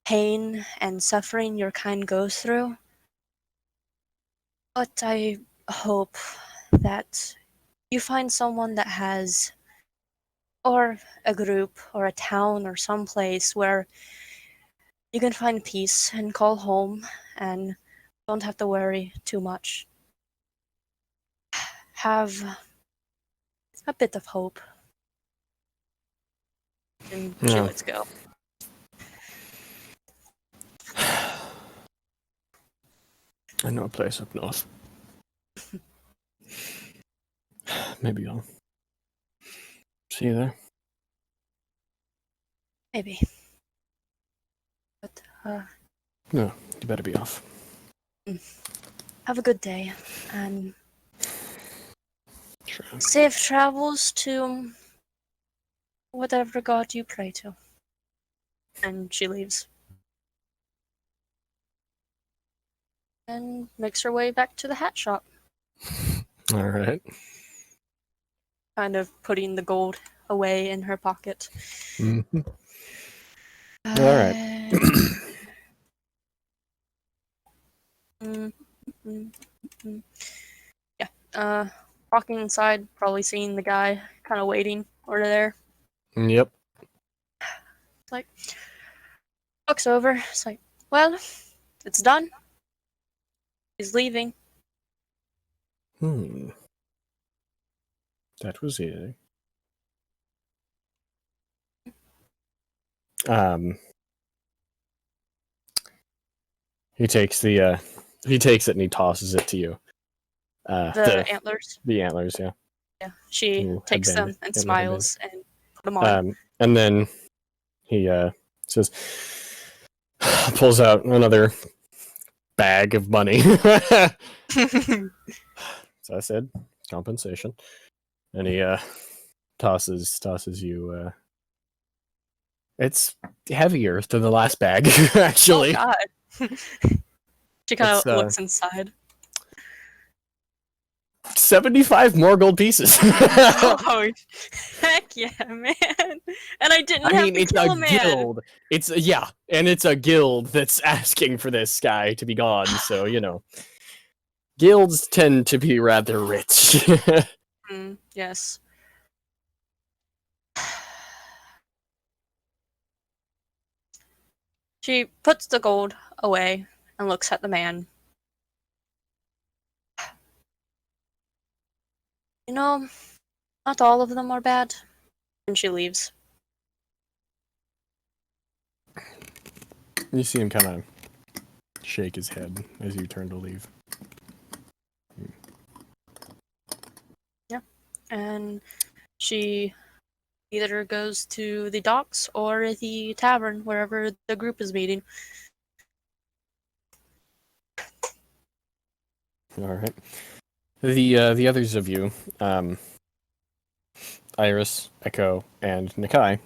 pain and suffering your kind goes through, but I hope that you find someone that has, or a group, or a town, or some place where you can find peace and call home and don't have to worry too much. Have a bit of hope. And she Yeah. lets go. I know a place up north. Maybe I'll see you there. Maybe. But No, you better be off. have a good day and Sure. safe travels to whatever god you pray to. And she leaves. And makes her way back to the hat shop, All right. kind of putting the gold away in her pocket. Mm-hmm. All right. Mm, mm, mm. Yeah. Walking inside, probably seeing the guy kind of waiting over there. Yep. It's like, looks over. It's like, well, it's done. He's leaving. That was easy. He takes the He takes it and he tosses it to you. The antlers. The antlers, yeah. Yeah. She Ooh, takes headband. them and Yeah, the smiles and put them on. And then he says, pulls out another bag of money. So I said compensation, and he tosses you. It's heavier than the last bag, actually. Oh God. She kind It's, of looks inside. 75 more gold pieces. Oh, heck yeah, man! And I didn't I have mean, to it's kill a a man. guild. And it's a guild that's asking for this guy to be gone. So guilds tend to be rather rich. Yes. She puts the gold away and looks at the man. You know, not all of them are bad. And she leaves. You see him kind of shake his head as you turn to leave. Yeah. And she either goes to the docks or the tavern, wherever the group is meeting. All right. The others of you, Iris, Echo, and Nikai,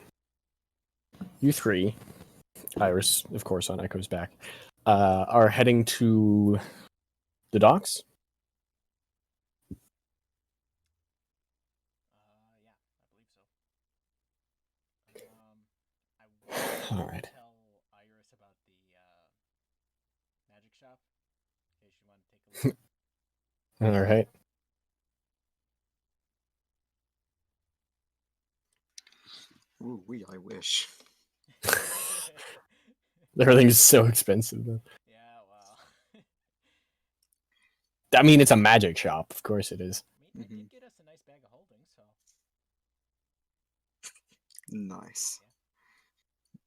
you three, Iris, of course, on Echo's back, are heading to the docks. Yeah, I believe so. I All will right. tell Iris about the magic shop in case you want to take a look. All right. Ooh, I wish. Everything's so expensive, though. Yeah, well. I mean, it's a magic shop. Of course it is. I mean, they did get us a nice bag of holding, so. Nice.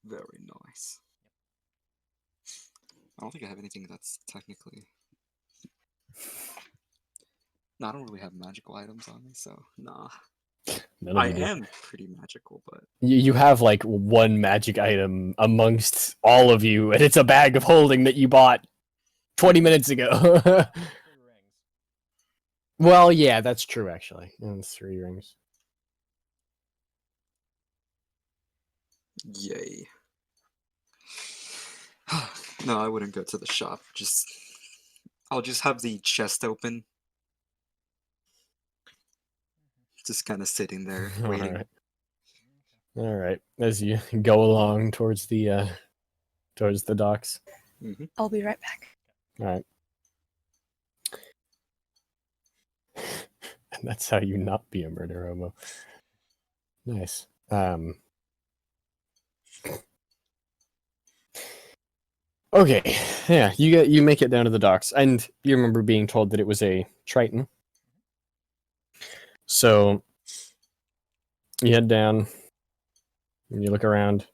Yeah. Very nice. I don't think I have anything that's technically. No, I don't really have magical items on me, so nah. None of I you do. am pretty magical, but You have like one magic item amongst all of you, and it's a bag of holding that you bought 20 minutes ago. 3 rings. Well, yeah, that's true, actually. And it's 3 rings. yay. No, I wouldn't go to the shop. I'll just have the chest open. Just kind of sitting there waiting. All right. As you go along towards the docks. I'll be right back. All right. And that's how you not be a murder hobo. Nice. Okay. Yeah, you make it down to the docks, and you remember being told that it was a Triton. So you head down, and you look around,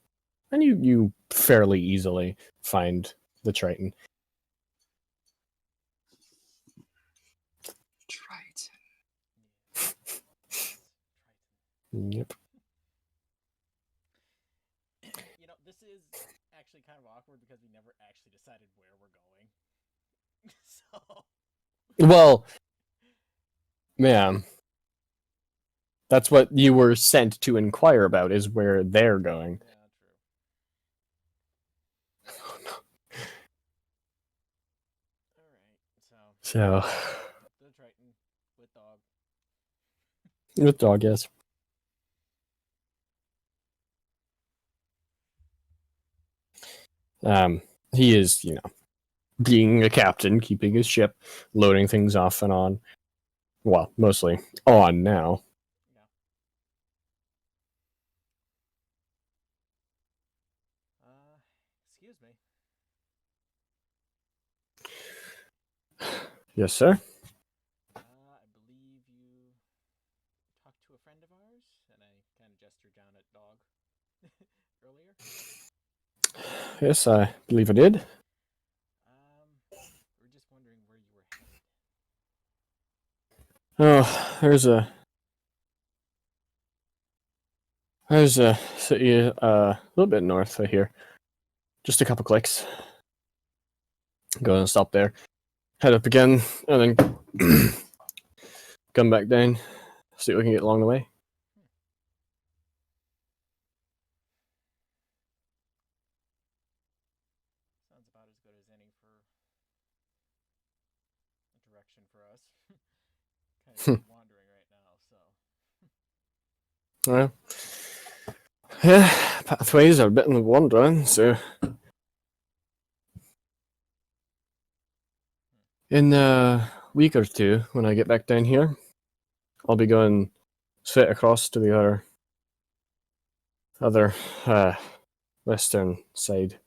and you fairly easily find the Triton. Triton. Yep. You know, this is actually kind of awkward because we never actually decided where we're going. So. Well, ma'am, that's what you were sent to inquire about, is where they're going. Yeah, true. Oh, no. Alright, So, the Triton with dog. with dog, yes. He is, being a captain, keeping his ship, loading things off and on. Well, mostly on now. Yeah. Excuse me. Yes, sir. I believe you talked to a friend of ours, and I kind of gestured down at dog earlier. Yes, I believe I did. We're just wondering wondering where you were headed. Oh, there's a city a little bit north of here. Just a couple clicks. Go and stop there. Head up again, and then come back down. See what we can get along the way. Sounds about as good as any for a direction for us. Kind of wandering right now, so. Well, yeah, pathways are a bit in the wandering, so in a week or two, when I get back down here, I'll be going straight across to the other western side.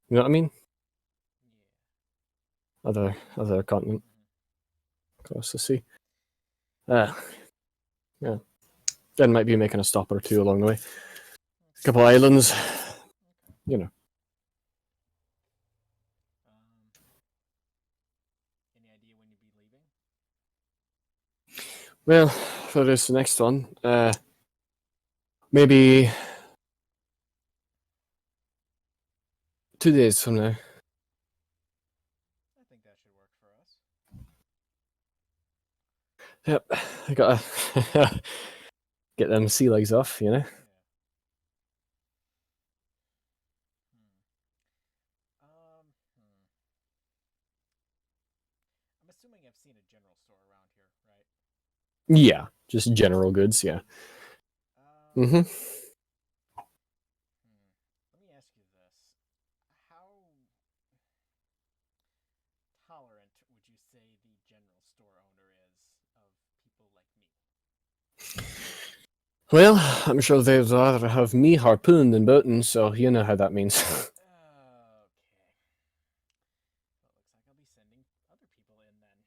You know what I mean? Yeah. Other continent Mhm. across the sea. Yeah. Then might be making a stop or two along the way. A couple islands, Okay. you know. Any idea when you'd be leaving? Well, for this next one, maybe 2 days from now. I think that should work for us. Yep, I gotta get them sea legs off, you know. Yeah. I'm assuming I've seen a general store around here, right? Yeah, just general goods, yeah. Mm-hmm. Let me ask you this. How tolerant would you say the general store owner is of people like me? Well, I'm sure they'd rather have me harpooned than boating, so you know how that means. Okay. Well, looks like I'll be sending other people in then.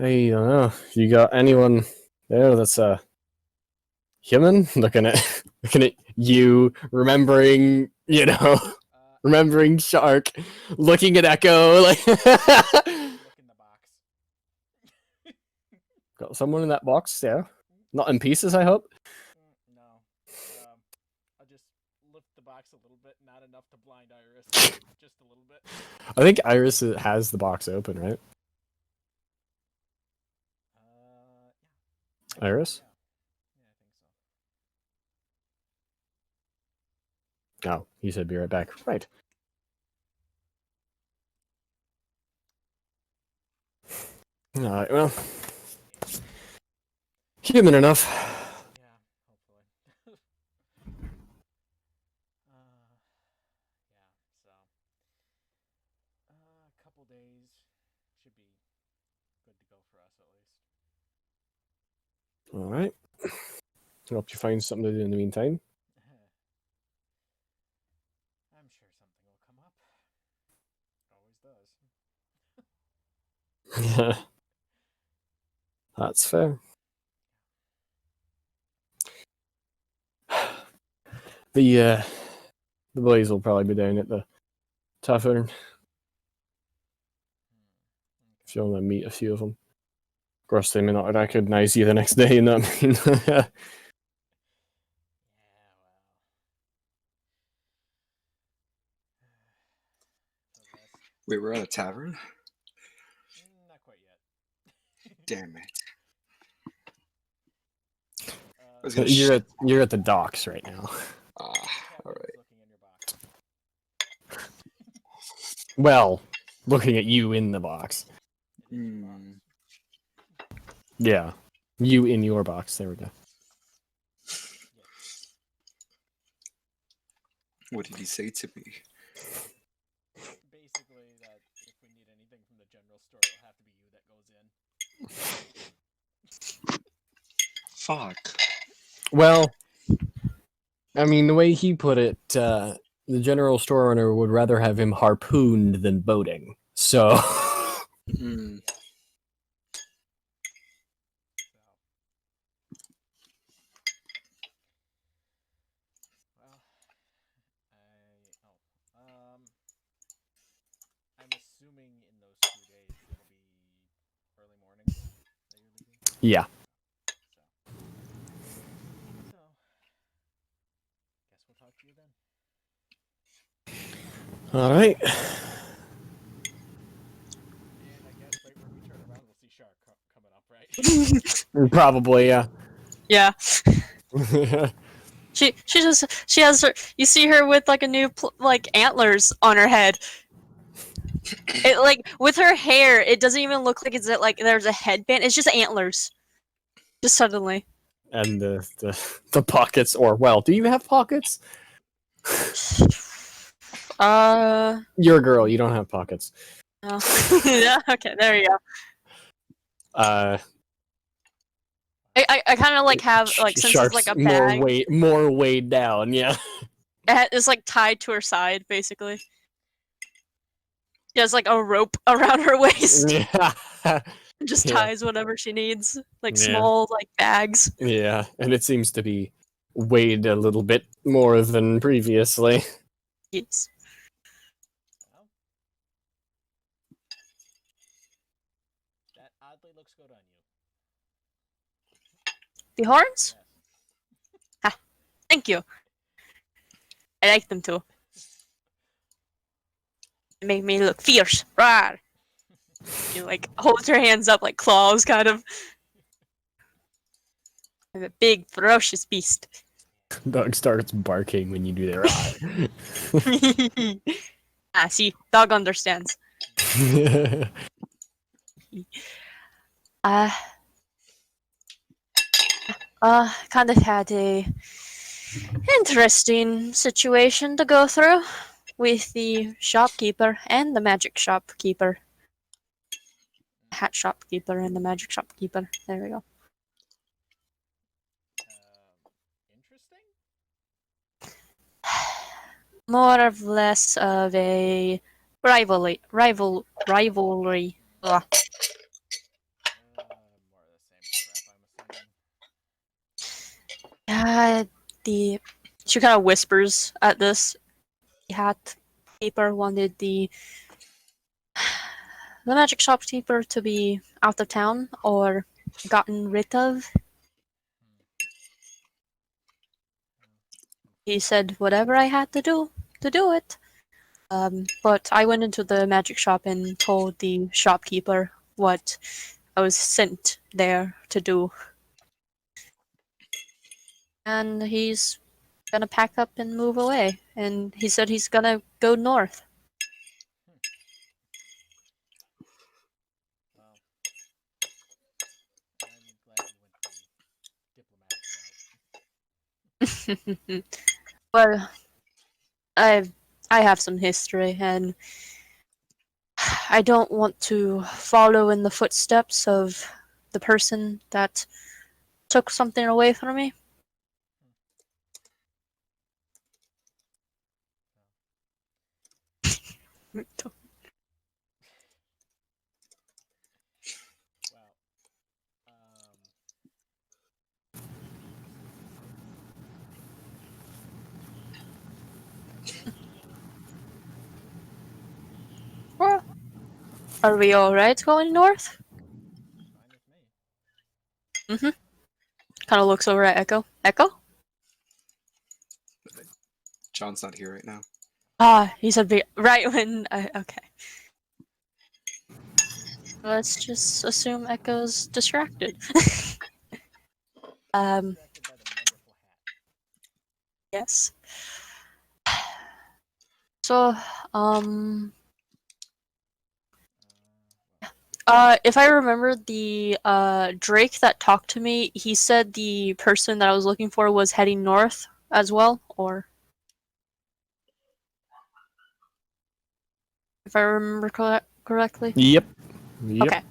I don't know. You got anyone there that's human? Looking at you, remembering, you know, remembering Shark, looking at Echo, like Look in the box. got someone in that box, yeah. Not in pieces, I hope. No. I'll just lift the box a little bit, not enough to blind Iris, just a little bit. I think Iris has the box open, right? Yeah. Iris? Yeah. Yeah, I think so. Oh, he said be right back. Right. Alright, well. Human enough. Yeah, hopefully. Yeah, so a couple days should be good to go for us at least. Alright. Hope you find something to do in the meantime. I'm sure something will come up. It always does. That's fair. The boys will probably be down at the tavern if you want to meet a few of them. Of course, they may not recognize you the next day, you know what I mean? Yeah, well. Wait, we're at a tavern? Not quite yet. Damn it. I was The gonna sh- You're at the docks right now. Ah, captain's alright. looking in your box. Well, looking at you in the box. It is your box. Yeah. You in your box. There we go. Yes. What did he say to me? Basically, that if we need anything from the general store, it'll have to be you that goes in. Fuck. Well, I mean, the way he put it, the general store owner would rather have him harpooned than boating. So. Hmm. Well, I'm assuming assuming in those 2 days it'll be early morning that you're leaving. Yeah. So, guess we'll talk to you then. All right. And I guess right when we turn around, we'll see Shark coming up, right? Probably, yeah. Yeah. She has her. You see her with like a new like antlers on her head. It like with her hair, it doesn't even look like it's like there's a headband. It's just antlers. Just suddenly. And the pockets, or well, do you have pockets? You're a girl. You don't have pockets. No. Yeah. Okay. There you go. I kind of like have like since it's like Shark's a bag, more weighed down. Yeah. it's like tied to her side basically. She has like a rope around her waist. Yeah. Just Yeah. ties whatever she needs, like Yeah. small like bags. Yeah, and it seems to be weighed a little bit more than previously. Yes. Well, that oddly looks good on you. The horns? Yes. Thank you. I like them too. They make me look fierce. Rawr. You like hold your hands up like claws, kind of. I'm a big, ferocious beast. Dog starts barking when you do that. See, dog understands. Uh, kind of had a interesting situation to go through with the shopkeeper and the magic shopkeeper. Hat shopkeeper and the magic shopkeeper. There we go. Interesting. More or less of a rivalry. Ugh. More of the same crap, I'm assuming. She kind of whispers at this. The hat keeper wanted the magic shopkeeper to be out of town or gotten rid of. He said whatever I had to do it. But I went into the magic shop and told the shopkeeper what I was sent there to do. And he's gonna pack up and move away. And he said he's gonna go north. Well, I'm glad you went the diplomatic route. Well, I have some history, and I don't want to follow in the footsteps of the person that took something away from me. Well, are we alright going north? Fine with me. Kind of looks over at Echo. Echo? John's not here right now. He said right when. Okay. Let's just assume Echo's distracted. Distracted by the wonderful hat. Yes. So, if I remember the Drake that talked to me, he said the person that I was looking for was heading north as well, or if I remember correctly. Yep. Okay.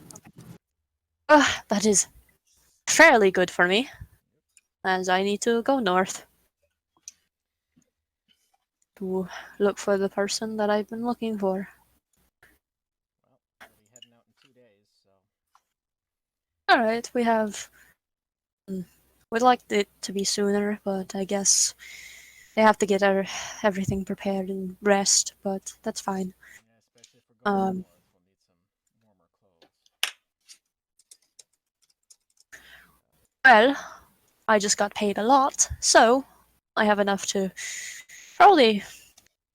That is fairly good for me, as I need to go north to look for the person that I've been looking for. Well, we'll be heading out in 2 days, so Alright, we have. We'd like it to be sooner, but I guess they have to get everything prepared and rest, but that's fine. yeah, especially if we're going north when Well, I just got paid a lot, so I have enough to probably,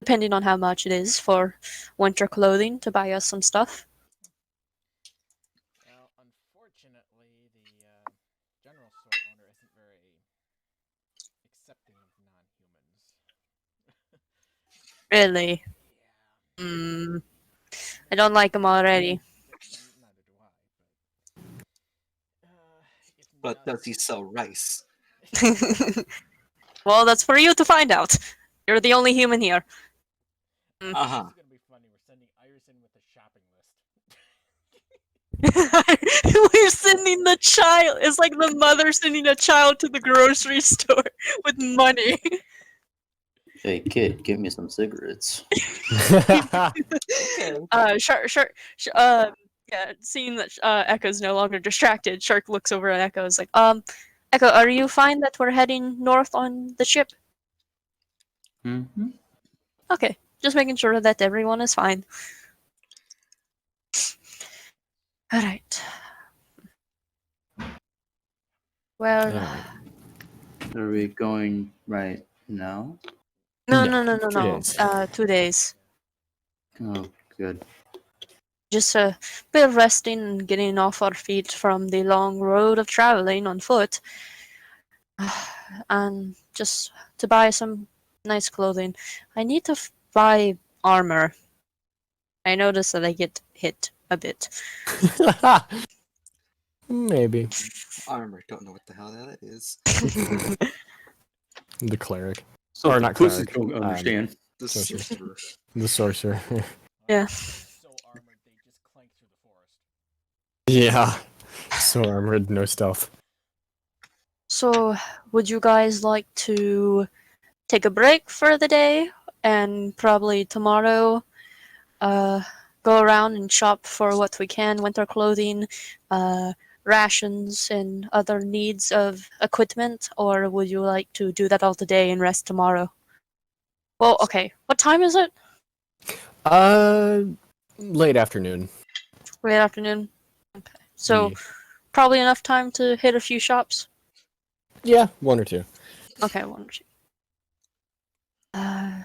depending on how much it is, for winter clothing to buy us some stuff. Well, unfortunately, the general store owner isn't very accepting of non-humans. Really. Yeah. Hmm. I don't like them already. Neither do I. If But does he necessary. sell rice? Well, that's for you to find out. You're the only human here. Uh This huh. is gonna be funny. We're sending Iris in with a shopping list. We're sending the child. It's like the mother sending a child to the grocery store with money. Hey kid, give me some cigarettes. Okay. Yeah, seeing that Echo's no longer distracted, Shark looks over at Echo. Is like, Echo, are you fine that we're heading north on the ship? Mm-hmm. Okay, just making sure that everyone is fine. All right. Well, Alright. Are we going right now? no, No, no, no, no, 2 no. days. 2 days. Oh, good. Just a bit of resting and getting off our feet from the long road of traveling on foot. And just to buy some nice clothing. I need to buy armor. I notice that I get hit a bit. Maybe. Armor. Don't know what the hell that is. The cleric. So Or not pussies cleric. don't understand. The Sorcerer. sorcerer. The sorcerer. Yeah. So armored, they just clank through the forest. Yeah. So armored, no stealth. So, would you guys like to take a break for the day and probably tomorrow go around and shop for what we can, winter clothing, rations, and other needs of equipment? Or would you like to do that all today and rest tomorrow? Well, okay. What time is it? Late afternoon. Late afternoon. Okay. So, probably enough time to hit a few shops? Yeah, 1 or 2. Okay, one or two.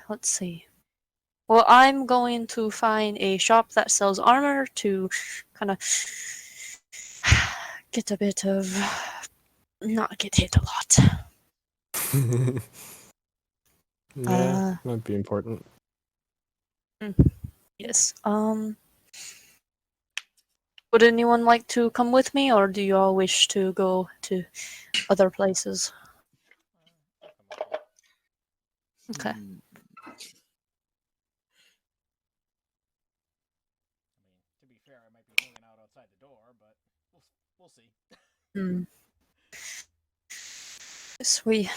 Let's see. Well, I'm going to find a shop that sells armor to kind of get a bit of not get hit a lot. Yeah, might be important. Yes. Would anyone like to come with me, or do you all wish to go to other places? Okay. Hmm. I mean, to be fair, I might be hanging out outside the door, but we'll see. Hmm. Yes, we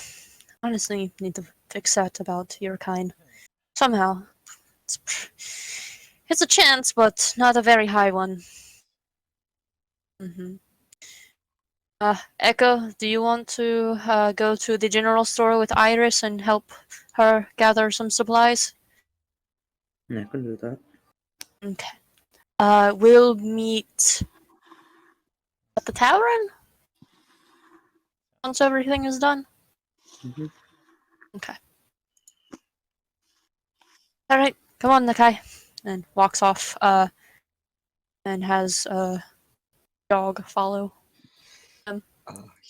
honestly need to fix that about your kind. Somehow. It's a chance, but not a very high one. Mm-hmm. Echo, do you want to go to the general store with Iris and help her gather some supplies? Yeah, I can do that. Okay. We'll meet at the tavern once everything is done. Mm-hmm. Okay. All right, come on, Nakai, and walks off. And has a dog follow him.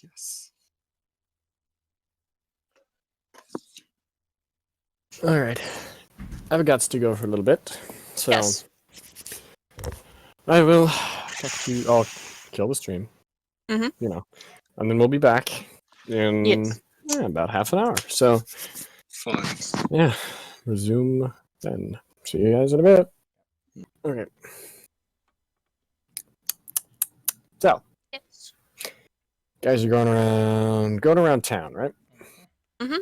Yes. Alright. I've got to go for a little bit. So Yes. I will talk to you. I'll kill the stream. Mhm. You know. And then we'll be back in Yes. about half an hour. So Fun. yeah. Resume then. See you guys in a bit. Okay. So Yes. guys are going around town, right? Mhm.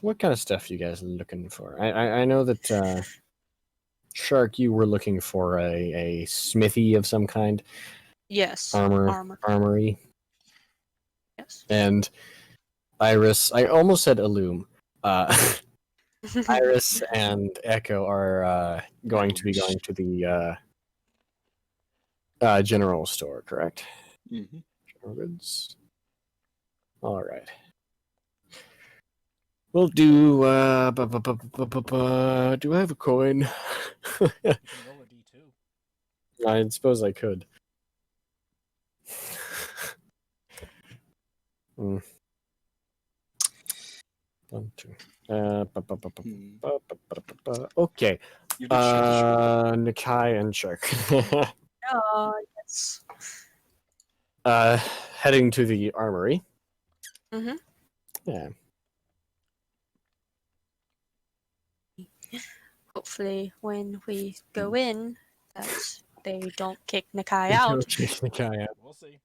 What kind of stuff you guys looking for? I know that Shark, you were looking for a smithy of some kind, Yes. armory, Yes. and Iris. I almost said Illum. Iris and Echo are going to be going to General store, correct? Mm-hmm. General goods. All right. We'll do. Do I have a coin? You can roll a d2. I suppose I could. Hmm. 1, 2. Okay. You did shoot the shooter. Nikai and Shark. Yes. Heading to the armory. Mhm. Yeah. Hopefully, when we go in, that they don't kick Nakai out. Nikai out. We'll see.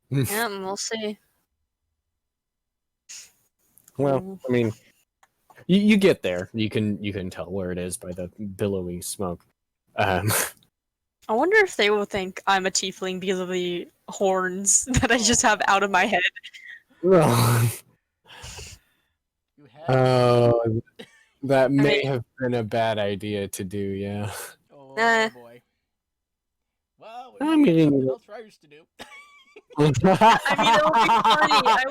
Yeah, we'll see. Well, I mean, you get there. You can tell where it is by the billowy smoke. I wonder if they will think I'm a tiefling because of the horns that I just have out of my head. You had. That may mean- have been a bad idea to do. Yeah. Oh Nah. boy. Well, I we mean- have nothing else for ours to do. I mean, it will be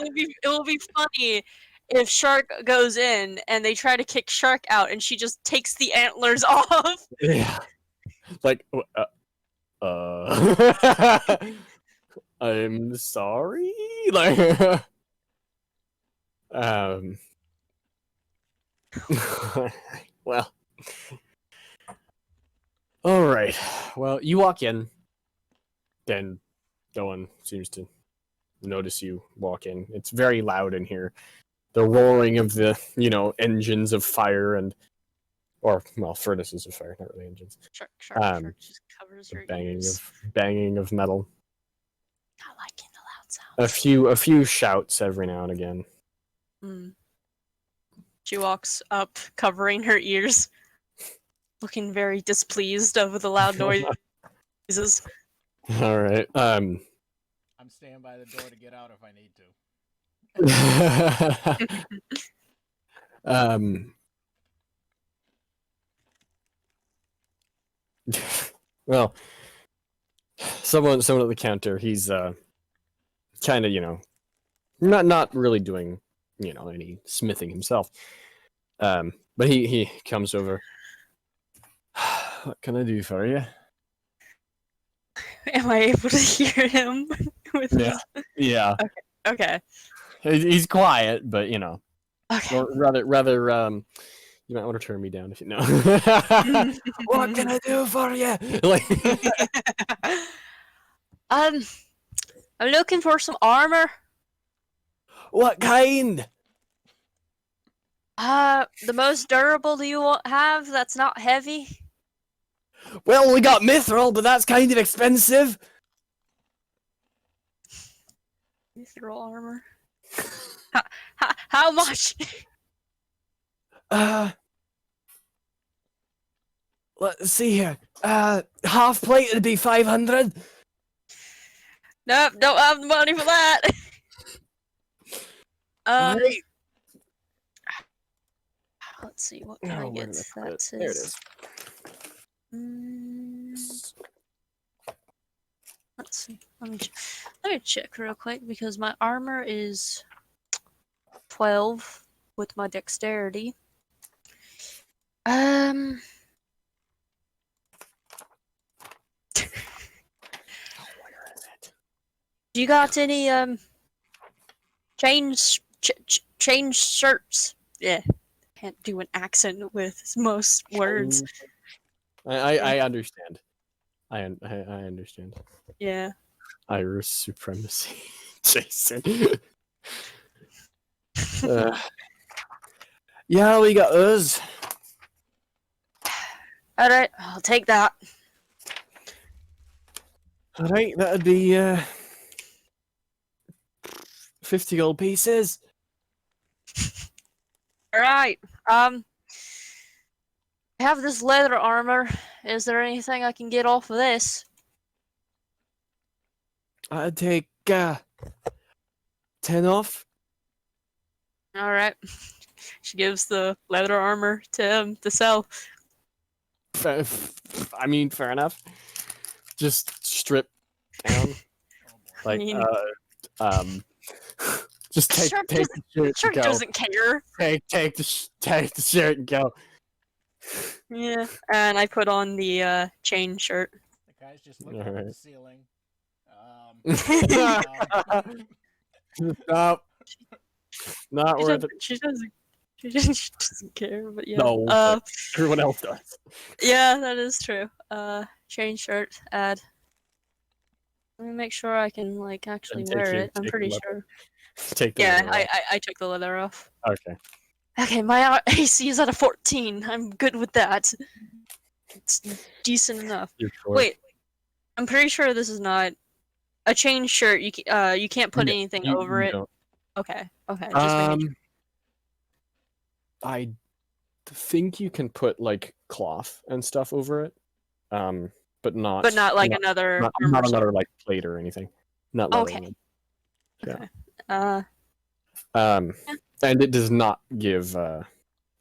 funny. It will be funny if Shark goes in and they try to kick Shark out, and she just takes the antlers off. Yeah. Like, I'm sorry. Like, well. All right. Well, you walk in. Then no one seems to notice you walk in. It's very loud in here. The roaring of the, engines of fire furnaces of fire, not really engines. Shark just covers The her ears. banging of metal. Not liking the loud sounds. A few shouts every now and again. She walks up, covering her ears, looking very displeased over the loud noises. All right. I'm staying by the door to get out if I need to. Well, someone at the counter. He's kind of not really doing any smithing himself. But he comes over. What can I do for you? Am I able to hear him? Yeah. Okay. He's quiet, but Okay. or rather, you might want to turn me down if you know. What can I do for you? Like, I'm looking for some armor. what kind? The most durable you have that's not heavy. Well, we got mithril, but that's kind of expensive. Mithril armor. How much? Let's see here. Half plate would be 500. Nope, don't have the money for that. Right. Let's see, what can I Oh, where get did I put that it? says? There it is. Let's see. Let me check real quick because my armor is 12 with my dexterity. Where is it? Do you got any change shirts? Yeah, can't do an accent with most words. I understand. I understand. Yeah. Irish supremacy, Jason. Yeah, we got us. All right, I'll take that. All right, that'd be 50 gold pieces. All right. I have this leather armor. Is there anything I can get off of this? I'd take 10 off. All right. She gives the leather armor to him to sell. I mean, fair enough. just strip down. Oh boy. Like, mean- just take Shark the shirt Shark and go. doesn't care. Take the shirt and go. Yeah, and I put on the chain shirt. The guy's just looking up at the Alright. ceiling. Nope. Not She worth doesn't, it. she doesn't care, but yeah. No, but everyone else does. Yeah, that is true. Chain shirt, add. Let me make sure I can like actually And wear it. I'm take pretty the sure. Take the Yeah, leather off. I took the leather off. Okay. Okay, my AC is at a 14. I'm good with that. It's decent enough. You're sure? Wait, I'm pretty sure this is not a chain shirt. You can't put No, anything you- over you it. don't. Okay, just making sure. I think you can put like cloth and stuff over it, but not Like another not armor set. another like plate or anything. Not leather. Okay. one. Okay. And it does not give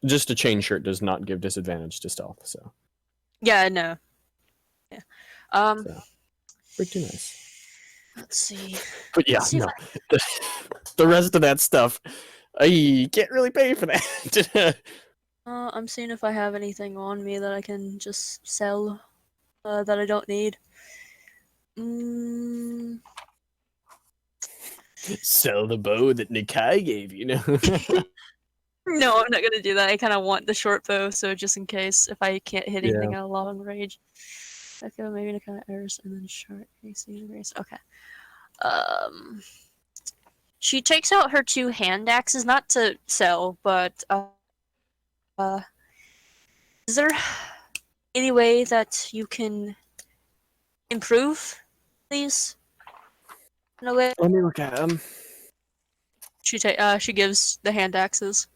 just a chain shirt does not give disadvantage to stealth. So Yeah, no. Yeah. So. pretty nice. Let's see. But yeah, Let's see if no. The rest of that stuff, I can't really pay for that. I'm seeing if I have anything on me that I can just sell that I don't need. Sell the bow that Nikai gave you. No. No, I'm not gonna do that. I kind of want the short bow, so just in case if I can't hit anything at a long range. Okay, well, maybe Nikai airs and then short AC race. Okay. She takes out her 2 hand axes, not to sell, but is there any way that you can improve these? In a way, Let me look at them. she gives the hand axes.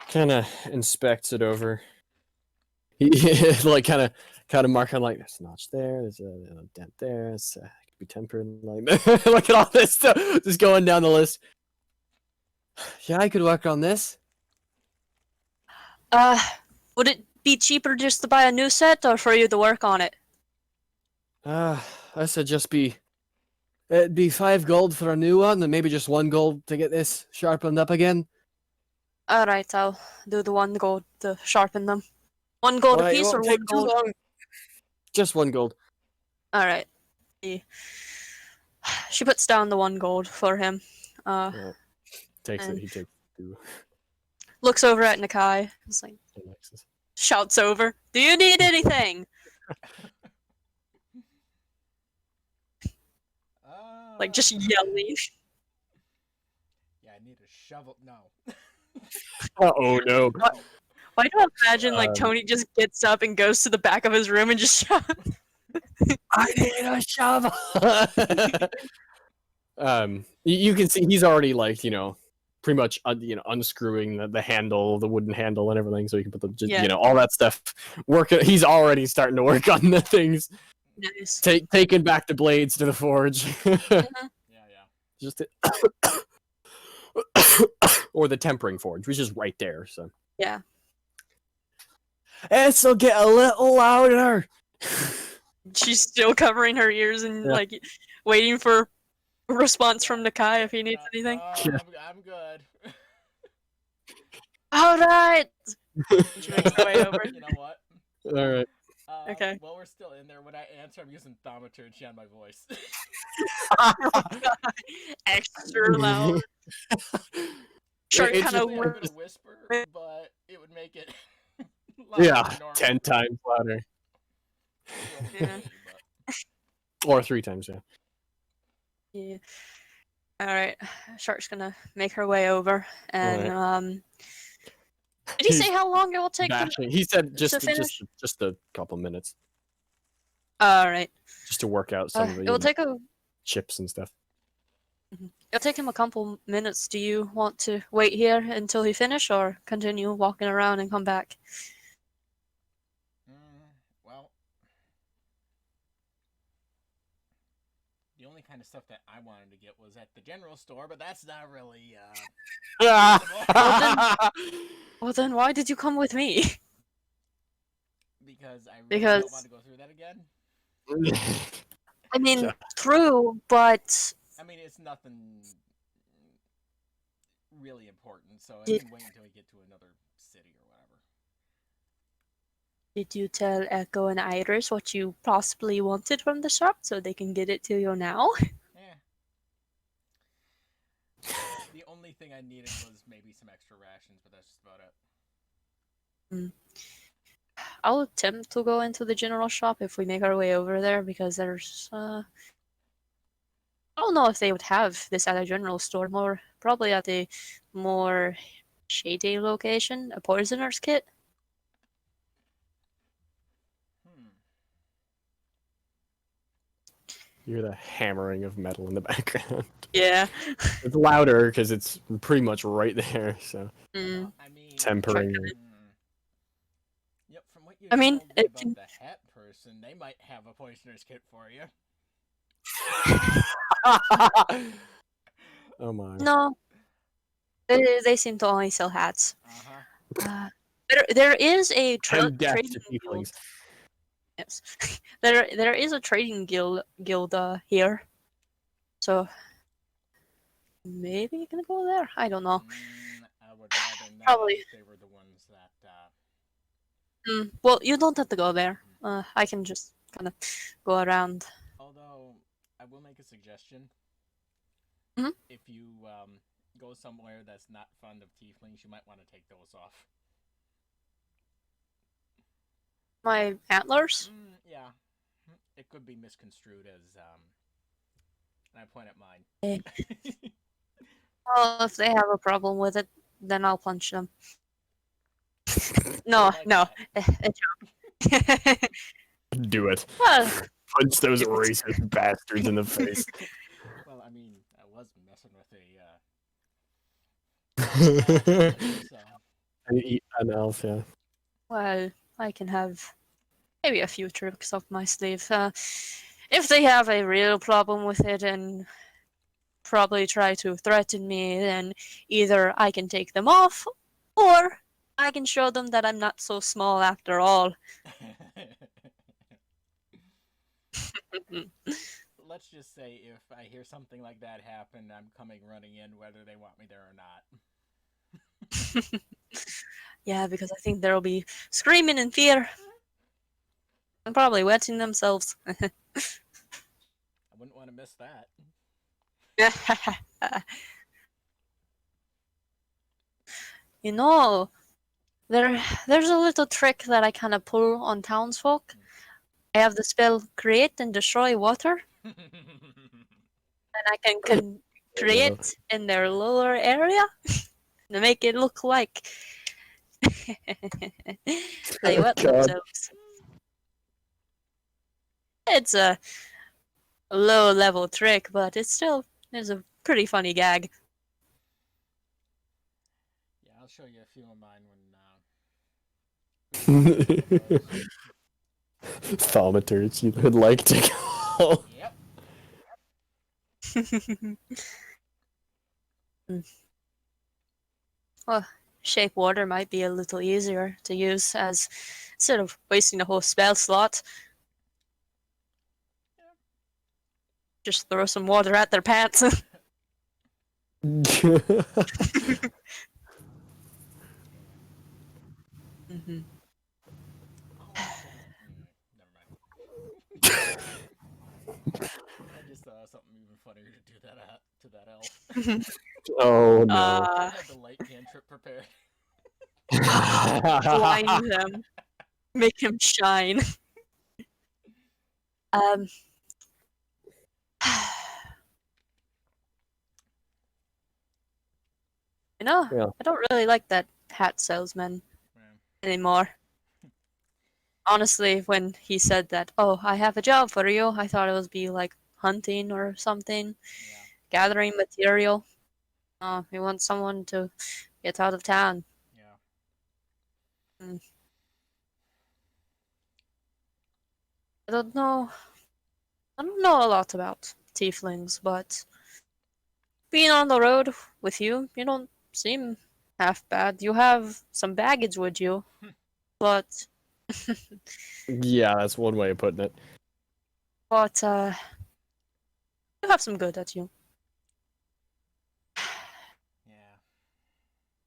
Kind of inspects it over. He like kind of mark on like there's a notch there, there's a dent there. It's could be tempered. Like look at all this stuff, just going down the list. Yeah, I could work on this. Would it be cheaper just to buy a new set, or for you to work on it? I said it'd be 5 gold for a new one, and maybe just 1 gold to get this sharpened up again. Alright, I'll do the 1 gold to sharpen them. 1 gold Alright, it apiece, or won't 1 take too gold? long. Just 1 gold. Alright. She puts down the 1 gold for him. Takes and- it. He takes 2. Looks over at Nikai. It's like, shouts over, "Do you need anything?" Like, just yelling. Yeah, I need a shovel. No. Oh no. Why do I imagine, like, Tony just gets up and goes to the back of his room and just shouts? I need a shovel. You can see he's already like pretty much unscrewing the handle, the wooden handle, and everything, so you can put the all that stuff. He's already starting to work on the things. Nice. Taking back the blades to the forge. Yeah. Just or the tempering forge, which is right there. So Yeah. This'll get a little louder. She's still covering her ears and, Yeah. like, waiting for a response from Nikai if he needs anything. I'm good. Alright! She makes her way over. You know what? All right. Okay. While we're still in there, when I answer, I'm using thaumaturgy on my voice. Extra loud. Shark It's kind just- of I'm gonna whisper, but it would make it Yeah, than normal. 10 times louder. Yeah. Or 3 times, yeah. Yeah. Alright. Shark's gonna make her way over. And, did he say He's how long it will take them? Bashing. He said just finish? just a couple minutes, Alright. just to work out some of the It'll take chips and stuff. it'll take him a couple minutes. Do you want to wait here until he finish, or continue walking around and come back? Well, the only kind of stuff that I wanted to get was at the general store, but that's not really. Well then, why did you come with me? Because I really Because- don't want to go through that again. I mean, Yeah. true, but I mean, it's nothing really important, so I Did- can wait until we get to another city or whatever. did you tell Echo and Iris what you possibly wanted from the shop so they can get it to you now? Eh. The only thing I needed was maybe some extra rations, but that's just about it. I'll attempt to go into the general shop if we make our way over there because there's I don't know if they would have this at a general store, more probably at a more shady location, a poisoner's kit. Hmm. You hear the hammering of metal in the background. Yeah. It's louder because it's pretty much right there. So Mm. I mean, tempering. Yep, from what you I mean, told me it about can- the hat person, they might have a poisoner's kit for you. Oh my. No, they seem to only sell hats. Uh-huh. There is a And death trading to guild. tieflings. Yes, there is a trading guild here, so maybe you can go there. I don't know. I would rather not Probably. if they were the ones that, Well, you don't have to go there. I can just kind of go around. although, I will make a suggestion. Mhm. If you, go somewhere that's not fond of tieflings, you might want to take those off. My antlers. Yeah. It could be misconstrued as, and I point at mine. Eh. Well, if they have a problem with it, then I'll punch them. No, Like no, that. a joke. Do it. Well, Punch those do it. racist bastards in the face. Well, I mean, I was messing with so. An elf, yeah. Well, I can have maybe a few tricks up my sleeve. If they have a real problem with it and probably try to threaten me, then either I can take them off, or I can show them that I'm not so small after all. Let's just say if I hear something like that happen, I'm coming running in whether they want me there or not. Yeah, because I think they'll be screaming in fear and probably wetting themselves. I wouldn't want to miss that. You know, there's a little trick that I kind of pull on townsfolk. I have the spell create and destroy water, and I can create in their lower area to make it look like they wet God. themselves. It's a low level trick, but it's still is a pretty funny gag. Yeah, I'll show you a few of mine when Thaumaturs you would like to call. Yep. Well, shape water might be a little easier to use as instead of wasting a whole spell slot. Just throw some water at their pants. Mhm. Never mind. I just thought of something even funnier to do that to that elf. Oh no. I had the light cantrip prepared. Blind them. Make him shine. Um. You know, Yeah. I don't really like that hat salesman Man. anymore. Honestly, when he said that, oh, I have a job for you, I thought it would be like hunting or something, Yeah. gathering material. Oh, he wants someone to get out of town. Yeah. I don't know. I don't know a lot about tieflings, but being on the road with you, you don't seem half bad. You have some baggage with you, but Yeah, that's one way of putting it. But you have some good at you. Yeah.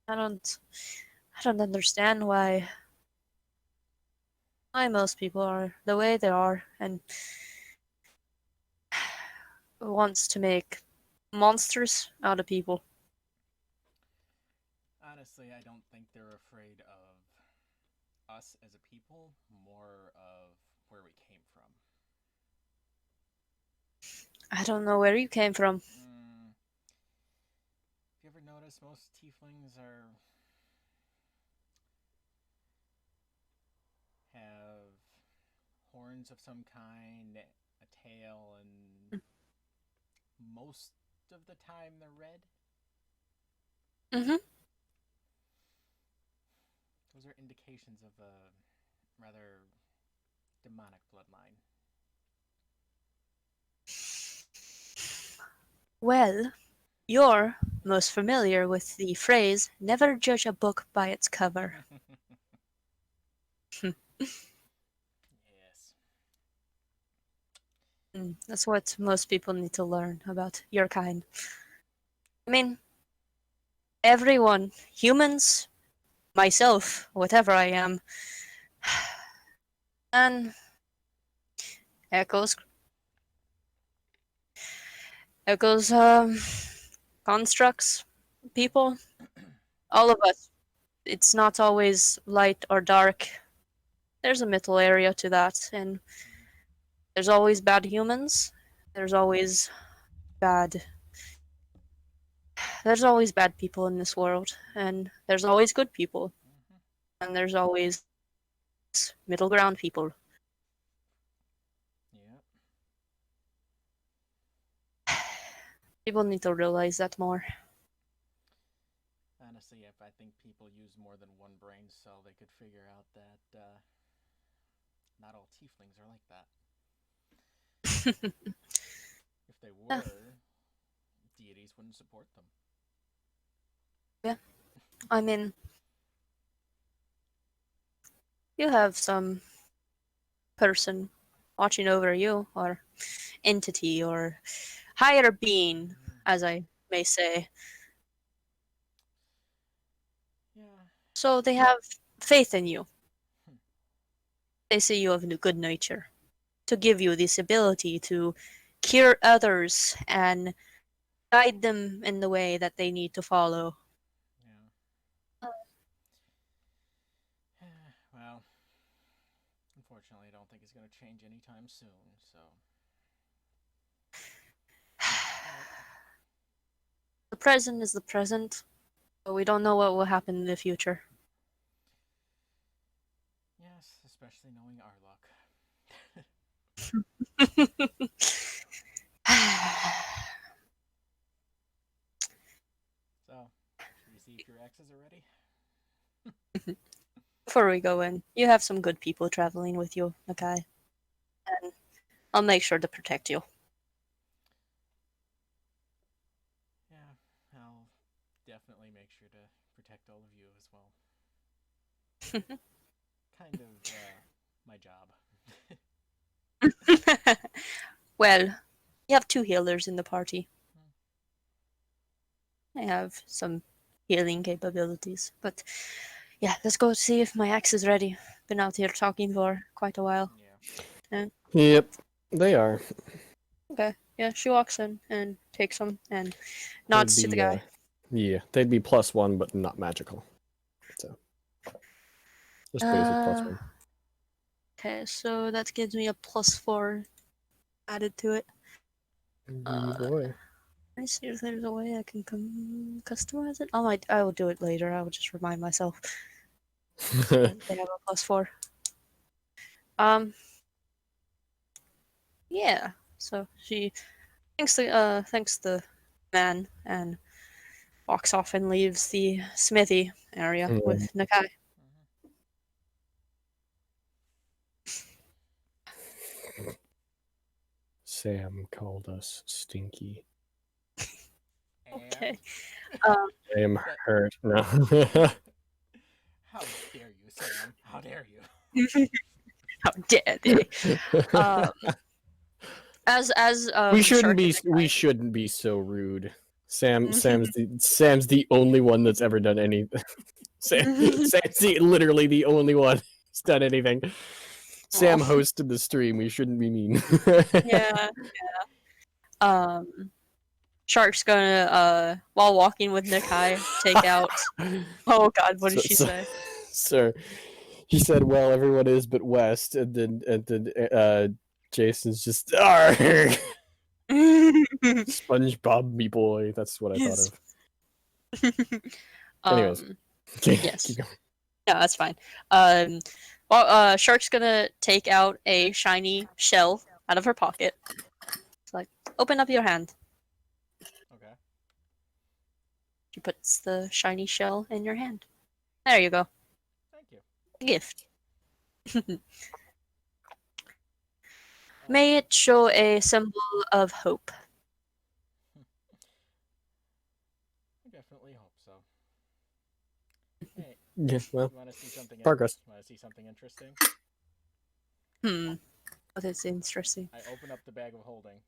I don't understand why most people are the way they are and wants to make monsters out of people. Honestly, I don't think they're afraid of us as a people, more of where we came from. I don't know where you came from. Have you ever noticed most tieflings have horns of some kind, a tail, and most of the time they're red? Mm-hmm. Those are indications of a rather demonic bloodline. Well, you're most familiar with the phrase, never judge a book by its cover. Yes. That's what most people need to learn about your kind. I mean, everyone, humans, myself, whatever I am, and echoes, echoes, constructs, people, all of us. It's not always light or dark. There's a middle area to that, and there's always bad humans. There's always bad. There's always bad people in this world, and there's always good people, and there's always middle ground people. Yep. People need to realize that more. Honestly, if I think people use more than one brain cell, they could figure out that not all tieflings are like that. If they were, deities wouldn't support them. Yeah, I mean, you have some person watching over you, or entity, or higher being, as I may say. Yeah. So they have faith in you. They see you have a good nature to give you this ability to cure others and guide them in the way that they need to follow. Yeah. Well, unfortunately, I don't think it's going to change anytime soon, so. The present is the present, but we don't know what will happen in the future. Yes, especially knowing our luck. So, should we see if your axes are ready? Before we go in, you have some good people traveling with you, Nakai. And I'll make sure to protect you. Yeah, I'll definitely make sure to protect all of you as well. Kind of my job. Well, you have 2 healers in the party. I have some healing capabilities, but yeah, let's go see if my axe is ready. Been out here talking for quite a while. Yeah. Yep, they are. Okay, yeah, she walks in and takes them and They'd nods to the be, guy. yeah, they'd be +1, but not magical. So just basic +1. Okay, so that gives me a +4 added to it. Boy. Let me see if there's a way I can customize it. I will do it later. I will just remind myself. They have a +4. Yeah. So she thanks the man and walks off and leaves the smithy area with Nakai. Sam called us stinky. Okay. I am hurt. No. How dare you, Sam? How dare you? How dare they? As we shouldn't Shark be. and We shouldn't be so rude. Sam's Mhm. Sam's the only one that's ever done anything. Sam's literally the only one who's done anything. Sam Aw. hosted the stream. We shouldn't be mean. Yeah. Shark's gonna while walking with Nikai take out. Oh God, what did she say? Sir, he said, "Well, everyone is but West," and then Jason's just "Arr!" SpongeBob me boy. That's what I thought of. Anyways, okay, Yes. keep going. Yeah, that's fine. Shark's gonna take out a shiny shell out of her pocket. It's like, open up your hand. Okay. She puts the shiny shell in your hand. There you go. Thank you. Gift. May it show a symbol of hope. I definitely hope so. Hey, Yeah, well, you want to see something? progress. Want to see something interesting? What is interesting? I open up the bag of holding.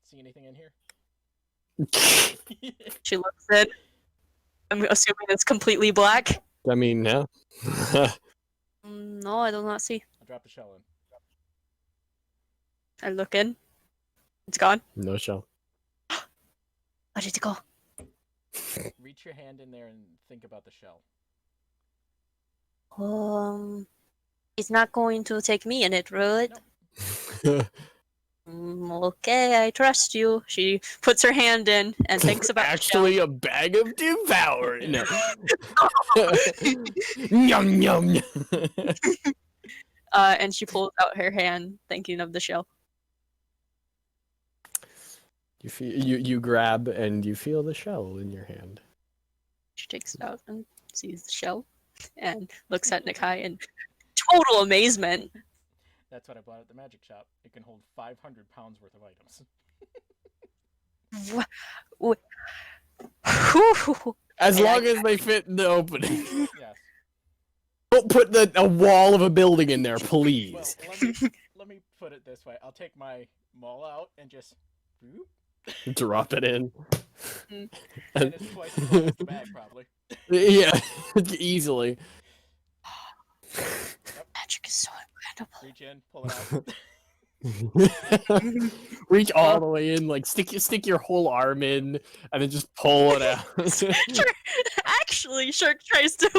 See anything in here? She looks in. I'm assuming it's completely black. I mean, no. No, I do not see. I'll drop the shell in. I look in. It's gone. No shell. Where did it go? Reach your hand in there and think about the shell. It's not going to take me in it, will it? Nope. Okay, I trust you. She puts her hand in and thinks about Actually, a bag of devour. No. Yum yum. and she pulls out her hand, thinking of the shell. You feel you grab and you feel the shell in your hand. She takes it out and sees the shell, and looks at Nikai in total amazement. That's what I bought at the magic shop. It can hold 500 pounds worth of items. As And long as they fit in the opening. Yes. Don't put a wall of a building in there, please. Well, let me put it this way. I'll take my maul out and just whoop, Drop it in. Mm. and it's twice as long as the bag, probably. Yeah, easily. Magic is so incredible. Reach in, pull it out. Reach all the way in, like stick your whole arm in, and then just pull it out. Actually, Shark tries to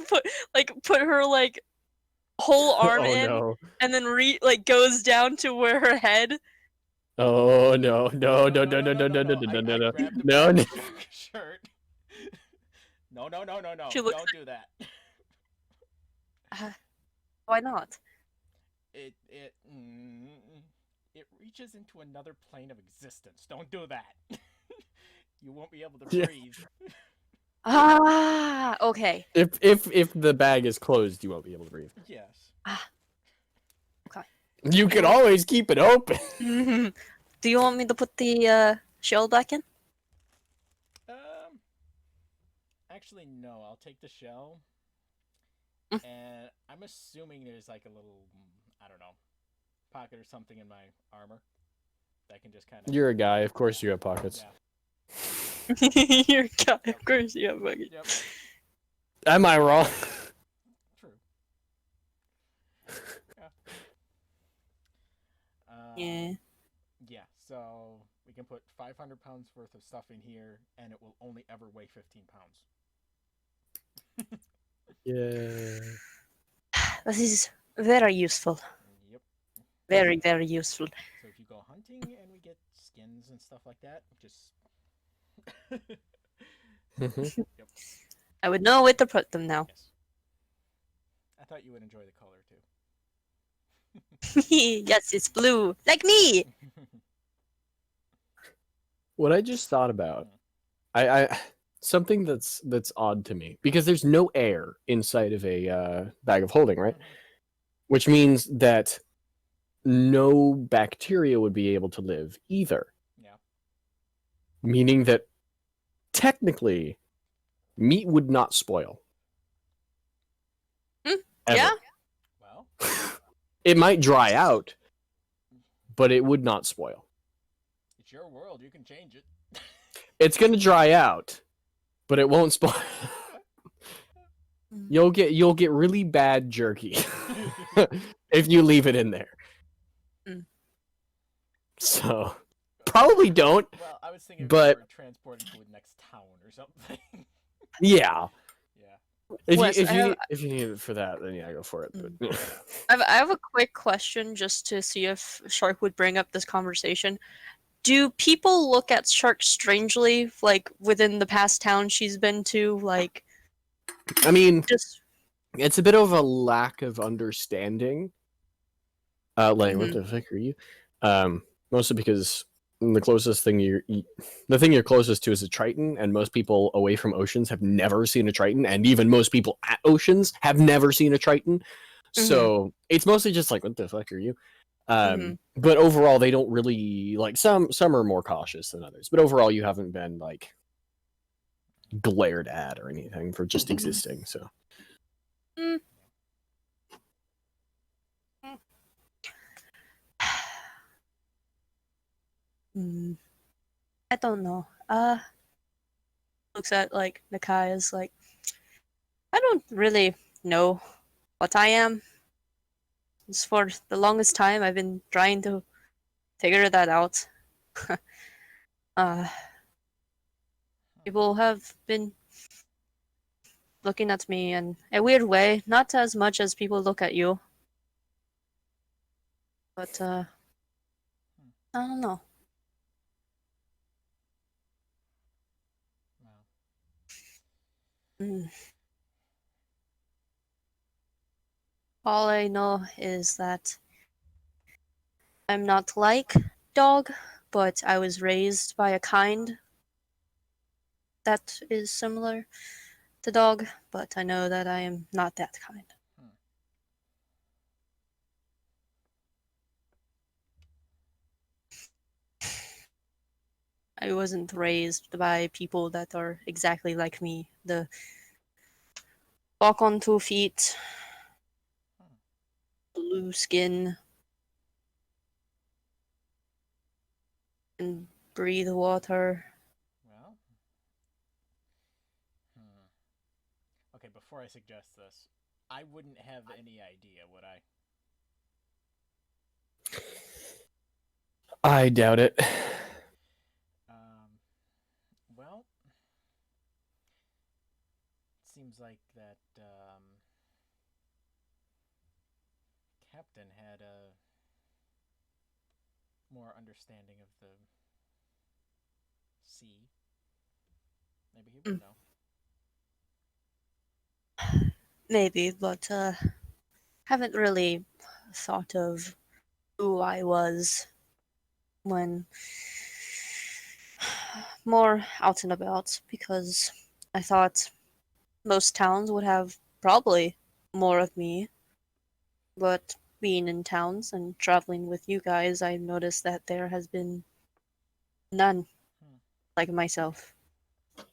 put her whole arm Oh in, no! and then goes down to where her head. Oh no! No! No! No! No! No! No! No! No! No! I grabbed the No! back No! of the shirt. No! She looks Don't do that. Why not? It reaches into another plane of existence. Don't do that. You won't be able to Yeah. breathe. Ah, okay. If the bag is closed, you won't be able to breathe. Yes. You can always keep it open. Do you want me to put the shell back in? Actually, no. I'll take the shell, and I'm assuming there's like a little, I don't know, pocket or something in my armor that can just kind of. You're a guy, of course you have pockets. Yeah. You're God, of course you have bucket. Yep. Am I wrong? True. Yeah. Yeah. Yeah. So we can put 500 pounds worth of stuff in here, and it will only ever weigh 15 pounds. Yeah. This is very useful. Yep. Very, very useful. So if you go hunting and we get skins and stuff like that, just. Mhm. Yep. I would know where to put them now. Yes. I thought you would enjoy the color too. Yes, it's blue, like me. What I just thought about, I something that's odd to me, because there's no air inside of a bag of holding, right? Which means that no bacteria would be able to live either. Yeah. Meaning that technically meat would not spoil. Ever. Yeah. Well. It might dry out, but it would not spoil. It's your world. You can change it. It's gonna dry out, but it won't spoil. You'll get really bad jerky if you leave it in there. Mm. So probably don't. Well, I was thinking but we were transporting to the next town or something. yeah, Yeah. Wes, if you need it for that, then yeah, go for it. But I have a quick question just to see if Shark would bring up this conversation. Do people look at Shark strangely, like within the past town she's been to? Like, I mean, just it's a bit of a lack of understanding. Like, what the heck are you? Mostly because the closest thing the thing you're closest to is a Triton, and most people away from oceans have never seen a Triton, and even most people at oceans have never seen a Triton. So it's mostly just like, what the fuck are you? But overall, they don't really like some are more cautious than others. But overall, you haven't been like glared at or anything for just existing. So. I don't know. Looks at like Nakai is like, I don't really know what I am. It's for the longest time I've been trying to figure that out. People have been looking at me in a weird way, not as much as people look at you. But I don't know. Wow. All I know is that I'm not like dog, but I was raised by a kind that is similar to dog, but I know that I am not that kind. I wasn't raised by people that are exactly like me. The walk on 2 feet, blue skin, and breathe water. Well. Okay, before I suggest this, I wouldn't have any idea, would I? I doubt it. Well, it seems like that Captain had a more understanding of the sea. Maybe he would know. Maybe, but haven't really thought of who I was when more out and about, because I thought most towns would have probably more of me, but being in towns and traveling with you guys, I've noticed that there has been none like myself. No?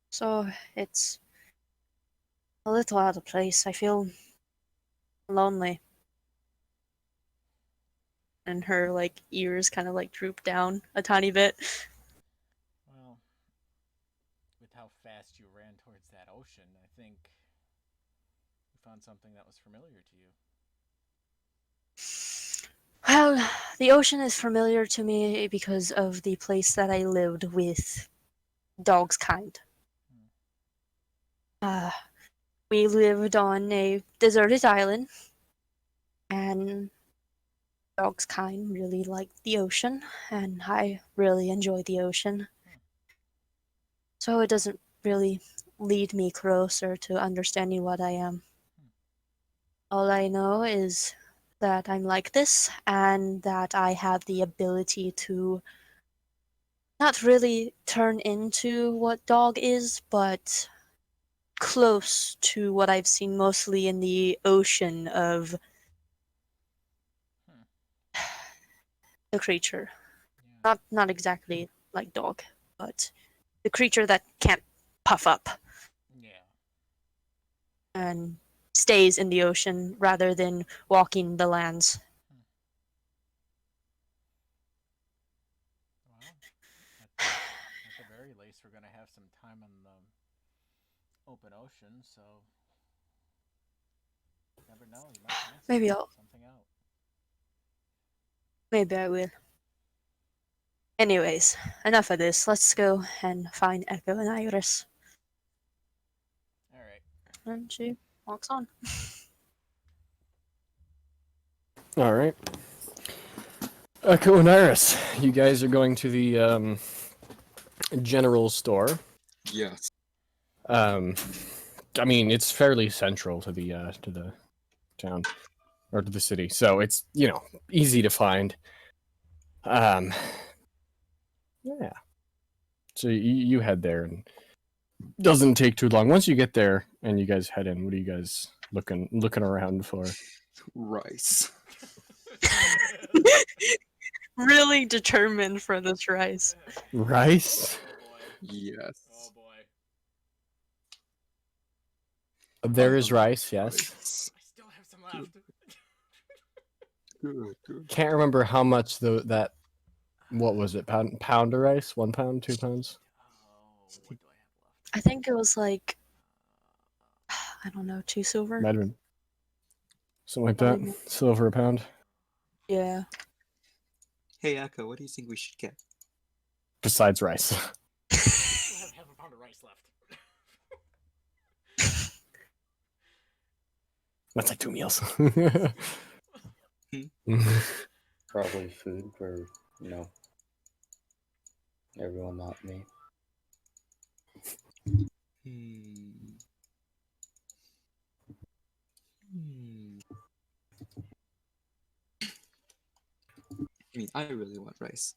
So it's a little out of place. I feel lonely. And her like ears kind of like droop down a tiny bit. Well, with how fast you ran towards that ocean, I think you found something that was familiar to you. Well, the ocean is familiar to me because of the place that I lived with dog's kind. We lived on a deserted island, and dog's kind really liked the ocean, and I really enjoy the ocean. So it doesn't really lead me closer to understanding what I am. All I know is that I'm like this, and that I have the ability to not really turn into what dog is, but close to what I've seen mostly in the ocean of the creature. Yeah. Not exactly like dog, but the creature that can't puff up Yeah. and stays in the ocean rather than walking the lands. Well, at the very least, we're gonna have some time on the open ocean, so you never know. You might fancy Maybe I'll. something out. Maybe I will. Anyways, enough of this. Let's go and find Echo and Iris. All right. And she walks on. All right. Echo and Iris, you guys are going to the general store. Yes. I mean, it's fairly central to the town or to the city, so it's easy to find. Yeah. So you head there, and doesn't take too long. Once you get there and you guys head in, what are you guys looking around for? Rice. Really determined for this rice. Rice? Oh boy. Yes. Oh boy. There I is love rice, yes. rice. I still have some left. Good. Can't remember how much that. What was it? Pound of rice? 1 pound? 2 pounds? Oh, what do I have left? I think it was like, I don't know, 2 silver? Might have been something like Probably that. more. Silver a pound. Yeah. Hey, Echo, what do you think we should get? Besides rice. I still have half a pound of rice left. That's like 2 meals. Probably food for, everyone not me. I mean, I really want rice,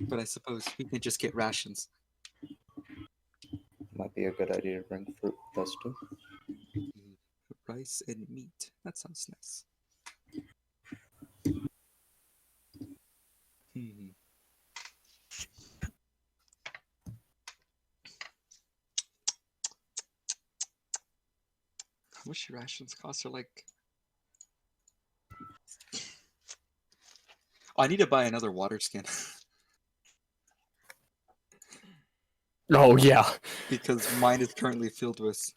but I suppose we can just get rations. Might be a good idea to bring fruit with us too. Rice and meat. That sounds nice. How much rations cost? Are like. I need to buy another water skin Oh yeah, because mine is currently filled with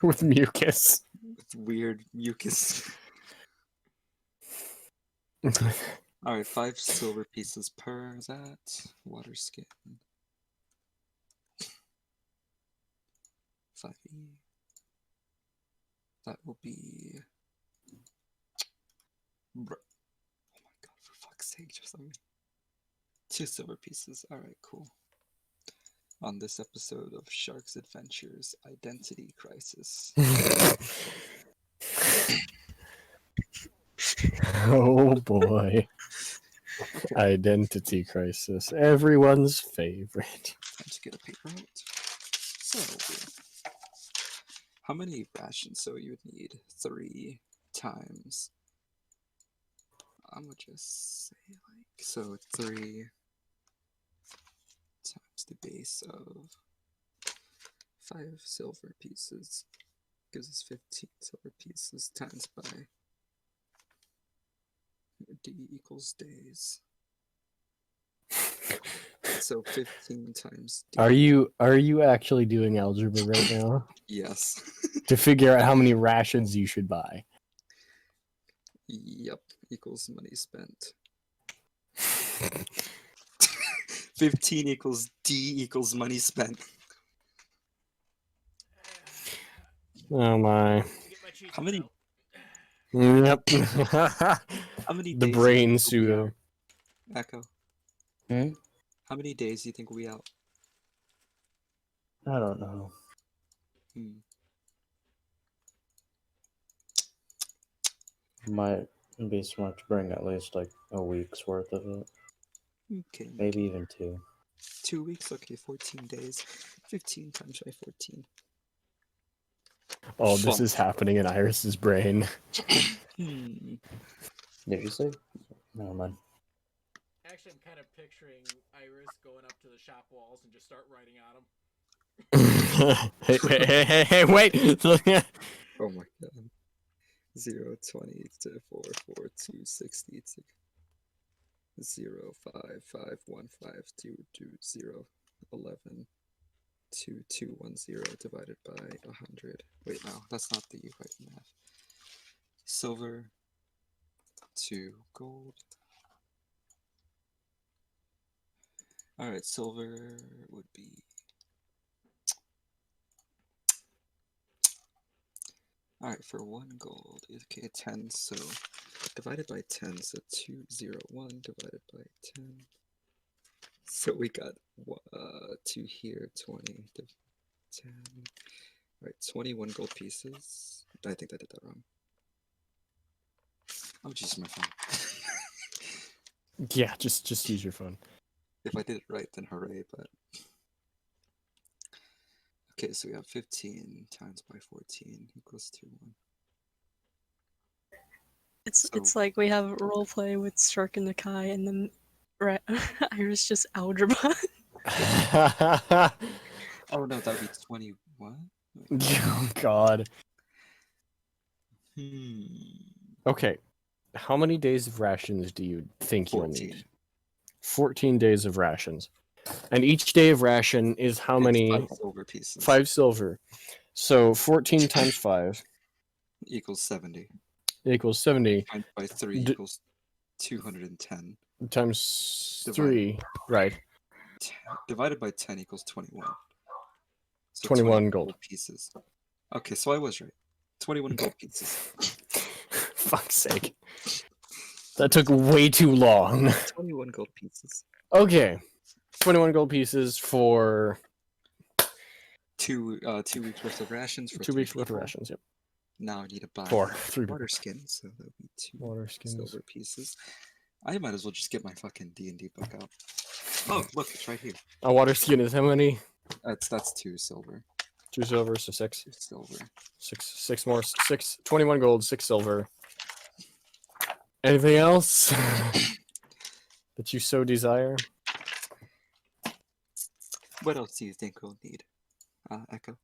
with mucus. weird mucus. All right, 5 silver pieces per that water skin. 5e. That will be. Oh my god! For fuck's sake, just let me. 2 silver pieces. All right, cool. On this episode of Shark's Adventures, Identity Crisis. Oh boy. Identity crisis. Everyone's favorite. Time to get a paper out. So, how many rations? So you would need 3 times. I'm gonna just say so 3 times the base of 5 silver pieces gives us 15 silver pieces times by D equals days. So 15 times D. Are you actually doing algebra right now? Yes. To figure out how many rations you should buy. Yep. Equals money spent. 15 equals D equals money spent. Oh my. How many? Yep. How many? The days brain do you think we'll be soother. out? Echo. How many days do you think we'll be out? I don't know. Might be smart to bring at least like a week's worth of it. Okay. Maybe even 2. 2 weeks? Okay, 14 days. 15 times by 14. Oh, this Fun. is happening in Iris's brain. Hmm. Did you say? Never mind. Actually, I'm kind of picturing Iris going up to the shop walls and just start writing on them. Hey, wait. Oh my god. 0, 20, 4, 4, 2, 60, 0, 5, 5, 1, 5, 2, 2, 0, 11, 2, 2, 1, 0 divided by 100. Wait, no, that's not the right math. Silver, 2 gold. Alright, silver would be... Alright, for 1 gold, okay, 10, so divided by 10, so 2, 0, 1 divided by 10. So we got 2 here, 20, 10. Alright, 21 gold pieces. I think I did that wrong. Oh, jeez, my phone. Yeah, just use your phone. If I did it right, then hooray, but... Okay, so we have 15 times by 14 equals 2, 1. It's like we have role play with Shark and Nakai, and then Iris just algebra. Oh no, that would be 21? Oh God. Okay. How many days of rations do you think you'll 14. need? 14 days of rations. And each day of ration is how It's many? 5 silver pieces. 5 silver. So 14 times 5 Equals 70. equals 70 Times by 3 equals 210. times Divide. 3, right? Divided by 10 equals 21. So 21 gold. pieces. Okay, so I was right. 21 gold pieces. Fuck's sake. That took way too long. 21 gold pieces. Okay. 21 gold pieces for 2 weeks worth of rations for 2 3 weeks worth of people. rations. Yep. Now I need to buy 3 water skins, so that would be 2 water skins. silver pieces. I might as well just get my fucking D&D book out. Oh, look, it's right here. A water skin is how many? That's 2 silver. 2 silver, so 6. 2 silver. 6 more. 21 gold, 6 silver. Anything else that you so desire? What else do you think we'll need, Echo?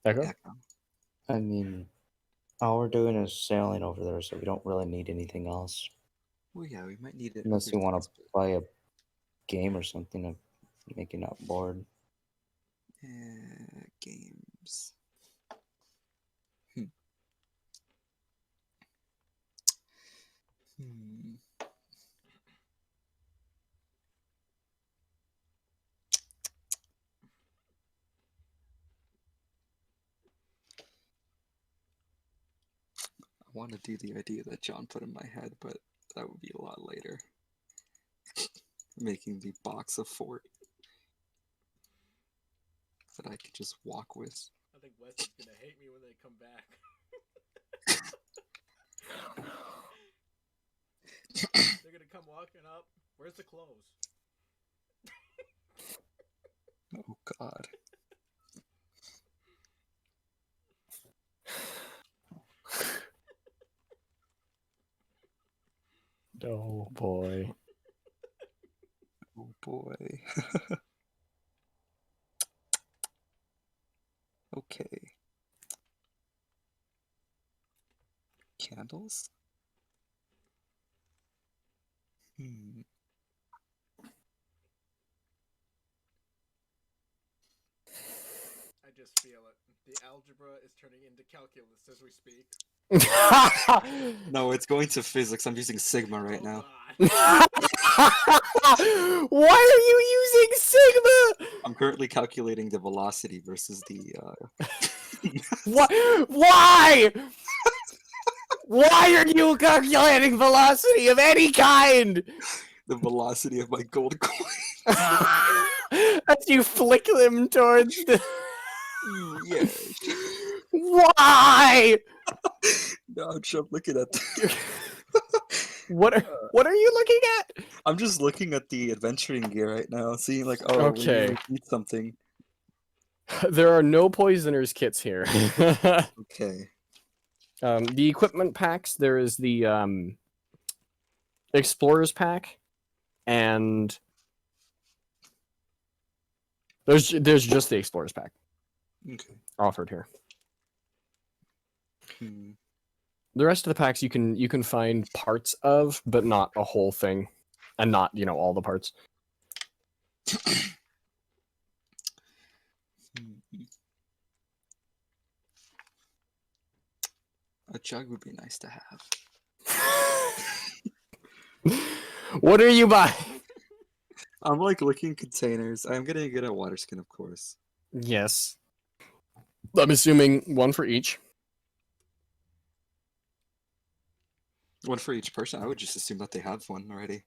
Echo? Echo. I mean, all we're doing is sailing over there, so we don't really need anything else. Well, yeah, we might need it. Unless you want to play a game or something to make you not bored. Games. I want to do the idea that John put in my head, but that would be a lot later. Making the box a fort that I could just walk with. I think Wes is gonna hate me when they come back. They're gonna come walking up. Where's the clothes? Oh God. Oh boy. Oh boy. Okay. Candles? I just feel it. The algebra is turning into calculus as we speak. No, it's going to physics. I'm using Sigma right now. Why are you using Sigma? I'm currently calculating the velocity versus the What? Why? Why are you calculating velocity of any kind? the velocity of my gold coin. As you flick them towards the... Yeah. Why? No, I'm looking at What are you looking at? I'm just looking at the adventuring gear right now, seeing like, oh, Okay. we need something. There are no poisoners kits here. Okay. The equipment packs, there is the explorers pack and There's just the explorers pack Okay. offered here. Hmm. The rest of the packs you can find parts of, but not a whole thing, and not all the parts. A jug would be nice to have. What are you buying? I'm like looking containers. I'm gonna get a water skin, of course. Yes. I'm assuming one for each. One for each person. I would just assume that they have one already.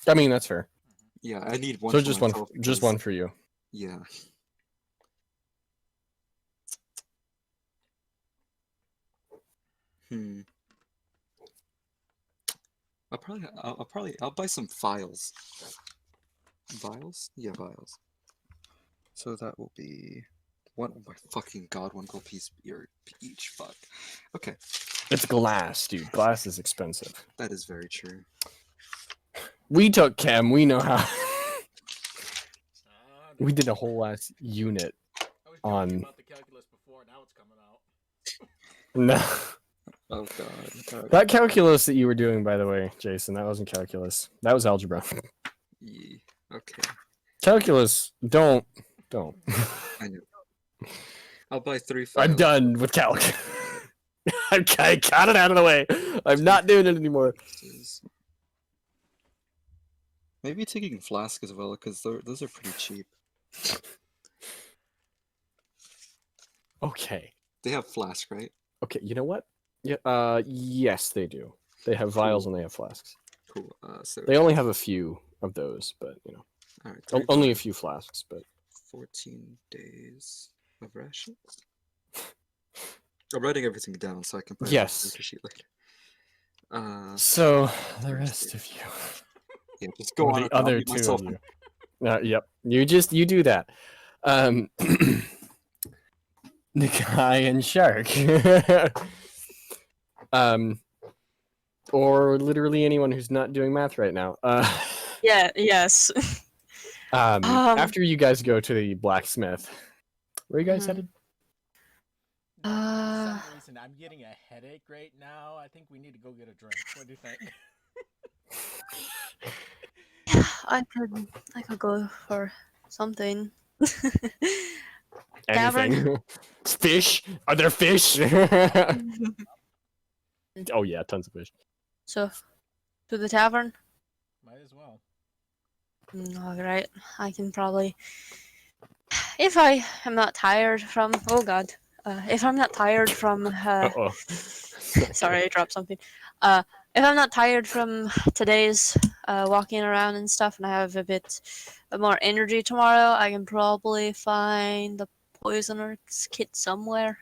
I mean, that's fair. Yeah, I need one. So for just myself one, just because- one for you. Yeah. Hmm. I'll buy some files. Vials? Yeah, vials. So that will be one. Oh my fucking god! One gold piece each. Fuck. Okay, It's glass, dude. Glass is expensive. that is very true. We took chem. We know how. Ah, We did a whole ass unit. I was joking on- about the calculus before. Now it's coming out. No. Oh god. Alright. That calculus that you were doing, by the way, Jason, that wasn't calculus. That was algebra. Yeah. Okay. Calculus, don't. I know. I'll buy 3 files. I'm done with calc. I got it out of the way. I'm not doing it anymore. Maybe taking flask as well, because those are pretty cheap. Okay. They have flask, right? Okay, you know what? Yeah, yes, they do. They have vials and they have flasks. Cool. So They only have a few of those, but all right, only a few flasks, but 14 days of rations. I'm writing everything down so I can put it on Yes. the character sheet later. so the rest of you. Yeah, just go Or on. the okay, I'll other mute two myself. of you. Yep. You do that. Nikai and Shark. Or literally anyone who's not doing math right now. Yeah. Yes. After you guys go to the blacksmith, where are you guys Mhm. headed? For Uh, some reason, I'm getting a headache right now. I think we need to go get a drink. What do you think? I could go for something. Tavern? Anything? Fish? Are there fish? Oh yeah, tons of fish. So, to the tavern. Might as well. All right, I can probably, if I am not tired from. Oh God. If I'm not tired from. Uh-oh. Sorry, I dropped something. If I'm not tired from today's walking around and stuff, and I have a bit more energy tomorrow, I can probably find the poisoner's kit somewhere.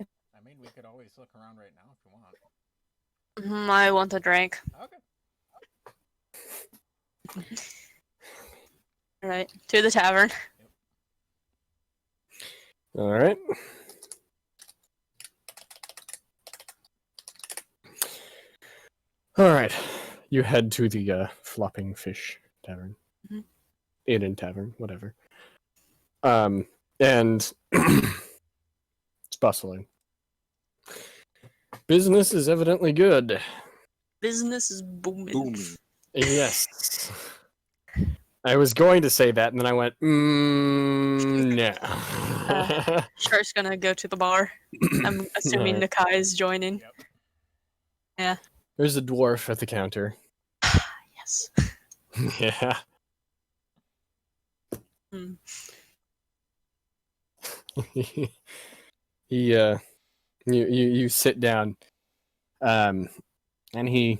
I mean, we could always look around right now if you want. I want a drink. Okay. Right, to the tavern. All right. All right. You head to the flopping fish tavern. Mhm. Inn tavern, whatever. And it's bustling. Business is evidently good. Business is booming. Booming. Yes. I was going to say that, and then I went, no. Shark's gonna go to the bar. I'm assuming Alright. Nakai is joining. Yep. There's a dwarf at the counter. Yes. Yeah. Hmm. You sit down, and he's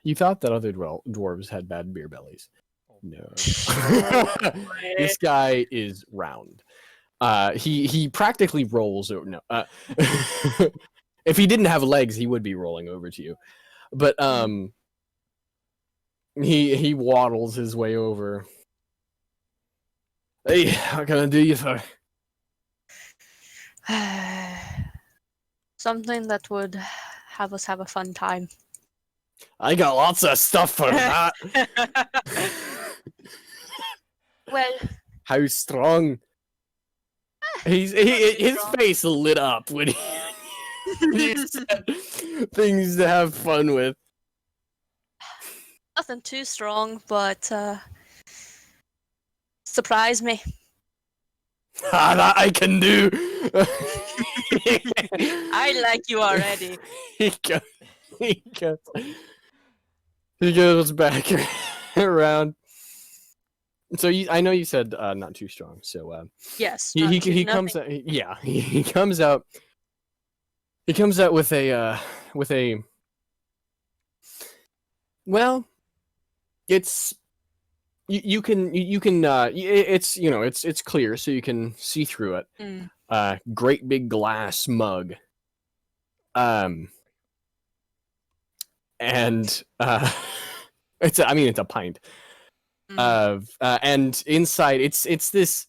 you thought that other dwarves had bad beer bellies. No. This guy is round. He practically rolls over. No. If he didn't have legs, he would be rolling over to you. But he waddles his way over. Hey, how can I do you for? Something that would have us have a fun time. I got lots of stuff for that. Well, How strong? His strong. face lit up when he said things to have fun with. nothing too strong, but surprise me. That I can do. I like you already. he goes, he goes, he goes back around. So I know you said not too strong. So Yes. he nothing. comes out. Yeah, he comes out. He comes out with a well, it's you can it's it's clear so you can see through it. Mm. Great big glass mug. And it's a pint of and inside it's this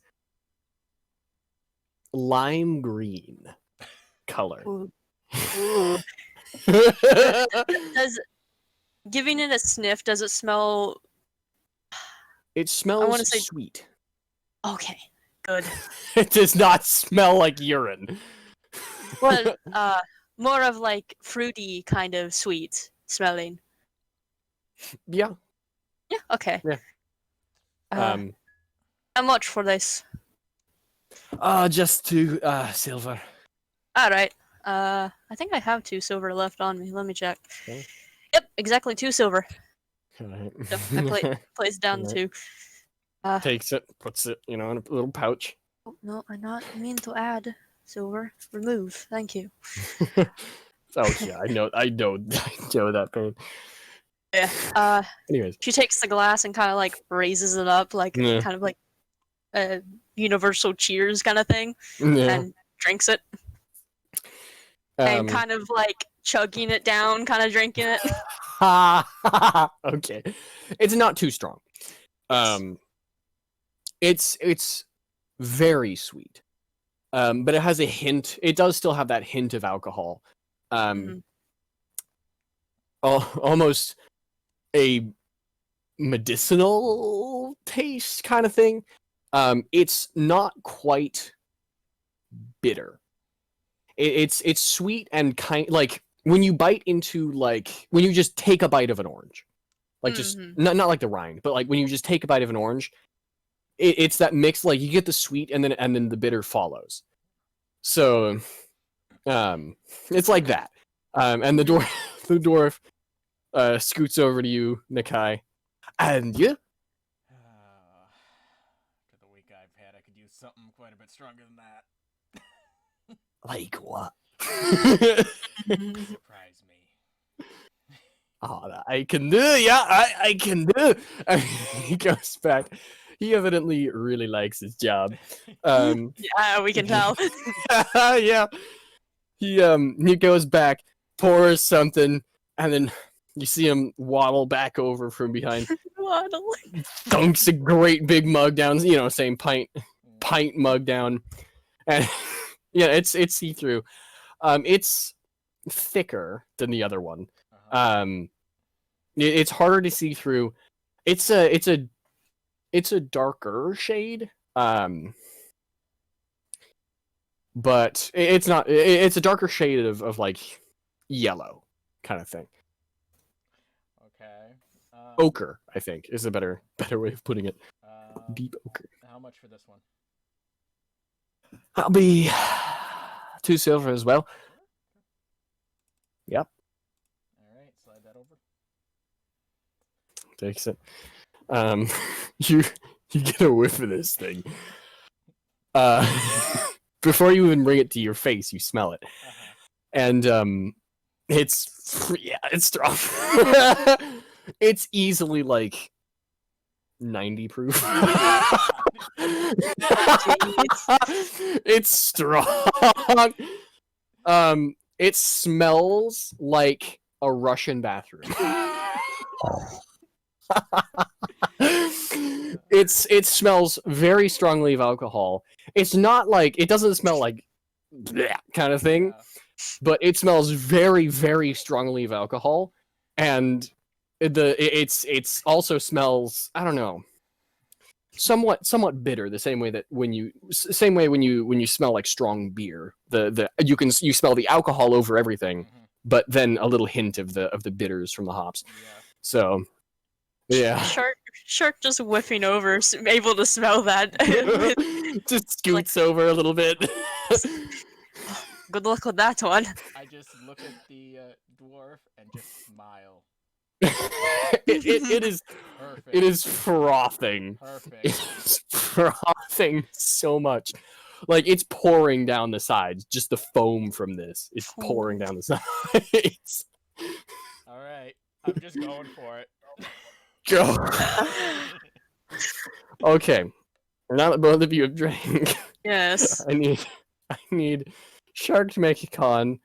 lime green color. Ooh. Ooh. Does giving it a sniff? Does it smell? It smells say- sweet. Okay, good. It does not smell like urine. Well, more of like fruity kind of sweet smelling. Yeah. Yeah. Okay. Yeah. How much for this? Just 2 silver. All right. I think I have 2 silver left on me. Let me check. Okay. Yep, exactly 2 silver. Alright. So I placed down Alright. 2. Takes it, puts it, in a little pouch. Oh, no, I not mean to add silver. Remove. Thank you. Oh yeah, I know that pain. Yeah. Anyways, She takes the glass and kind of like raises it up, like Yeah. kind of like a universal cheers kind of thing, yeah. and drinks it, and Um, kind of like chugging it down, kind of drinking it. okay, it's not too strong. It's very sweet. But it has a hint. It does still have that hint of alcohol. Almost a medicinal taste kind of thing. It's not quite bitter. It's sweet and kind like when you bite into when you just take a bite of an orange, like just not like the rind, but like when you just take a bite of an orange, it's that mix. Like you get the sweet and then the bitter follows. So, it's like that. And the dwarf scoots over to you, Nakai, and you. After the week I've had, I could use something quite a bit stronger than that. Like what? Surprise me. Oh, I can do. Yeah, I can do. And he goes back. He evidently really likes his job. Yeah, we can tell. Yeah. He goes back, pours something, and then you see him waddle back over from behind. Waddle. Dunks a great big mug down, same pint mug down. And yeah, it's see-through. It's thicker than the other one. It's harder to see through. It's a darker shade. But it's not. It's a darker shade of like yellow kind of thing. Okay. Ochre, I think, is a better way of putting it. Deep ochre. How much for this one? That'll be 2 silver as well. Yep. All right, slide that over. Takes it. You get a whiff of this thing. Before you even bring it to your face, you smell it, and it's strong. It's easily like 90 proof. It's strong. It smells like a Russian bathroom. It smells very strongly of alcohol. It's not like it doesn't smell like bleh kind of thing, but it smells very, very strongly of alcohol, and it's also smells, I don't know, somewhat bitter, the same way that when you smell like strong beer, you smell the alcohol over everything, but then a little hint of the bitters from the hops. Yeah. So yeah. Shark just whiffing over, able to smell that. Just scoots over a little bit. Good luck with that one. I just look at the dwarf and just smile. it is Perfect. it is frothing. Perfect. It's frothing so much. Like, it's pouring down the sides. Just the foam from this is pouring down the sides. All right. I'm just going for it. Go. Okay. Now that both of you have drank, Yes. I need Shark to make a con,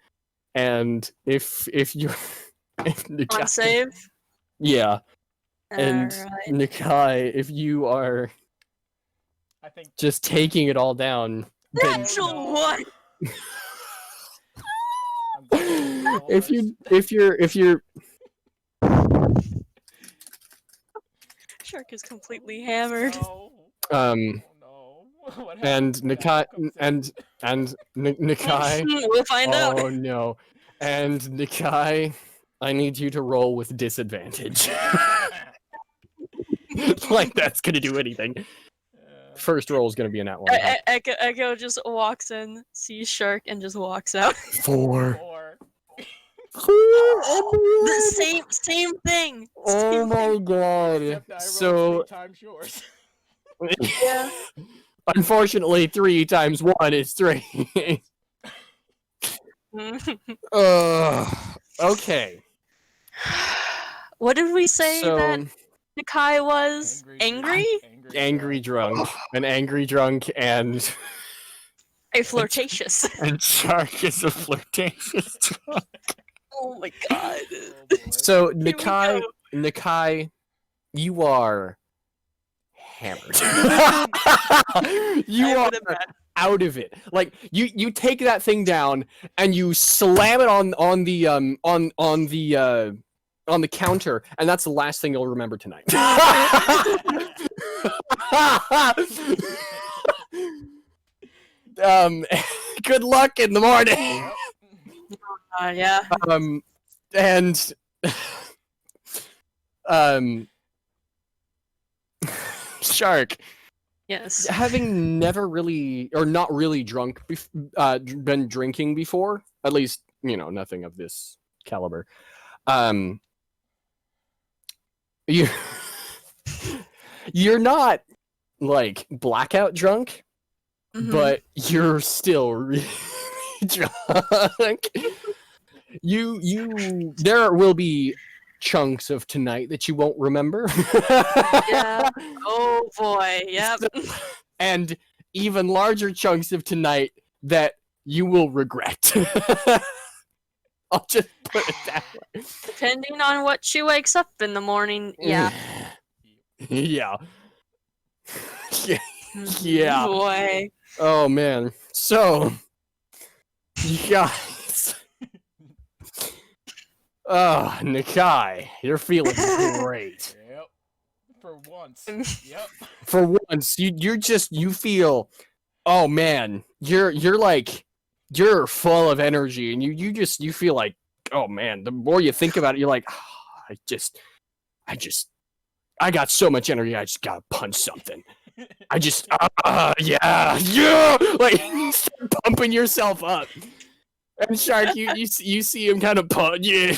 and if the On save. yeah, and Alright. Nikai, if you are I think just taking it all down, then Natural one. I'm going to roll if you're Shark is completely hammered. No. um Oh no. What and happens when Nikai Apple comes in? and Nikai, We'll find out. oh no, and Nikai, I need you to roll with disadvantage. Like that's gonna do anything. First roll is gonna be a nat one. Echo just walks in, sees Shark, and just walks out. 4. Or The same thing. Oh my god. except I rolled So 3 times yours. Yeah. unfortunately 3 times 1 is 3. Okay. What did we say So that Nikai was? Angry? angry drunk. An angry drunk and A flirtatious. and Shark is a flirtatious drunk. Oh my god. Oh, boy. So Here we Nikai, you are hammered. You I are would have bet. out of it. Like you take that thing down and you slam it on the counter, and that's the last thing you'll remember tonight. Good luck in the morning. Yeah. And Shark, Yes. having never really or not really been drinking before, at least nothing of this caliber, you're not like blackout drunk, Mhm. but you're still really drunk. There will be chunks of tonight that you won't remember. Yeah. Oh boy. Yep. And even larger chunks of tonight that you will regret. I'll just put it that way. Depending on what she wakes up in the morning. Yeah. Yeah. Yeah. Boy. Oh man. So, you guys. Oh, Nikai, you're feeling great. Yep. For once. Yep. For once, you feel, oh man, you're full of energy, and you feel like, oh man, the more you think about it, you're like, oh, I got so much energy, I just gotta punch something. Yeah, like, start pumping yourself up. And Shark, you see him kind of punch, yeah.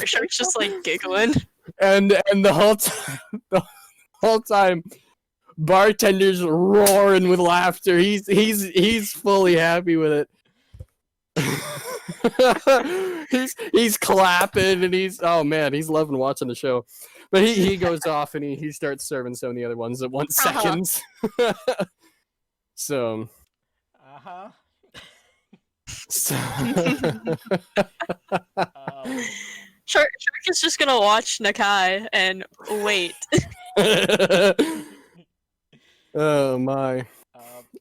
Shark's just like giggling. And the whole time, bartender's roaring with laughter. He's fully happy with it. he's clapping and he's loving watching the show. But he goes off and he starts serving some of the other ones at 1 second. So. So. Shark is just gonna watch Nakai and wait. Oh my.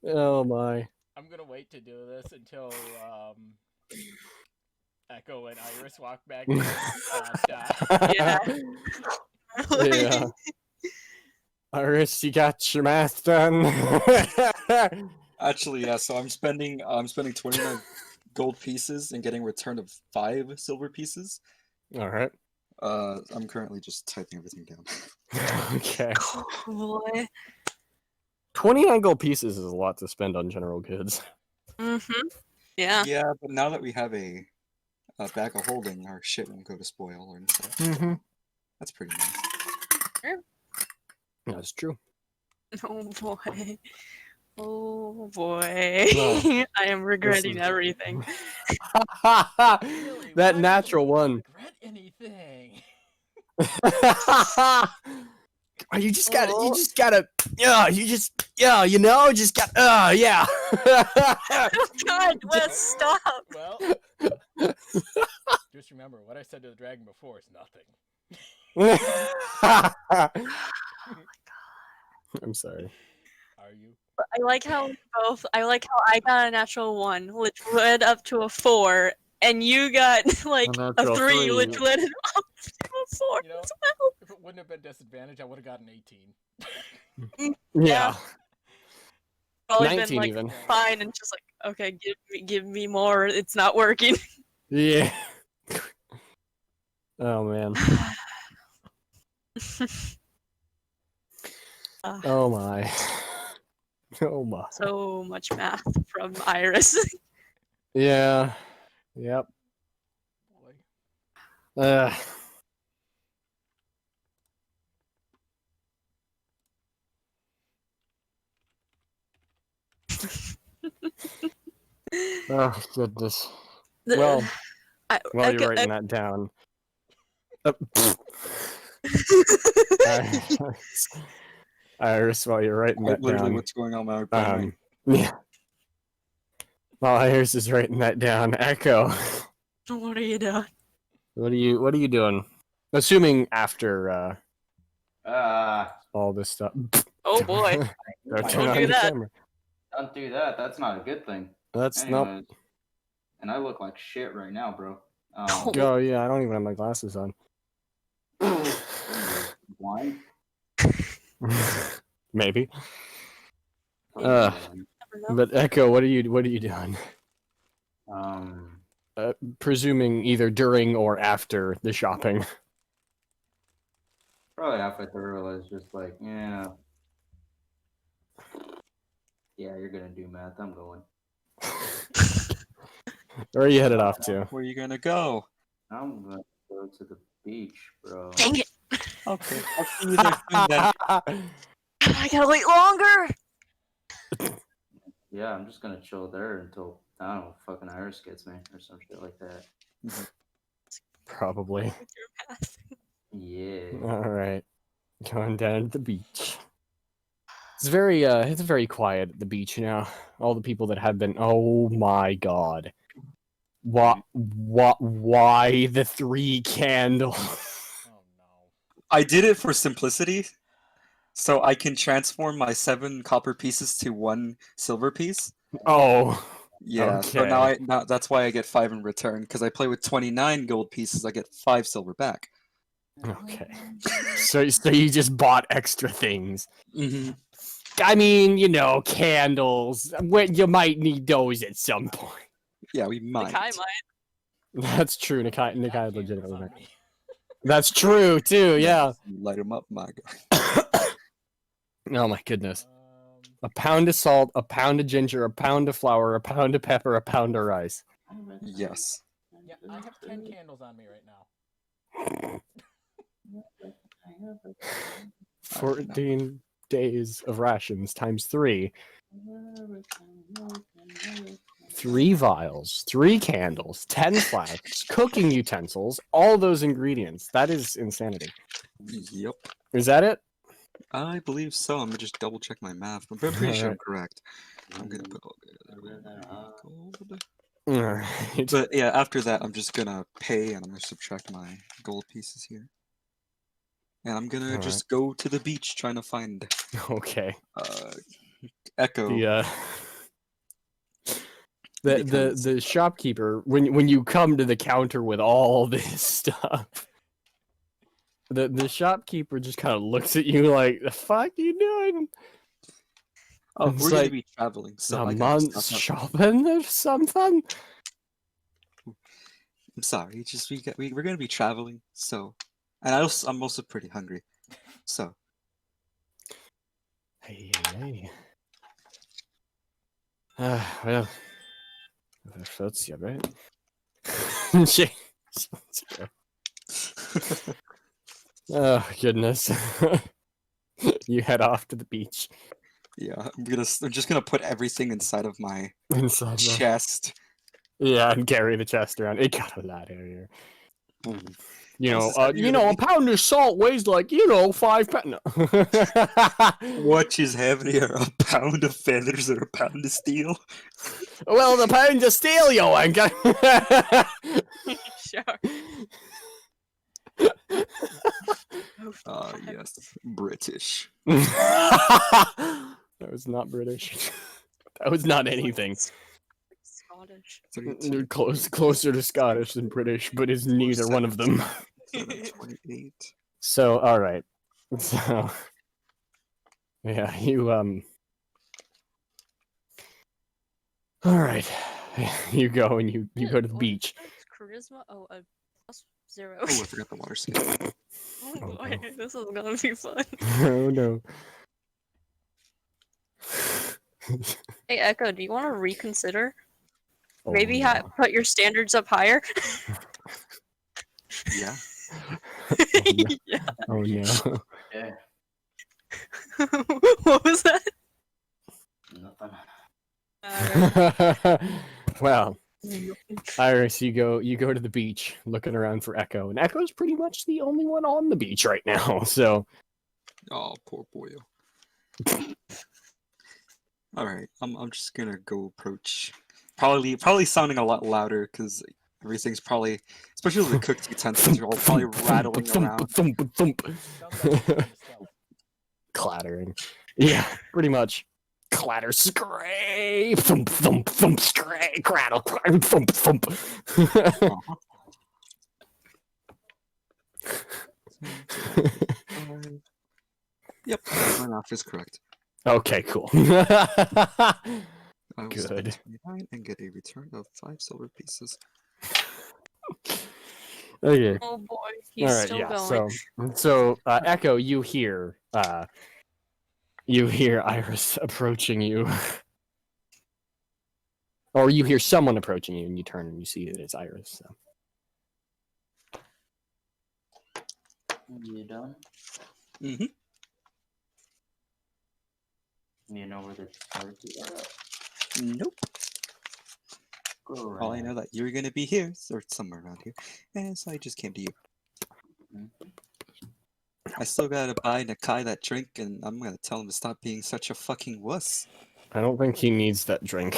Oh my. I'm gonna wait to do this until Echo and Iris walk back in. Yeah. Yeah. Iris, you got your math done. Actually, yeah. So I'm spending 29 gold pieces and getting a return of 5 silver pieces. All right. I'm currently just typing everything down. Okay. Oh, boy. 29 gold pieces is a lot to spend on general goods. Mm-hmm. Yeah. Yeah, but now that we have a bag of holding, our shit won't go to spoil or anything. Mm-hmm. That's pretty nice. That's true. Oh boy. Oh boy. Well, I am regretting is- everything. Really, That why natural would you one. regret anything? You just Oh. gotta, you know, just got, yeah. God, Wes, stop. Well, just remember what I said to the dragon before is nothing. I'm sorry. Are you? I like how I got a natural 1, which led up to a 4, and you got like A a natural 3, three. which led up to a 4 You know, as well. if it wouldn't have been disadvantage, I would have gotten 18. Yeah. Probably 19 been like even. fine and just like, okay, give me more. It's not working. Yeah. Oh man. Oh my. Oh my. So much math from Iris. Yeah. Yep. Boy. Oh goodness. Well, while you're writing that down. Iris, while you're writing that Literally, down. what's going on in my brain? Yeah. While Iris is writing that down, Echo. What are you doing? What are you doing? Assuming after all this stuff. Oh boy. Don't Don't turn on do your that. camera. Don't do that. That's not a good thing. That's not. Anyways, and I look like shit right now, bro. Oh yeah, I don't even have my glasses on. Blind? Maybe. Never know. But Echo, what are you doing? Um, Presuming either during or after the shopping. probably halfway through, I was just like, yeah, you're gonna do math. I'm going. Where are you headed off to? Where are you gonna go? I'm gonna go to the beach, bro. Dang it. Okay, I'll see you there soon then. I gotta wait longer. Yeah, I'm just gonna chill there until I don't know, fucking Iris gets me or some shit like that. Probably. With your math. Yeah. All right. Going down to the beach. It's very quiet at the beach now. All the people that have been. Oh my god. Why the 3 candles? Oh no. I did it for simplicity, so I can transform my 7 copper pieces to 1 silver piece. Oh. Yeah, so now that's why I get 5 in return, because I play with 29 gold pieces, I get 5 silver back. Okay. So you just bought extra things. Mm-hmm. I mean, you know, candles. You might need those at some point. Yeah, we might. Kai might. That's true. Nikai That candle's legitimately on might. me. That's true too. Yeah. Light them up, my guy. Oh my goodness. A pound of salt, a pound of ginger, a pound of flour, a pound of pepper, a pound of rice. Yes. Yeah, I have 10 candles on me right now. 14 days of rations times 3. 3 vials, 3 candles, 10 flasks, cooking utensils, all those ingredients. That is insanity. Yep. Is that it? I believe so. I'm gonna just double check my math, but I'm pretty sure I'm Alright. correct. I'm gonna put all gold. Alright. But yeah, after that, I'm just gonna pay and I'm gonna subtract my gold pieces here. And I'm gonna Alright. just go to the beach trying to find Okay. Echo. The The shopkeeper, when you come to the counter with all this stuff, the shopkeeper just kind of looks at you like, the fuck you doing? Oh, It's we're gonna like be traveling, so a I gotta month's stock up. shopping or something. I'm sorry, just we're gonna be traveling, so, and I'm also pretty hungry, so. Hey. Well, that's yeah, right. Shit. Oh goodness. You head off to the beach. Yeah, I'm just gonna put everything inside of my Inside the... chest. Yeah, and carry the chest around. It got a lot heavier. You How's know, this heavier than a me? pound of salt weighs like, 5 pounds. Which is heavier, a pound of feathers or a pound of steel? Well, the pound of steel, you wanker. Sure. Yes, British. That was not British. That was not anything. Scottish. 13, closer to Scottish than British, but is neither one of them. 728. So, all right. So, yeah, you all right. You go and you go to the beach. Charisma? Oh, a +0. Oh, I forgot the water skin. Oh Oh, boy, no. this is gonna be fun. Oh no. Hey Echo, do you want to reconsider? Oh, Maybe no. put your standards up higher? Yeah. Yeah. Oh no. Yeah, What was that? nothing. Well, Iris, you go to the beach looking around for Echo, and Echo's pretty much the only one on the beach right now. So, Oh, poor boy. All right, I'm just gonna go approach. Probably sounding a lot louder because everything's probably, especially the cooked utensils, are all probably rattling around. Sounds like you're trying to stealth. Clattering. Yeah, pretty much. Clatter, scrape, thump, thump, thump, scrape, crackle, thump, thump. Yep, my math is correct. Okay, cool. I will Good. spend 29 and get a return of 5 silver pieces. Okay. Oh boy, All he's right. still Yeah. going. So, Echo, you hear Iris approaching you, or you hear someone approaching you, and you turn and you see that it's Iris. So. You done? Mm-hmm. You know where the charges are at? Nope. Go All I know that you're gonna be here, or somewhere around here, and so I just came to you. I still gotta buy Nakai that drink, and I'm gonna tell him to stop being such a fucking wuss. I don't think he needs that drink.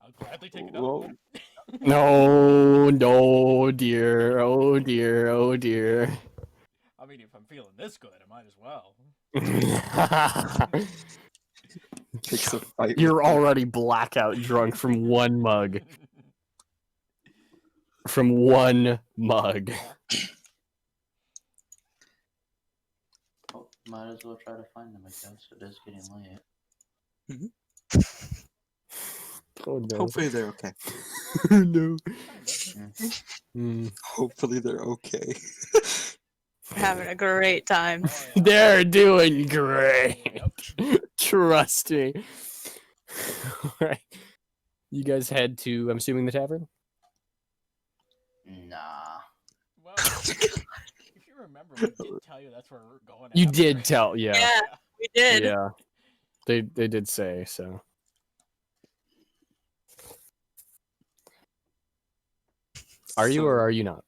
I'll gladly take another Whoa. one. No, dear. Oh dear. Oh dear. I mean, if I'm feeling this good, I might as well. Picks a fight. You're with me. already blackout drunk from one mug. From one mug. Oh, might as well try to find them, I guess. It is getting late. Oh no. Hopefully they're okay. No. Kinda. Mm. Hopefully they're okay. Having a great time. Oh, yeah. They're doing great. Yep. Trust me. Alright. You guys head to, I'm assuming, the tavern? Nah. Well, if you remember, we did tell you that's where we're going. You after. did tell, yeah. Yeah, we did. Yeah. They did say, so. Are you or are you not?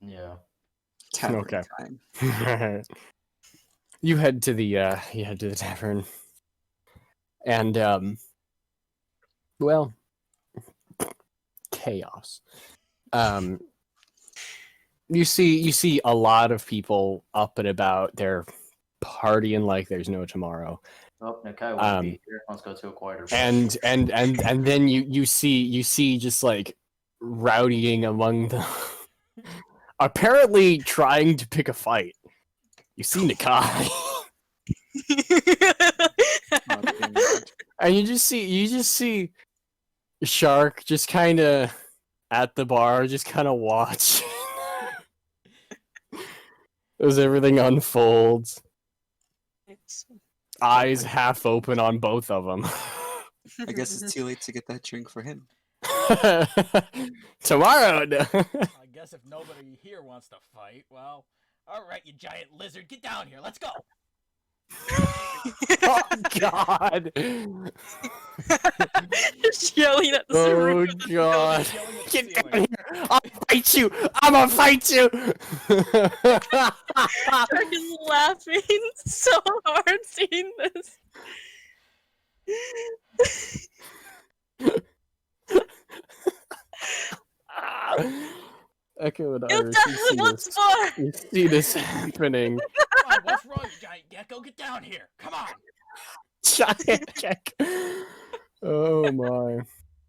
Yeah. Tavern Okay. time. You head to the tavern. And well, chaos. You see a lot of people up and about. They're partying like there's no tomorrow. Oh, Nikai won't be here. Let's go to a quieter place. And then you see just like rowdying among the apparently trying to pick a fight. You see Nikai. Oh, damn it. And you just see Shark just kind of at the bar, just kind of watch as everything unfolds. Eyes half open on both of them. I guess it's too late to get that drink for him. Tomorrow. No. I guess if nobody here wants to fight, well, all right, you giant lizard, get down here. Let's go. Oh God. Just yelling at the Oh roof of the God. Yelling at the Get down ceiling. here. I'll fight you. I'm gonna fight you. Shark is laughing so hard seeing this. Echo and You Iris, tell you him see what's this. more. You see this happening. Come on, what's wrong, you giant gecko? Get down here. Come on. Giant check. Oh my.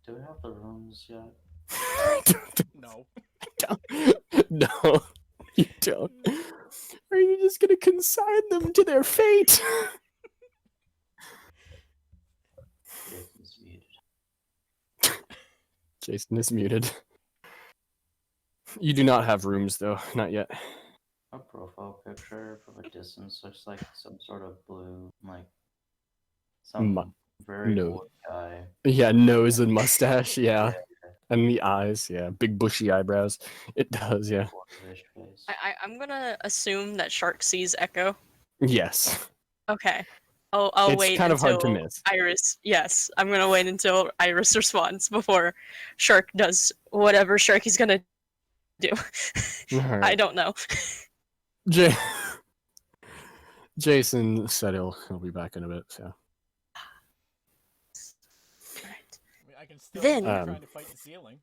Do we have the rooms yet? No. No, you don't. Are you just gonna consign them to their fate? Jason's muted. Jason is muted. You do not have rooms, though. Not yet. A profile picture from a distance looks like some sort of blue, like some very no. old guy. Yeah, nose and mustache, yeah. And the eyes, yeah. Big bushy eyebrows. It does, yeah. Dwarvish face. I'm gonna assume that Shark sees Echo. Yes. Okay. I'll It's wait kind of until hard to miss. Iris. Yes, I'm gonna wait until Iris responds before Shark does whatever Shark is gonna do. Alright. I don't know. Jason said he'll be back in a bit, so. Alright. I mean, I can still Then- keep trying to fight the ceiling.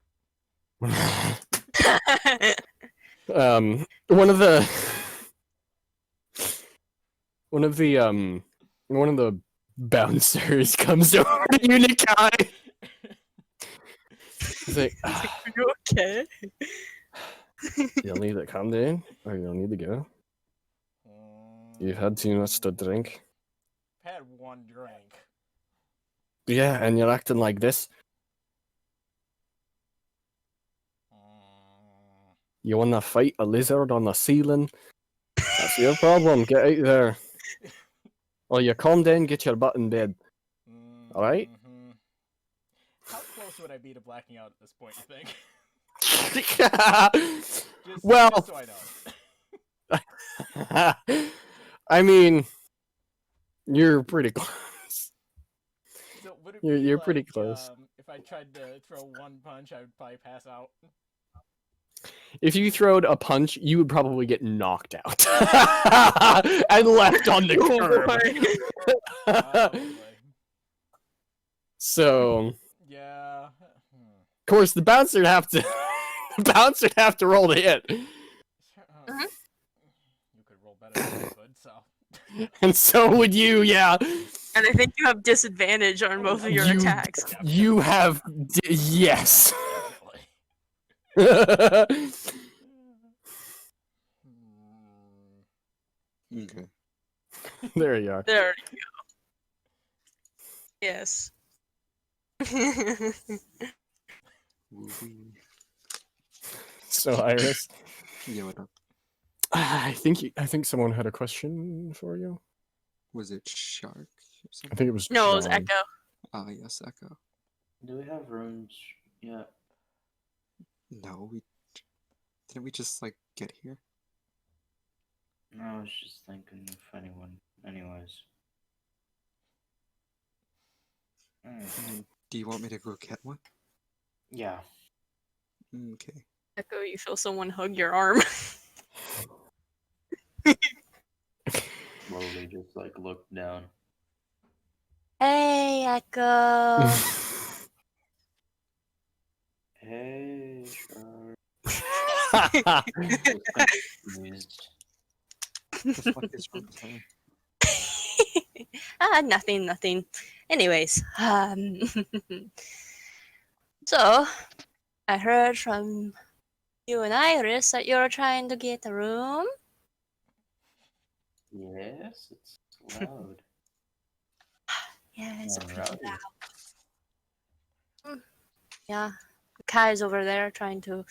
One of the bouncers comes over to you, Nikai. He's like, Are you okay? you'll need to calm down, or you'll need to go. You've had too much to drink. I've had one drink. Yeah, and you're acting like this. You wanna fight a lizard on the ceiling? That's your problem. Get out there. Well, you calm down, get your butt in bed. Alright? Mhm. How close would I be to blacking out at this point, you think? Well, just so I know. I mean, you're pretty close. So would it You're- be you're pretty like, close. If I tried to throw one punch, I would probably pass out. If you throwed a punch, you would probably get knocked out and left on the curb. Oh, boy. So, Yeah. of course, the bouncer would have to roll to hit, You could roll better than I could, so. and so would you. Yeah, And I think you have disadvantage on both of your You- attacks. you have yes. Definitely. Okay. There you are. There you go. Yes. Woo-wee. So, Iris, Yeah, what up? I think someone had a question for you. Was it Shark or I something? think it was. No, it was John. Echo. Ah, yes, Echo. Do we have rooms yet? No, didn't we just like get here? No, I was just thinking if anyone. Anyways. Do you want me to go get one? Yeah. Okay. Echo, you feel someone hug your arm. Slowly just like look down. Hey, Echo. Hey, Shark. Confused. What the fuck is wrong with her? Nothing. Anyways, so I heard from you and Iris that you're trying to get a room. Yes, it's loud. Yeah, it's a and pretty rowdy. loud. Yeah, Kai's over there trying to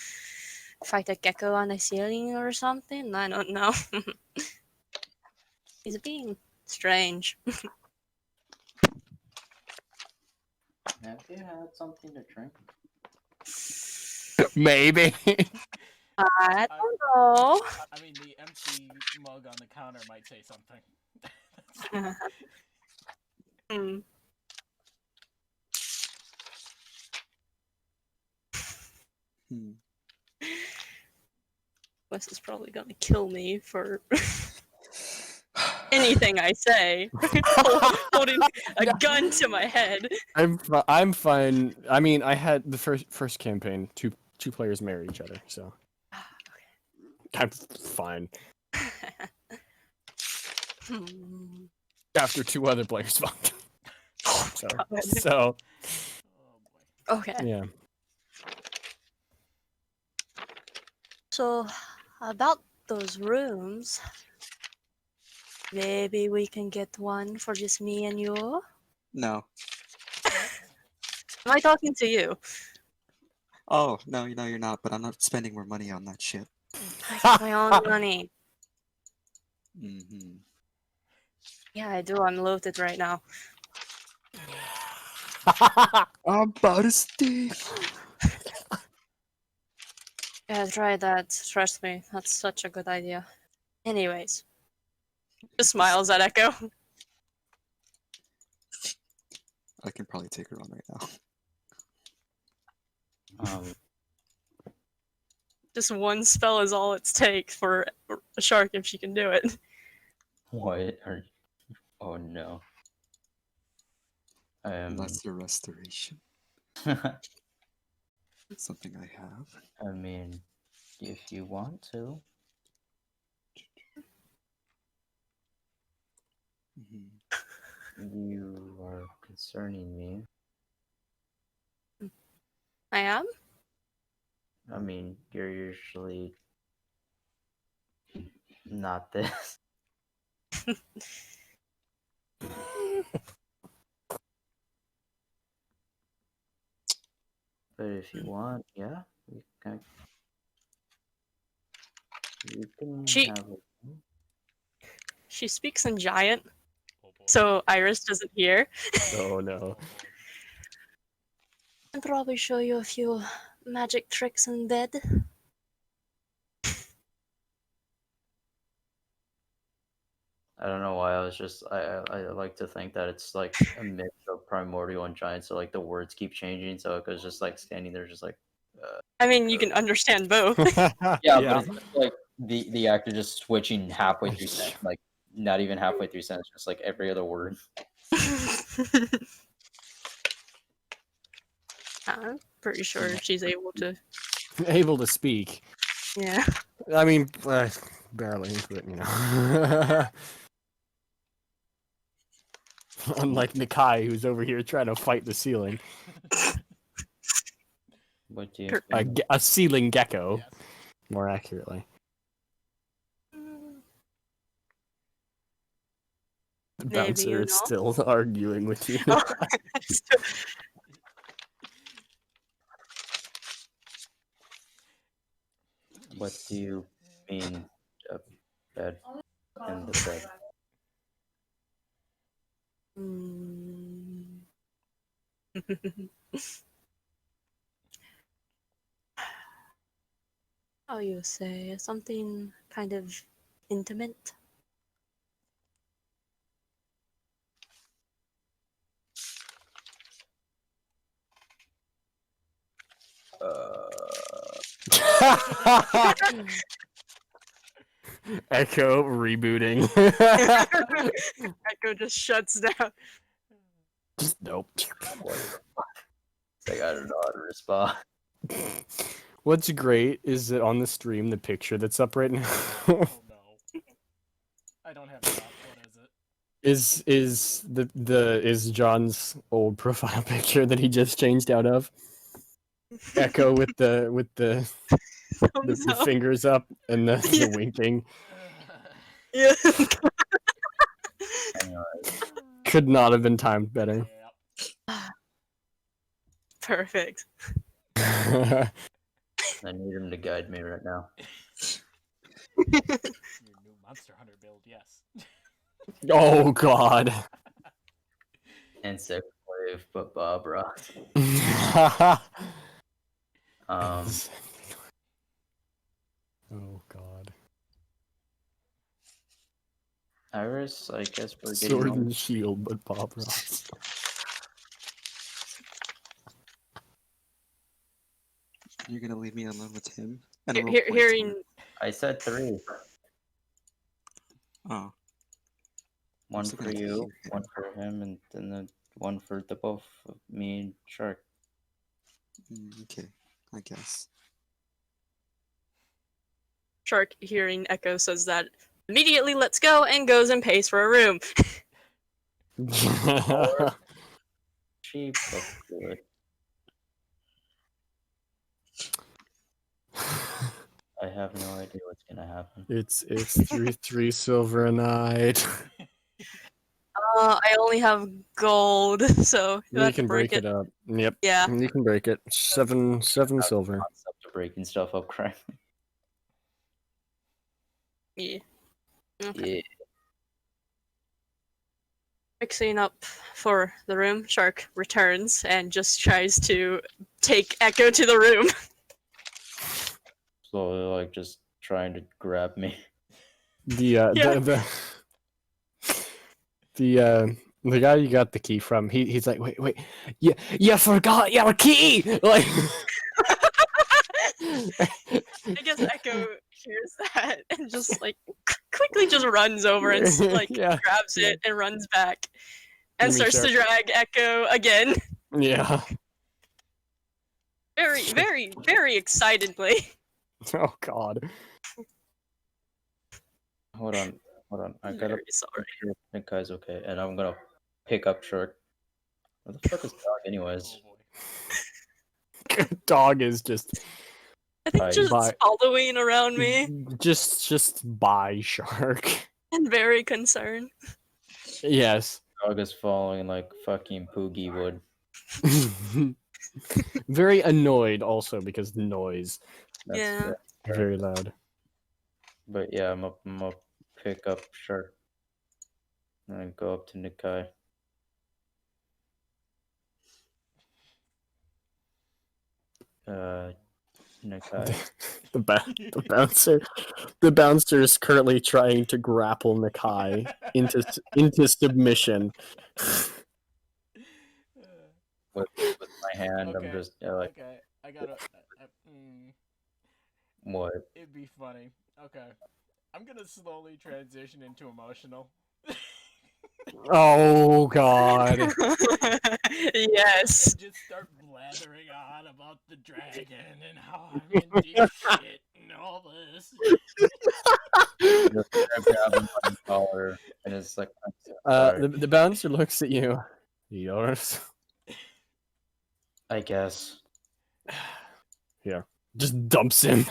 fight a gecko on the ceiling or something. I don't know. He's being strange. Have you had something to drink? Maybe. I don't know. I mean, the empty mug on the counter might say something. Hmm. Hmm. Wes is probably gonna kill me for anything I say. Holding a gun to my head. I'm fine. I mean, I had the first campaign. Two players marry each other, so I'm fine. Hmm. After two other players fucked. So, God. so Oh boy. Okay. yeah. So about those rooms, maybe we can get one for just me and you. No. Am I talking to you? Oh, no, you're not, but I'm not spending more money on that shit. I got my own money. Mm-hmm. Yeah, I do. I'm loaded right now. I'm about to steal. Yeah, try that. Trust me, that's such a good idea. Anyways, just smiles at Echo. I can probably take her on right now. Just one spell is all it's take for a shark if she can do it. What are? Oh no. Lesser restoration. I Something I have. mean, if you want to. Mm-hmm. You are concerning me. I am? I mean, you're usually not this. But if you want, yeah, you can She- have it. She speaks in giant, Oh boy. so Iris doesn't hear. Oh Oh no. boy. I'll probably show you a few magic tricks in bed. I don't know why I was just I like to think that it's like a mix of primordial and giant, so like the words keep changing, so it goes just like standing there, just like. I mean, you can understand both. Yeah, but it's just like the actor just switching halfway through sentence, like not even halfway through sentence, just like every other word. I'm pretty sure she's able to. Able to speak. Yeah. I mean, barely, but you know. Unlike Nikai, who's over here trying to fight the ceiling. What do you Sure. mean? A ceiling gecko, Yes. more accurately. The Maybe bouncer you is know. still arguing with you. Oh, What do you mean? A bed in the bed. Mm. How you say something kind of intimate? Echo rebooting. Echo just shuts down. Just nope. What? It's like I don't know how to respond. What's great is that on the stream, the picture that's up right now. Oh no. I don't have chat. What is it? Is is John's old profile picture that he just changed out of Echo with the Thumbs up. fingers up and the Yeah. winking? Yeah. Could not have been timed better. Perfect. I need him to guide me right now. Your new Monster Hunter build, yes. Oh God. Insect Wave, but Bob Ross. Oh God. Iris, I guess we're getting Sword on. and shield, but Bob Ross. You're gonna leave me alone with him? And roll points Hearing I said 3. Oh, One still for gonna you, hear him. one for him, and then the one for the both of me and Shark. Okay, I guess. Shark hearing Echo says that immediately lets go and goes and pays for a room. She both do it. I have no idea what's gonna happen. It's three silver a night. I only have gold, so you You have to can break it up. Yep. Yeah. You can break it. Seven silver. Concept of breaking stuff up correctly. Yeah. Okay. Yeah. Fixing up for the room, Shark returns and just tries to take Echo to the room. Slowly, like, just trying to grab me. The the guy you got the key from, he's like, wait, you forgot your key. Like, I guess Echo hears that and just like quickly just runs over and like Yeah. grabs it and runs back and Gimme starts to Shark. drag Echo again. Yeah. Very, very, very excitedly. Oh God. Hold on. I gotta Very sorry. make sure Nikai's okay, and I'm gonna pick up Shark. Where the fuck is Dog, anyways? Oh boy. Dog is just I think just Bye. following around me just by Shark. and very concerned. Yes. Dog is following like fucking Poogie would. Very annoyed also because noise. That's Yeah. it. Very loud. But yeah, I'm gonna pick up Shark and go up to Nikai. Nikai. The bouncer is currently trying to grapple Nakai into submission. With my hand, I'm Okay, just like, okay, I gotta. what? It'd be funny. Okay, I'm gonna slowly transition into emotional. Oh God. Yes. And just start blathering on about the dragon and how I'm in deep shit and all this. Just grab him by the collar, and it's like, I'm so sorry. The bouncer looks at you. Yours. I guess. Here. Just dumps him.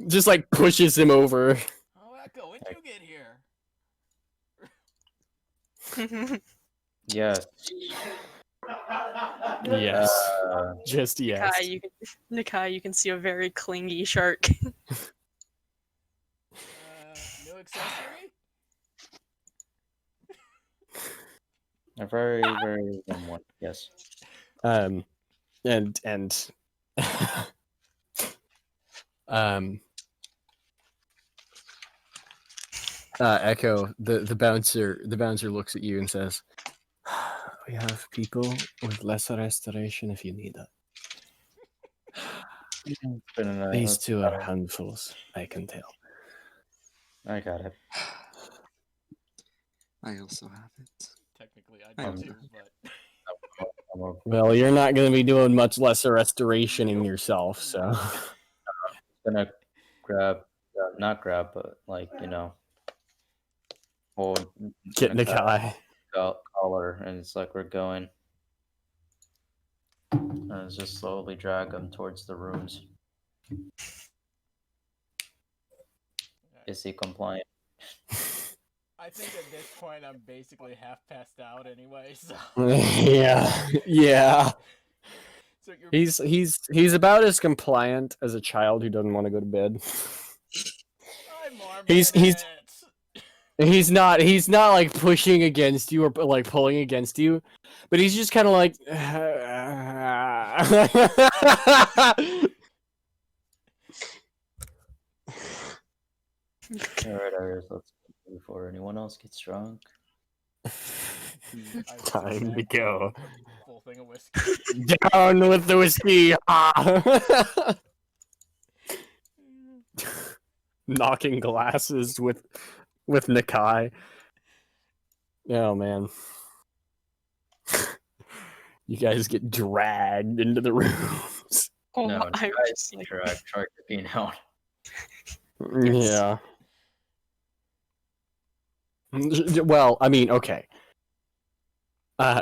Just like pushes him over. Oh, Echo, when'd you get here? Yes. Yes. Just yes. Nikai, you can see a very clingy shark. New accessory? A very, very warm one. Yes. And Echo, the bouncer looks at you and says, "We have people with lesser restoration if you need it. These two are handfuls, I can tell." I got it. I also have it. Technically, I do too, but Well, you're not going to be doing much lesser restoration in yourself, so. I'm gonna grab, not grab, but like, Well, Get Nikai. collar, and it's like we're going. And it's just slowly drag him towards the rooms. Is he compliant? I think at this point I'm basically half passed out anyway. So Yeah. So you're He's about as compliant as a child who doesn't want to go to bed. I'm more He's minutes. he's not like pushing against you or like pulling against you, but he's just kind of like. Alright, Iris, let's go before anyone else gets drunk. I Time to smack go. Full thing of whiskey. Down with the whiskey. Ah! Knocking glasses with Nikai. Oh man. You guys get dragged into the rooms. Oh No, my, I guys, just like, tried to be out. Yeah. Well, I mean, okay.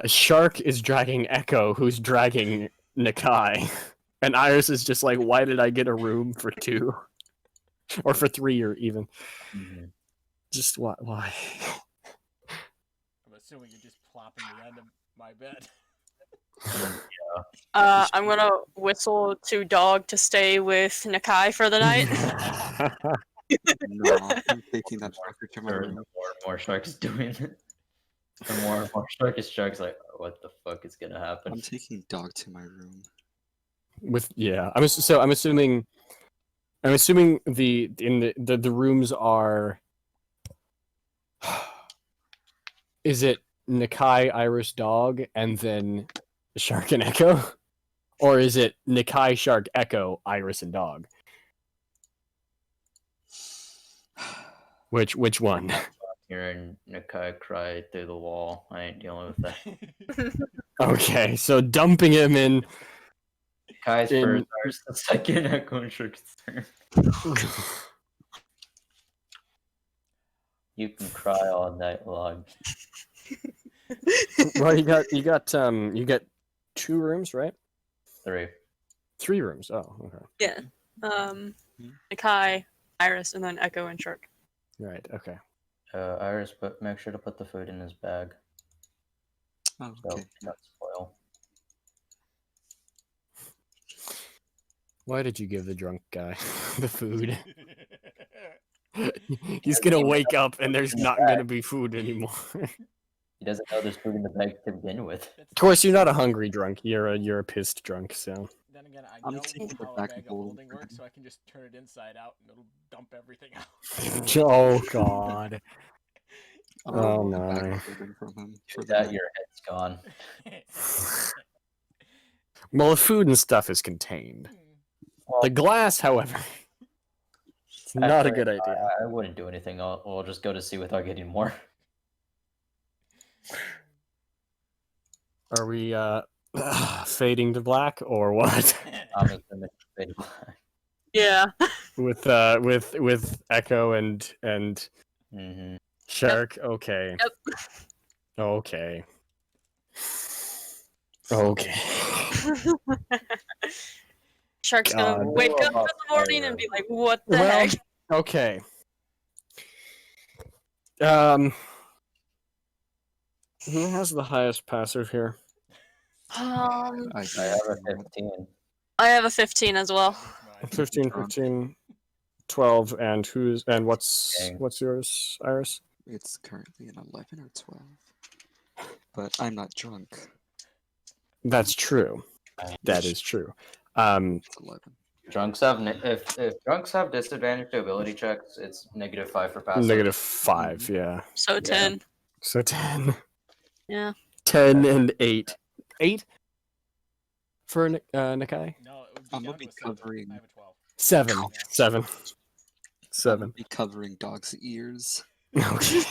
Shark is dragging Echo, who's dragging Nikai. And Iris is just like, why did I get a room for 2? Or for 3 or even. Mm-hmm. Just why? I'm assuming you're just plopping me onto my bed. I'm gonna whistle to Dog to stay with Nakai for the night. No, I'm taking that tracker to my The room. more and more sharks doing it. The more and more sharks like, what the fuck is gonna happen? I'm taking Dog to my room. I'm assuming the rooms are. Is it Nikai, Iris, Dog, and then Shark and Echo, or is it Nikai, Shark, Echo, Iris, and Dog? Which one? Hearing Nakai cry through the wall. I ain't dealing with that. Okay, so dumping him in. Kai's In- first, ours the second, Echo and Shark's turn. You can cry all night long. Well, you got 2 rooms, right? 3. 3 rooms. Oh, okay. Yeah. Nakai, Iris, and then Echo and Shark. Right. Okay. Iris, but make sure to put the food in his bag Oh, so okay. it doesn't spoil. Why did you give the drunk guy the food? He's gonna wake up and there's not gonna be food anymore. He doesn't know there's food in the bag to begin with. Of course, you're not a hungry drunk. You're a pissed drunk. So. Then again, I I'm know taking the how a back bag of bowl holding for works, him. so I can just turn it inside out and it'll dump everything out. Oh God. I'm Oh, gonna my. back holding from him for the That night. your head's gone. Well, the food and stuff is contained. The glass, however, it's not a good idea. I wouldn't do anything. We'll just go to sea without getting more. Are we fading to black or what? I'm just gonna fade to black. Yeah. with Echo and Mm-hmm. Shark. Okay. Yep. Okay. Okay. Shark's God. gonna wake up in the morning and be like, what the Well, heck? okay. Who has the highest passive here? I I have a 15. I have a 15 as well. 15, 15, 12, and what's Dang. yours, Iris? It's currently an 11 or 12. But I'm not drunk. That's true. That is true. 11. Drunks have if drunks have disadvantage to ability checks, it's -5 for passive. -5, yeah. So 10. So 10. Yeah. 10 and 8. 8 for Nikai? No, it would be I'm down gonna be to a 7. covering- I have a 12. 7. Yeah. 7. I'm 7. be covering Dog's ears. Okay.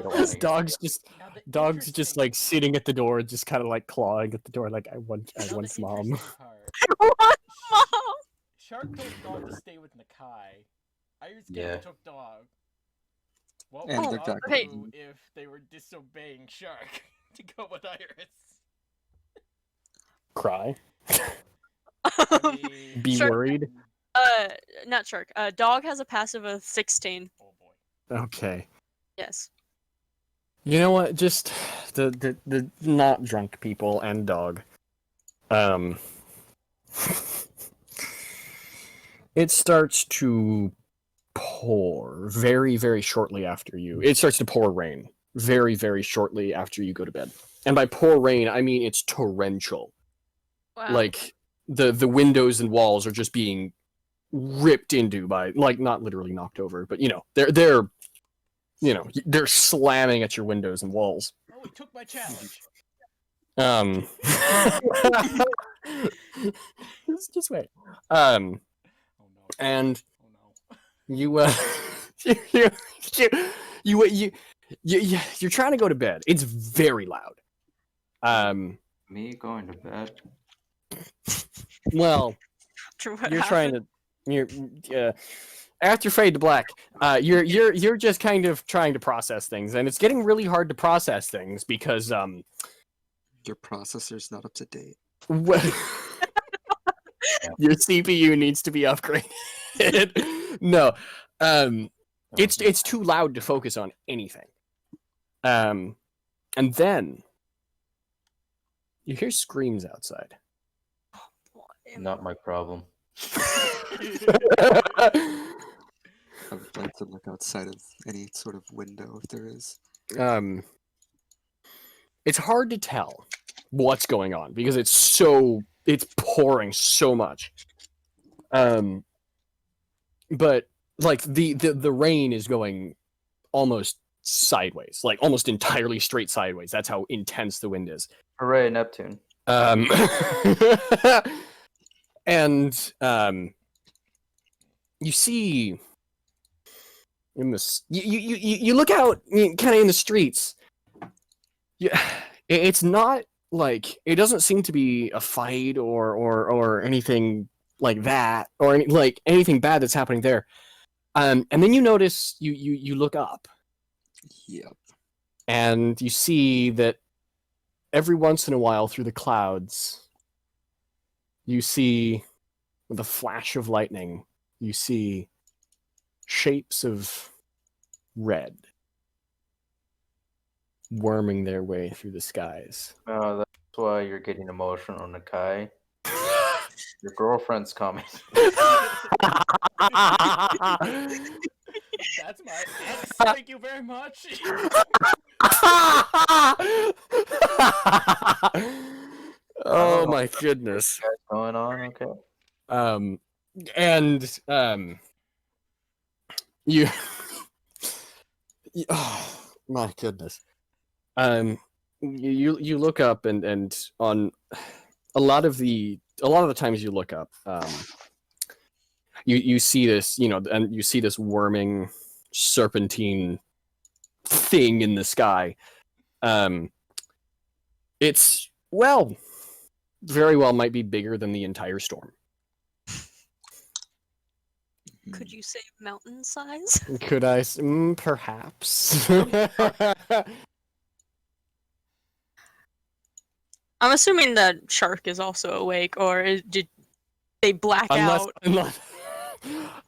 Dog's Dog's just Now, the Dog's just interesting- like sitting at the door, just kind of like clawing at the door, like I want now the mom. interesting part, What, Mom? Shark told Dog to stay with Nakai, Iris Yeah. Scanner took dog. What And would they're dog back okay. do if they were disobeying Shark to go with Iris? Cry. I mean, Be Shark, worried. not shark. Dog has a passive of 16. oh boy. Okay. Yes. You know what? Just the not drunk people and dog. It starts to pour very, very shortly after you. It starts to pour rain very, very shortly after you go to bed. And by pour rain, I mean it's torrential. Wow. Like the windows and walls are just being ripped into by, like, not literally knocked over, but they're slamming at your windows and walls. Oh, he took my challenge. Just wait. Oh no. And Oh no. you're trying to go to bed. It's very loud. Me going to bed? Well, After what you're happened? after Fade to Black, you're just kind of trying to process things, and it's getting really hard to process things because Your processor's not up to date. your CPU needs to be upgraded. No, it's too loud to focus on anything. And then you hear screams outside. Not my problem. I would like to look outside of any sort of window if there is. It's hard to tell what's going on because it's pouring so much. But like the rain is going almost sideways, like almost entirely straight sideways. That's how intense the wind is. Hooray, Neptune. And you see in this, you look out kind of in the streets. It's not like, it doesn't seem to be a fight or anything like that, or anything bad that's happening there. And then you notice you look up. Yep. And you see that every once in a while through the clouds, you see, with a flash of lightning, you see shapes of red worming their way through the skies. Oh, that's why you're getting emotional, Nakai. Your girlfriend's coming. That's my ex. Thank you very much. Oh my goodness. What's going on? Okay. You, oh my goodness. You look up and on a lot of the times you look up, you see this, and you see this worming serpentine thing in the sky. It's, well, very well might be bigger than the entire storm. Could you say mountain size? Could I? Perhaps. I'm assuming that shark is also awake, or did they black out? Unless,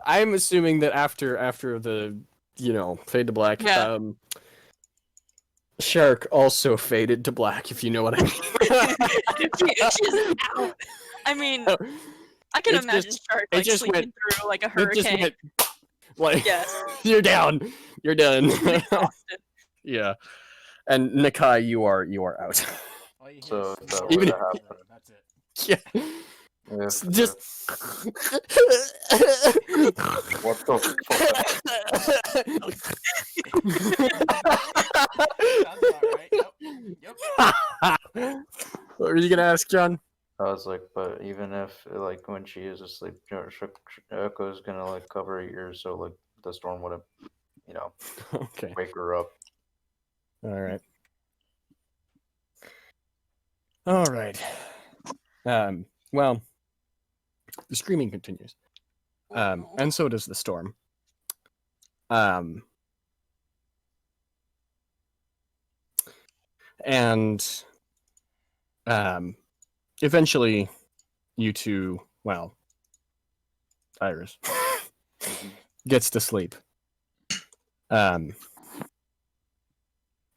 I'm assuming that after the fade to black, Yeah. Shark also faded to black, if you know what I mean. She's out. I mean, I can It's imagine just- shark it just sleeping through like a It just hurricane. went, like, Yes. you're down. You're done. Exhausted. Yeah. And Nakai, you are out. All you hear So, is if that Even were if- to happen, that's it. Yeah. if, Just. what the Sounds about right. Yep. What were you gonna ask, John? I was like, but even if, like, when she is asleep, Echo's gonna, like, cover her ears so, like, the storm wouldn't, Okay. wake her up. All right. All right. Well, the screaming continues, and so does the storm. Um, and eventually, you two, well, Iris gets to sleep. And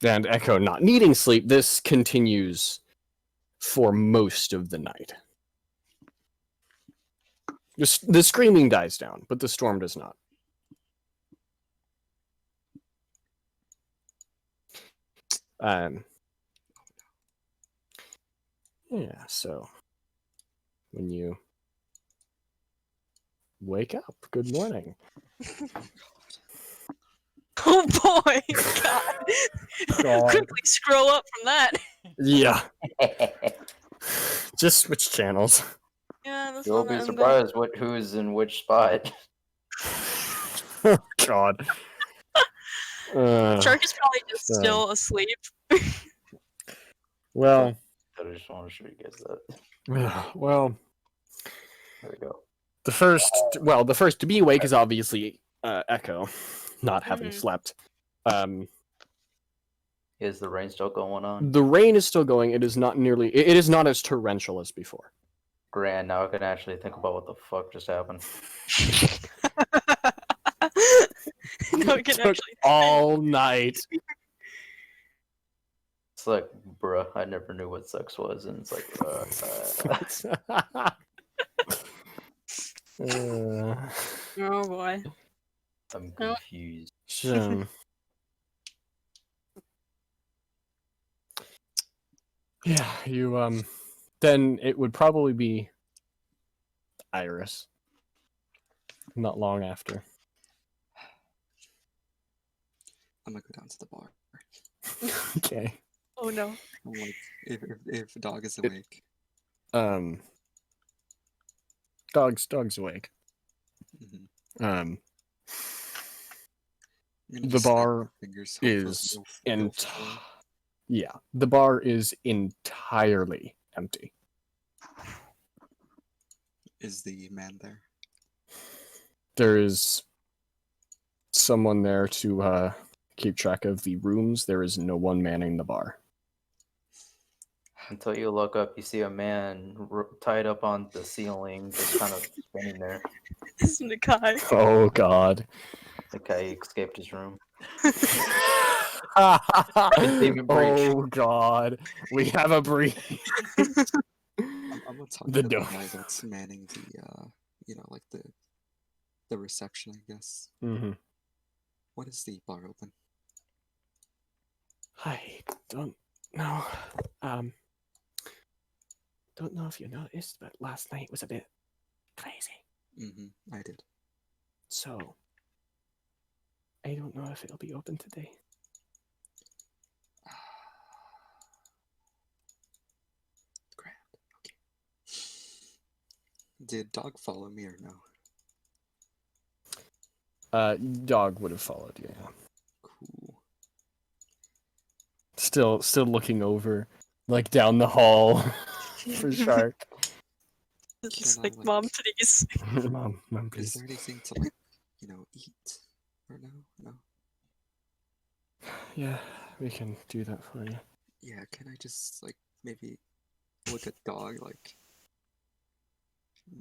Echo not needing sleep, this continues for most of the night. The screaming dies down, but the storm does not. Yeah, so when you wake up, good morning. Oh boy! God. God. Quickly scroll up from that. Yeah, just switch channels. Yeah, that's You'll one be and surprised who's in which spot. Oh, God. Shark is probably just so- still asleep. Well, I just want to show you guys that. well, There we go. the first to be awake is obviously Echo, not having slept. Is the rain still going on? The rain is still going. It is not nearly. It is not as torrential as before. Grand. Now I can actually think about what the fuck just happened. No, it can Took actually all night. It's like, bruh, I never knew what sex was, and it's like, Oh boy. I'm confused. So, yeah, you then it would probably be Iris. Not long after. I'm gonna go down to the bar. Okay. Oh no. I'm like, if the dog is awake. Dog's awake. Mhm. Um, I'm gonna the just snap my bar fingers, hopefully is no floor. yeah, the bar is entirely empty. Is the man there? There is someone there to keep track of the rooms. There is no one manning the bar. Until you look up, you see a man tied up on the ceiling, just kind of spinning there. This is Nikai. Oh, God. The guy escaped his room. Oh, God. We have a breach. I'm gonna talk The to the door. guy that's manning the, like the reception, I guess. Mm-hmm. What is the bar open? I don't know. Don't know if you noticed, but last night was a bit crazy. Mm-hmm. I did. So, I don't know if it'll be open today. Grand. Okay. Did dog follow me or no? Dog would have followed you. Yeah. Cool. Still looking over, like down the hall for Shark. It's Can I, like, like- Mom, please. Mom, Is please. there anything to like, eat? Or no? No. Yeah, we can do that for you. Yeah, can I just like maybe look at dog like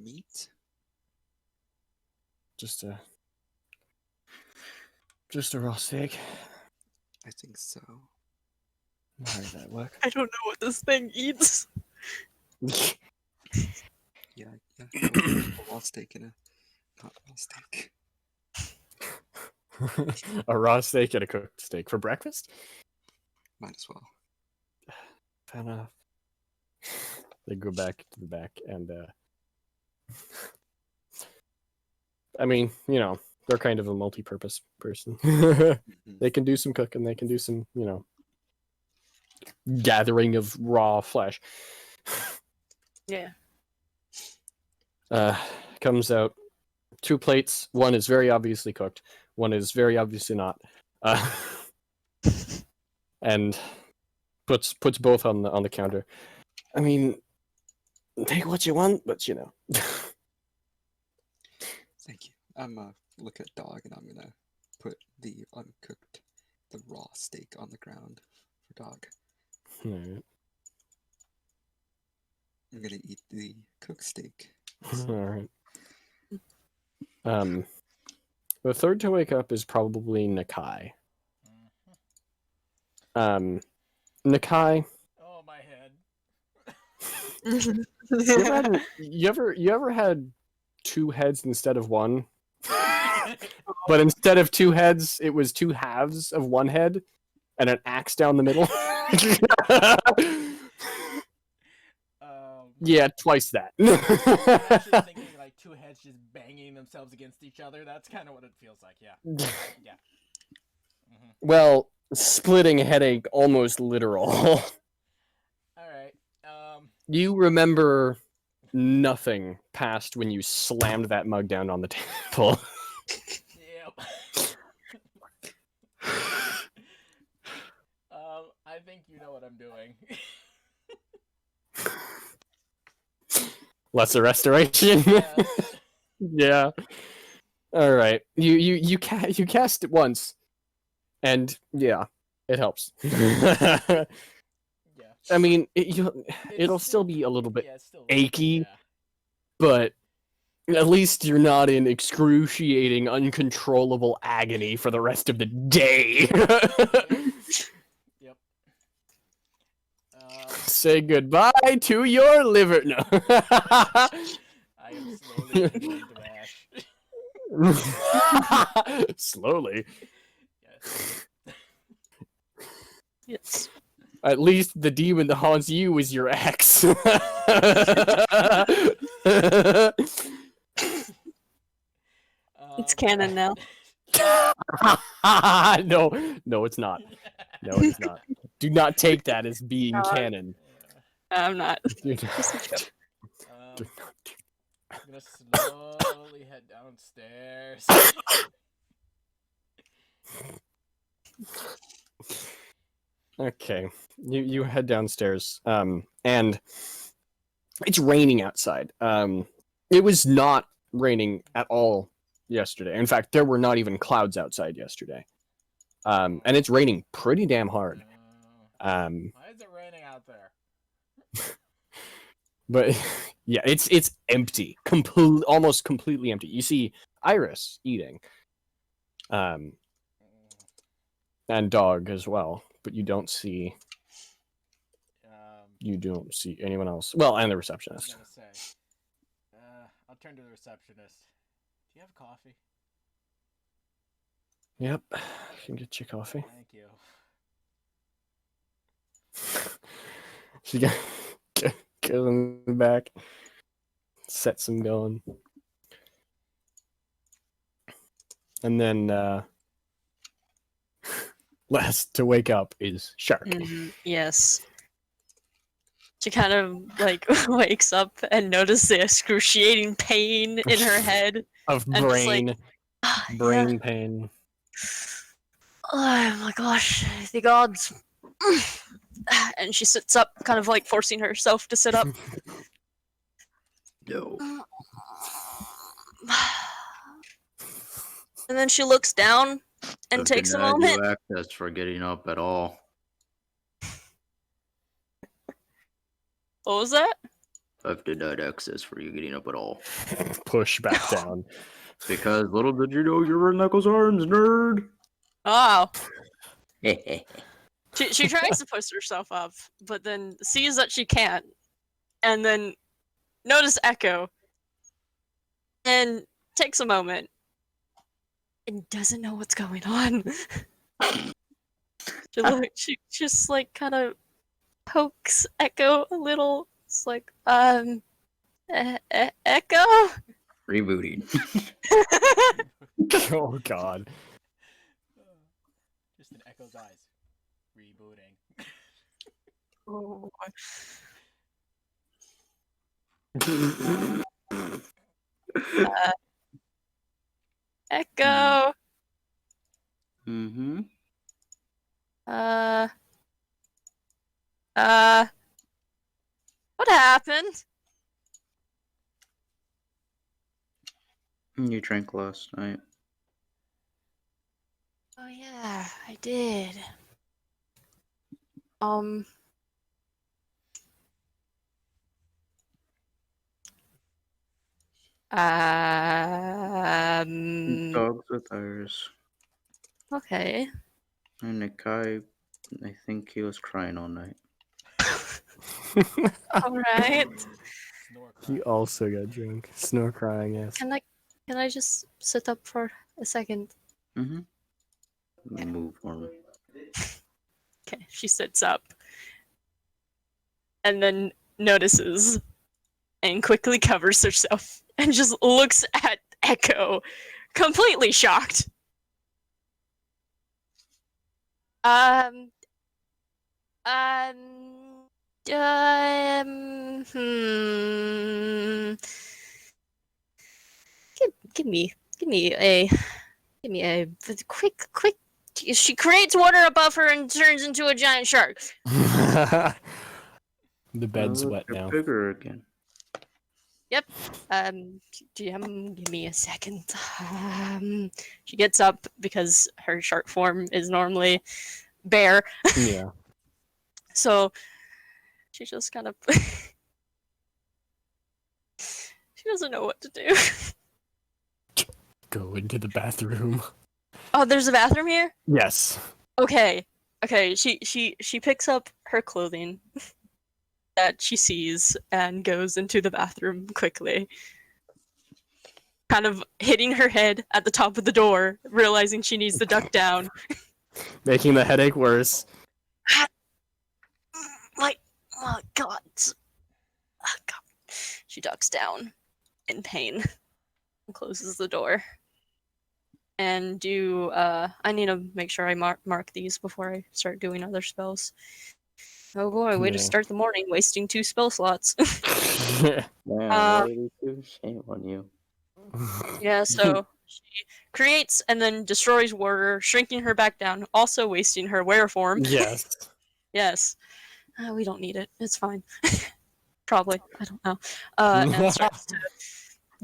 meat? Just a raw steak. I think so. How does that work? I don't know what this thing eats. Yeah, a raw steak and a not raw steak. A raw steak and a cooked steak for breakfast? Might as well. Fair enough. They go back to the back and I mean, they're kind of a multi-purpose person. They can do some cooking, they can do some, gathering of raw flesh. Yeah. Comes out 2 plates. One is very obviously cooked. One is very obviously not. And puts both on the counter. I mean, take what you want, but Thank you. I'm look at dog and I'm gonna put the raw steak on the ground for Dog. Alright. I'm gonna eat the cooked steak. Alright. The third to wake up is probably Nakai. Nakai, Oh, my head. you ever had two heads instead of one? But instead of two heads, it was two halves of one head and an axe down the middle. Yeah, twice that. I'm actually thinking like two heads just banging themselves against each other. That's kind of what it feels like. Yeah. Yeah. Mm-hmm. Well, splitting headache, almost literal. All right. You remember nothing past when you slammed that mug down on the table. Yep. I think you know what I'm doing. Lesser restoration. Yes. Yeah. All right. You cast it once, and yeah, it helps. Yeah. I mean, It's it'll still be a little bit yeah, it's still achy, Yeah. but at least you're not in excruciating, uncontrollable agony for the rest of the day. Yep. Say goodbye to your liver. No. I am slowly beginning to rash. Slowly. Yes. Yes. At least the demon that haunts you is your ex. It's canon now. No, it's not. No, it is not. Do not take that as being No, canon. I'm not. Do Just a joke. I'm gonna slowly head downstairs. Okay, you head downstairs, and it's raining outside. It was not raining at all yesterday. In fact, there were not even clouds outside yesterday. And it's raining pretty damn hard. Why is it raining out there? But yeah, it's empty, almost completely empty. You see Iris eating, and Dog as well, but you don't see anyone else. Well, and the I was receptionist. gonna say. I'll turn to the receptionist. Do you have coffee? Yep, I can get you coffee. Thank you. She goes in the back, sets them going, and then last to wake up is Shark. Yes. She kind of like wakes up and notices the excruciating pain in her head. Of And just like, brain pain. Oh my gosh, the gods. And she sits up, kind of like forcing herself to sit up. No. And then she looks down and I've takes a denied moment. you access for getting up at all. What was that? I've denied access for you getting up at all. Push back down. Because little did you know you were in Echo's arms, nerd. Oh. Hehe. She tries to push herself up, but then sees that she can't. And then notice Echo. And takes a moment. And doesn't know what's going on. She just like kind of pokes Echo a little. It's like, Echo? Rebooting. Oh God. Just in Echo's eyes. Rebooting. Oh. Echo. Mm-hmm. What happened? You drank last night. Oh yeah, I did. Um. Dogs with Iris. Okay. And Nikai, I think he was crying all night. All right. Snore He crying. also got drunk. Snore crying, yes. Can I just sit up for a second? Mm-hmm. Move on. Okay, she sits up and then notices and quickly covers herself and just looks at Echo, completely shocked. Um, um, hmm. Give me a quick. She creates water above her and turns into a giant shark. The Oh, bed's look, wet you're now. bigger again. Yep. Give me a second. She gets up because her shark form is normally bare, Yeah. so she just kind of she doesn't know what to do. Go into the bathroom. Oh, there's a bathroom here. Yes. Okay. She picks up her clothing that she sees and goes into the bathroom quickly. Kind of hitting her head at the top of the door, realizing she needs to duck down. Making the headache worse. My God. Oh, God. She ducks down in pain and closes the door. And I need to make sure I mark these before I start doing other spells. Oh boy, way to Yeah. start the morning, wasting 2 spell slots. Man, Uh, what did he do? Shame on you. yeah, so she creates and then destroys Warder, shrinking her back down, also wasting her were form. Yes. Yes. We don't need it. It's fine. Probably. I don't know. And starts to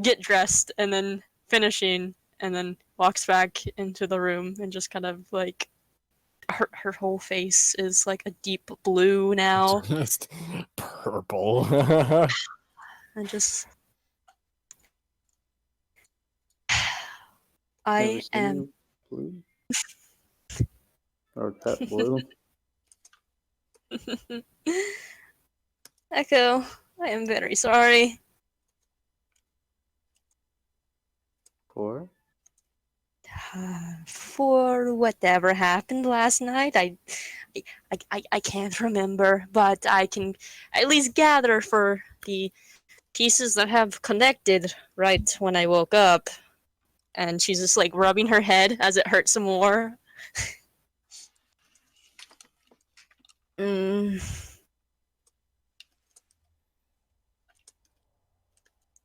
get dressed and then finishing and then walks back into the room and just kind of like her whole face is like a deep blue now Just purple. and just Never I seen am you blue? Or that blue? Echo, I am very sorry. For? For whatever happened last night. I can't remember, but I can at least gather for the pieces that have connected right when I woke up. And she's just like rubbing her head as it hurts some more. Mm.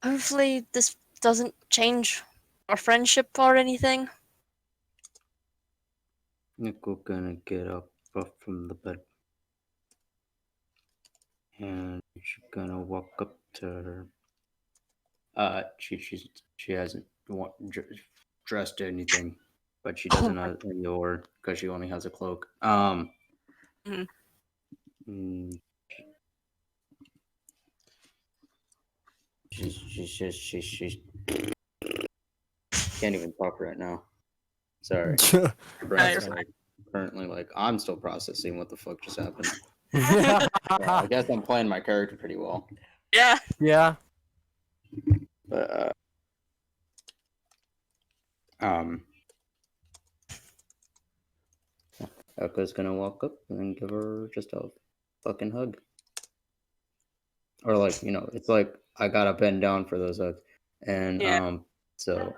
Hopefully this doesn't change our friendship or anything. Nico gonna get up from the bed. And she's gonna walk up to her. She hasn't dressed anything, but she doesn't have any or because she only has a cloak. Mhm. mm, she's can't even talk right now. Sorry, my brain's you're like, currently like I'm still processing what the fuck just happened. Yeah, I guess I'm playing my character pretty well, Yeah. Yeah. but Echo's gonna walk up and then give her just a fucking hug. Or like, it's like I gotta bend down for those hugs. And Yeah. so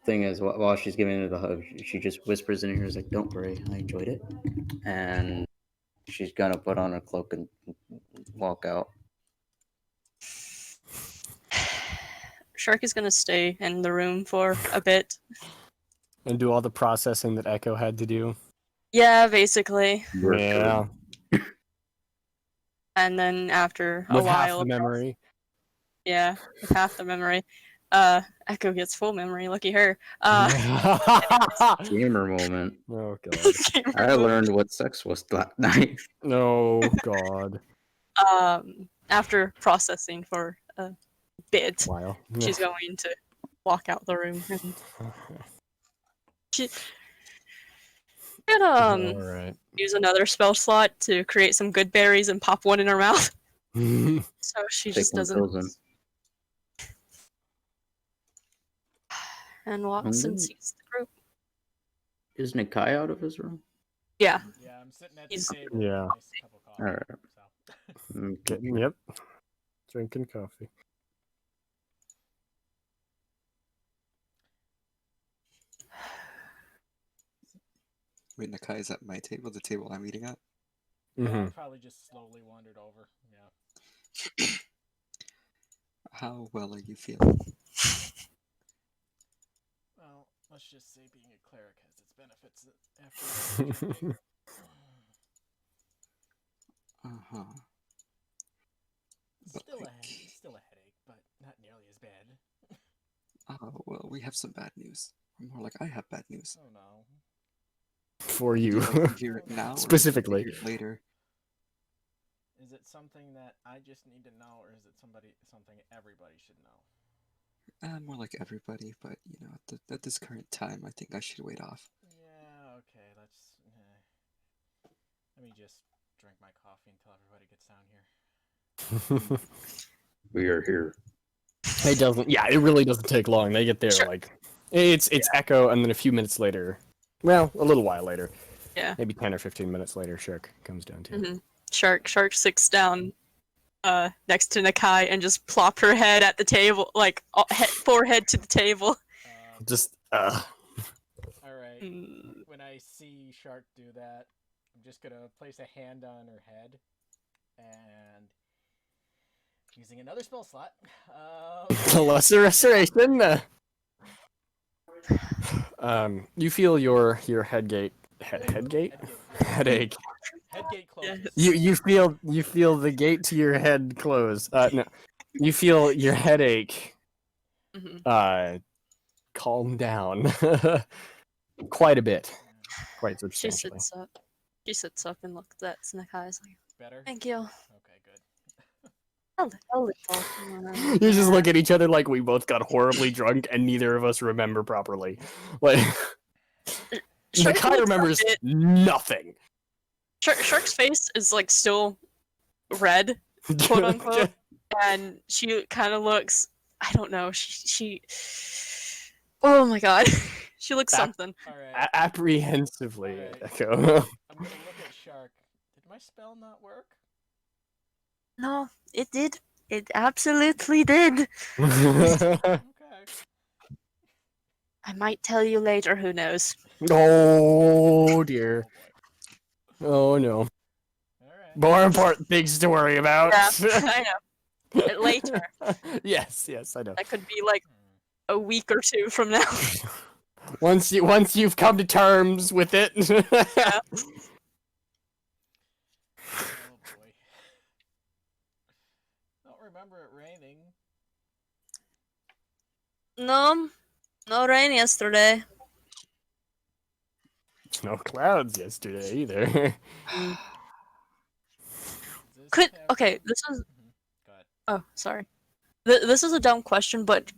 thing is while she's giving her the hug, she just whispers in her ears like, "Don't worry, I enjoyed it." And she's gonna put on her cloak and walk out. Shark is gonna stay in the room for a bit. And do all the processing that Echo had to do. Yeah, basically. Yeah. And then after a With half while, the memory. yeah, with half the memory, Echo gets full memory. Lucky her. Gamer moment. Oh god. I learned what sex was that night. No god. After processing for a bit, Wow. she's going to walk out the room and she could All right. use another spell slot to create some good berries and pop one in her mouth. So she Take just one doesn't. frozen. And walks and sees the group. Is Nikai out of his room? Yeah. Yeah, I'm sitting at the He's- table. Yeah. With a nice cup of coffee. Alright. So. Okay. Yep. Drinking coffee. Wait, Nakai is at my table, the table I'm eating at? Yeah, Mm-hmm. I probably just slowly wandered over. Yeah. How well are you feeling? Well, let's just say being a cleric has its benefits after. Uh-huh. But Still like- still a headache, but not nearly as bad. Oh, well, we have some bad news. Or more like I have bad news. Oh no. For Do you. you like to hear it now? Or Specifically. hear it later? Is it something that I just need to know, or is it something everybody should know? More like everybody, but you know, at this current time, I think I should wait off. Yeah, okay, let's. Let me just drink my coffee until everybody gets down here. We are here. It doesn't. Yeah, it really doesn't take long. They get there Sure. like it's Echo, and then a few minutes later. Well, a little while later. Yeah. Maybe 10 or 15 minutes later, Shark comes down too. Mm-hmm. Shark sits down next to Nakai and just plop her head at the table, like forehead to the table. Just All right. Mm. When I see Shark do that, I'm just gonna place a hand on her head, and using another spell slot. lesser restoration. You feel your headgate headache. Headgate closes. Yes. You feel the gate to your head close. No, you feel your headache Mhm. calm down quite a bit, quite She substantially. sits up. She sits up and looks at Nakai's like, Better. "Thank you." Okay, good. A little. You just look at each other like we both got horribly drunk and neither of us remember properly. Like Shark Nakai looks remembers a bit- nothing. Shark's face is like still red, quote unquote, and she kind of looks. I don't know. She. Oh my god, she looks That- something. All right. Apprehensively, Alright. Echo. I'm gonna look at Shark. Did my spell not work? No, it did. It absolutely did. Okay. I might tell you later. Who knows? Oh dear. Oh boy. Oh no. All right. More important things to worry about. Yeah, I know. Later. Yes, I know. That could be like a week or two from now. Once you've come to terms with it. Yeah. Oh boy. Don't remember it raining. No rain yesterday. No clouds yesterday either. Does this Could have- okay. This is. Go ahead. Oh, sorry. This is a dumb question, but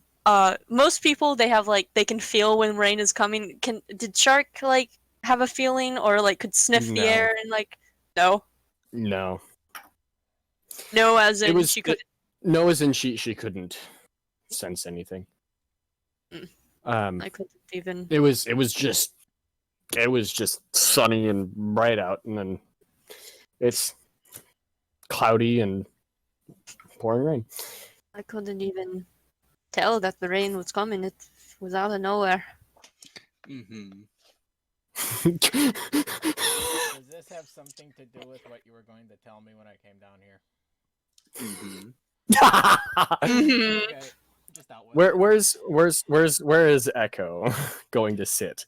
most people they have like they can feel when rain is coming. Did Shark like have a feeling or like could sniff No. the air and like no No. as in It was she could. No, as in she couldn't sense anything. I couldn't even. It was just sunny and bright out, and then it's cloudy and pouring rain. I couldn't even tell that the rain was coming. It was out of nowhere. Mm-hmm. Does this have something to do with what you were going to tell me when I came down here? Mm-hmm. Okay. Just out with where is Echo going to sit?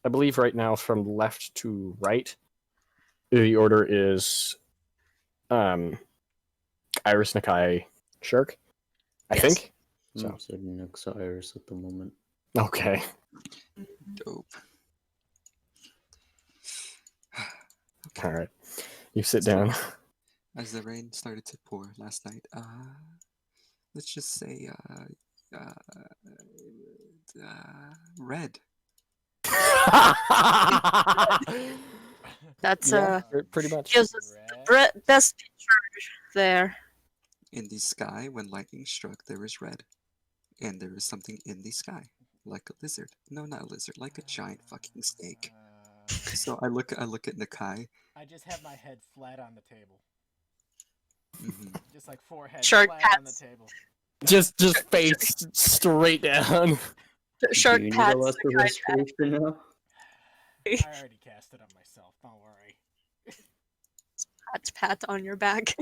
I believe right now from left to right, the order is Iris Nakai Shirk, I Yes. think. So. I'm sitting next to Iris at the moment. Okay. Dope. All right. You sit down. As the rain started to pour last night, let's just say, red. That's Yeah, pretty much. gives us the best picture there. In the sky, when lightning struck, there was red. And there is something in the sky. Like a lizard. No, not a lizard, like a giant fucking snake. So I look at Nakai. I just have my head flat on the table. Mhm. Just like forehead Shark flat on the pats. table. Just face straight down. Shark Do you need pats. a lesser Nakai pats. restoration now? I already cast it on myself. Don't worry. Pat on your back.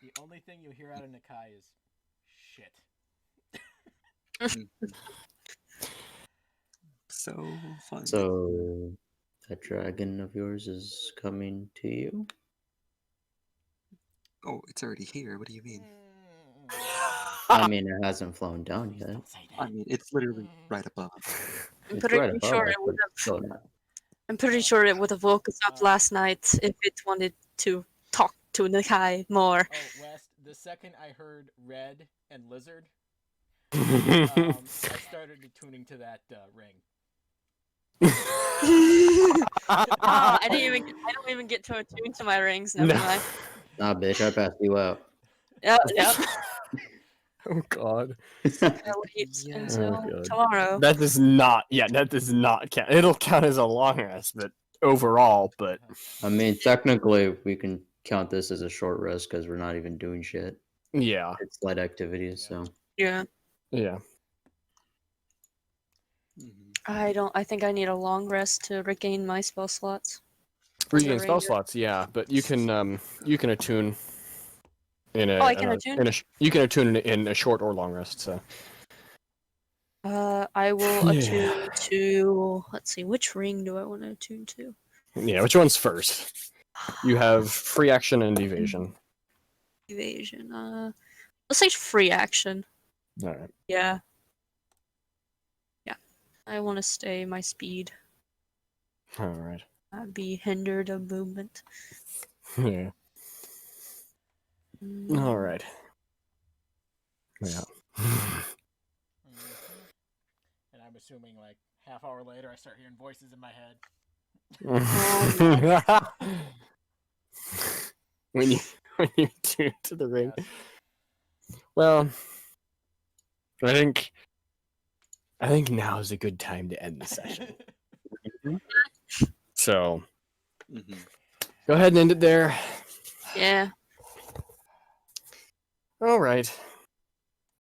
The only thing you hear out of Nakai is shit. Mhm. So fun. So, that dragon of yours is coming to you? Oh, it's already here. What do you mean? I mean, it hasn't flown down Please yet. don't say I that. mean, it's literally right above. I'm It's pretty right above sure us, it would but it's have. still not. I'm pretty sure it would have woke us up last night if it wanted to talk to Nakai more. Oh, West, the second I heard red and lizard, Oh, I started tuning to that ring. Ah, I don't even get to attune to my rings. Never No. mind. Nah, bitch, I passed you out. Yep, yep. Oh god. I'll wait Yeah. until Oh, God. tomorrow. That does not. Yeah, that does not count. It'll count as a long rest, but overall, but I mean, technically, we can count this as a short rest because we're not even doing shit. yeah, It's light activities, so. Yeah. yeah. Mhm. I think I need a long rest to regain my spell slots. Regain spell ranger. slots, yeah, but you can attune in a. Oh, I can attune? You can attune in a short or long rest. So I will Yeah. attune to. Let's see, which ring do I want to attune to? yeah, which one's first? You have free action and evasion. Evasion. Let's say free action. All right. Yeah. Yeah. I want to stay my speed. All right. Not be hindered of movement. Yeah. Mm. All right. Yeah. And I'm assuming like half hour later I start hearing voices in my head. when you tune to the ring. Yes. Well, I think now is a good time to end the session. So Mhm. go ahead and end it there. Yeah. All right.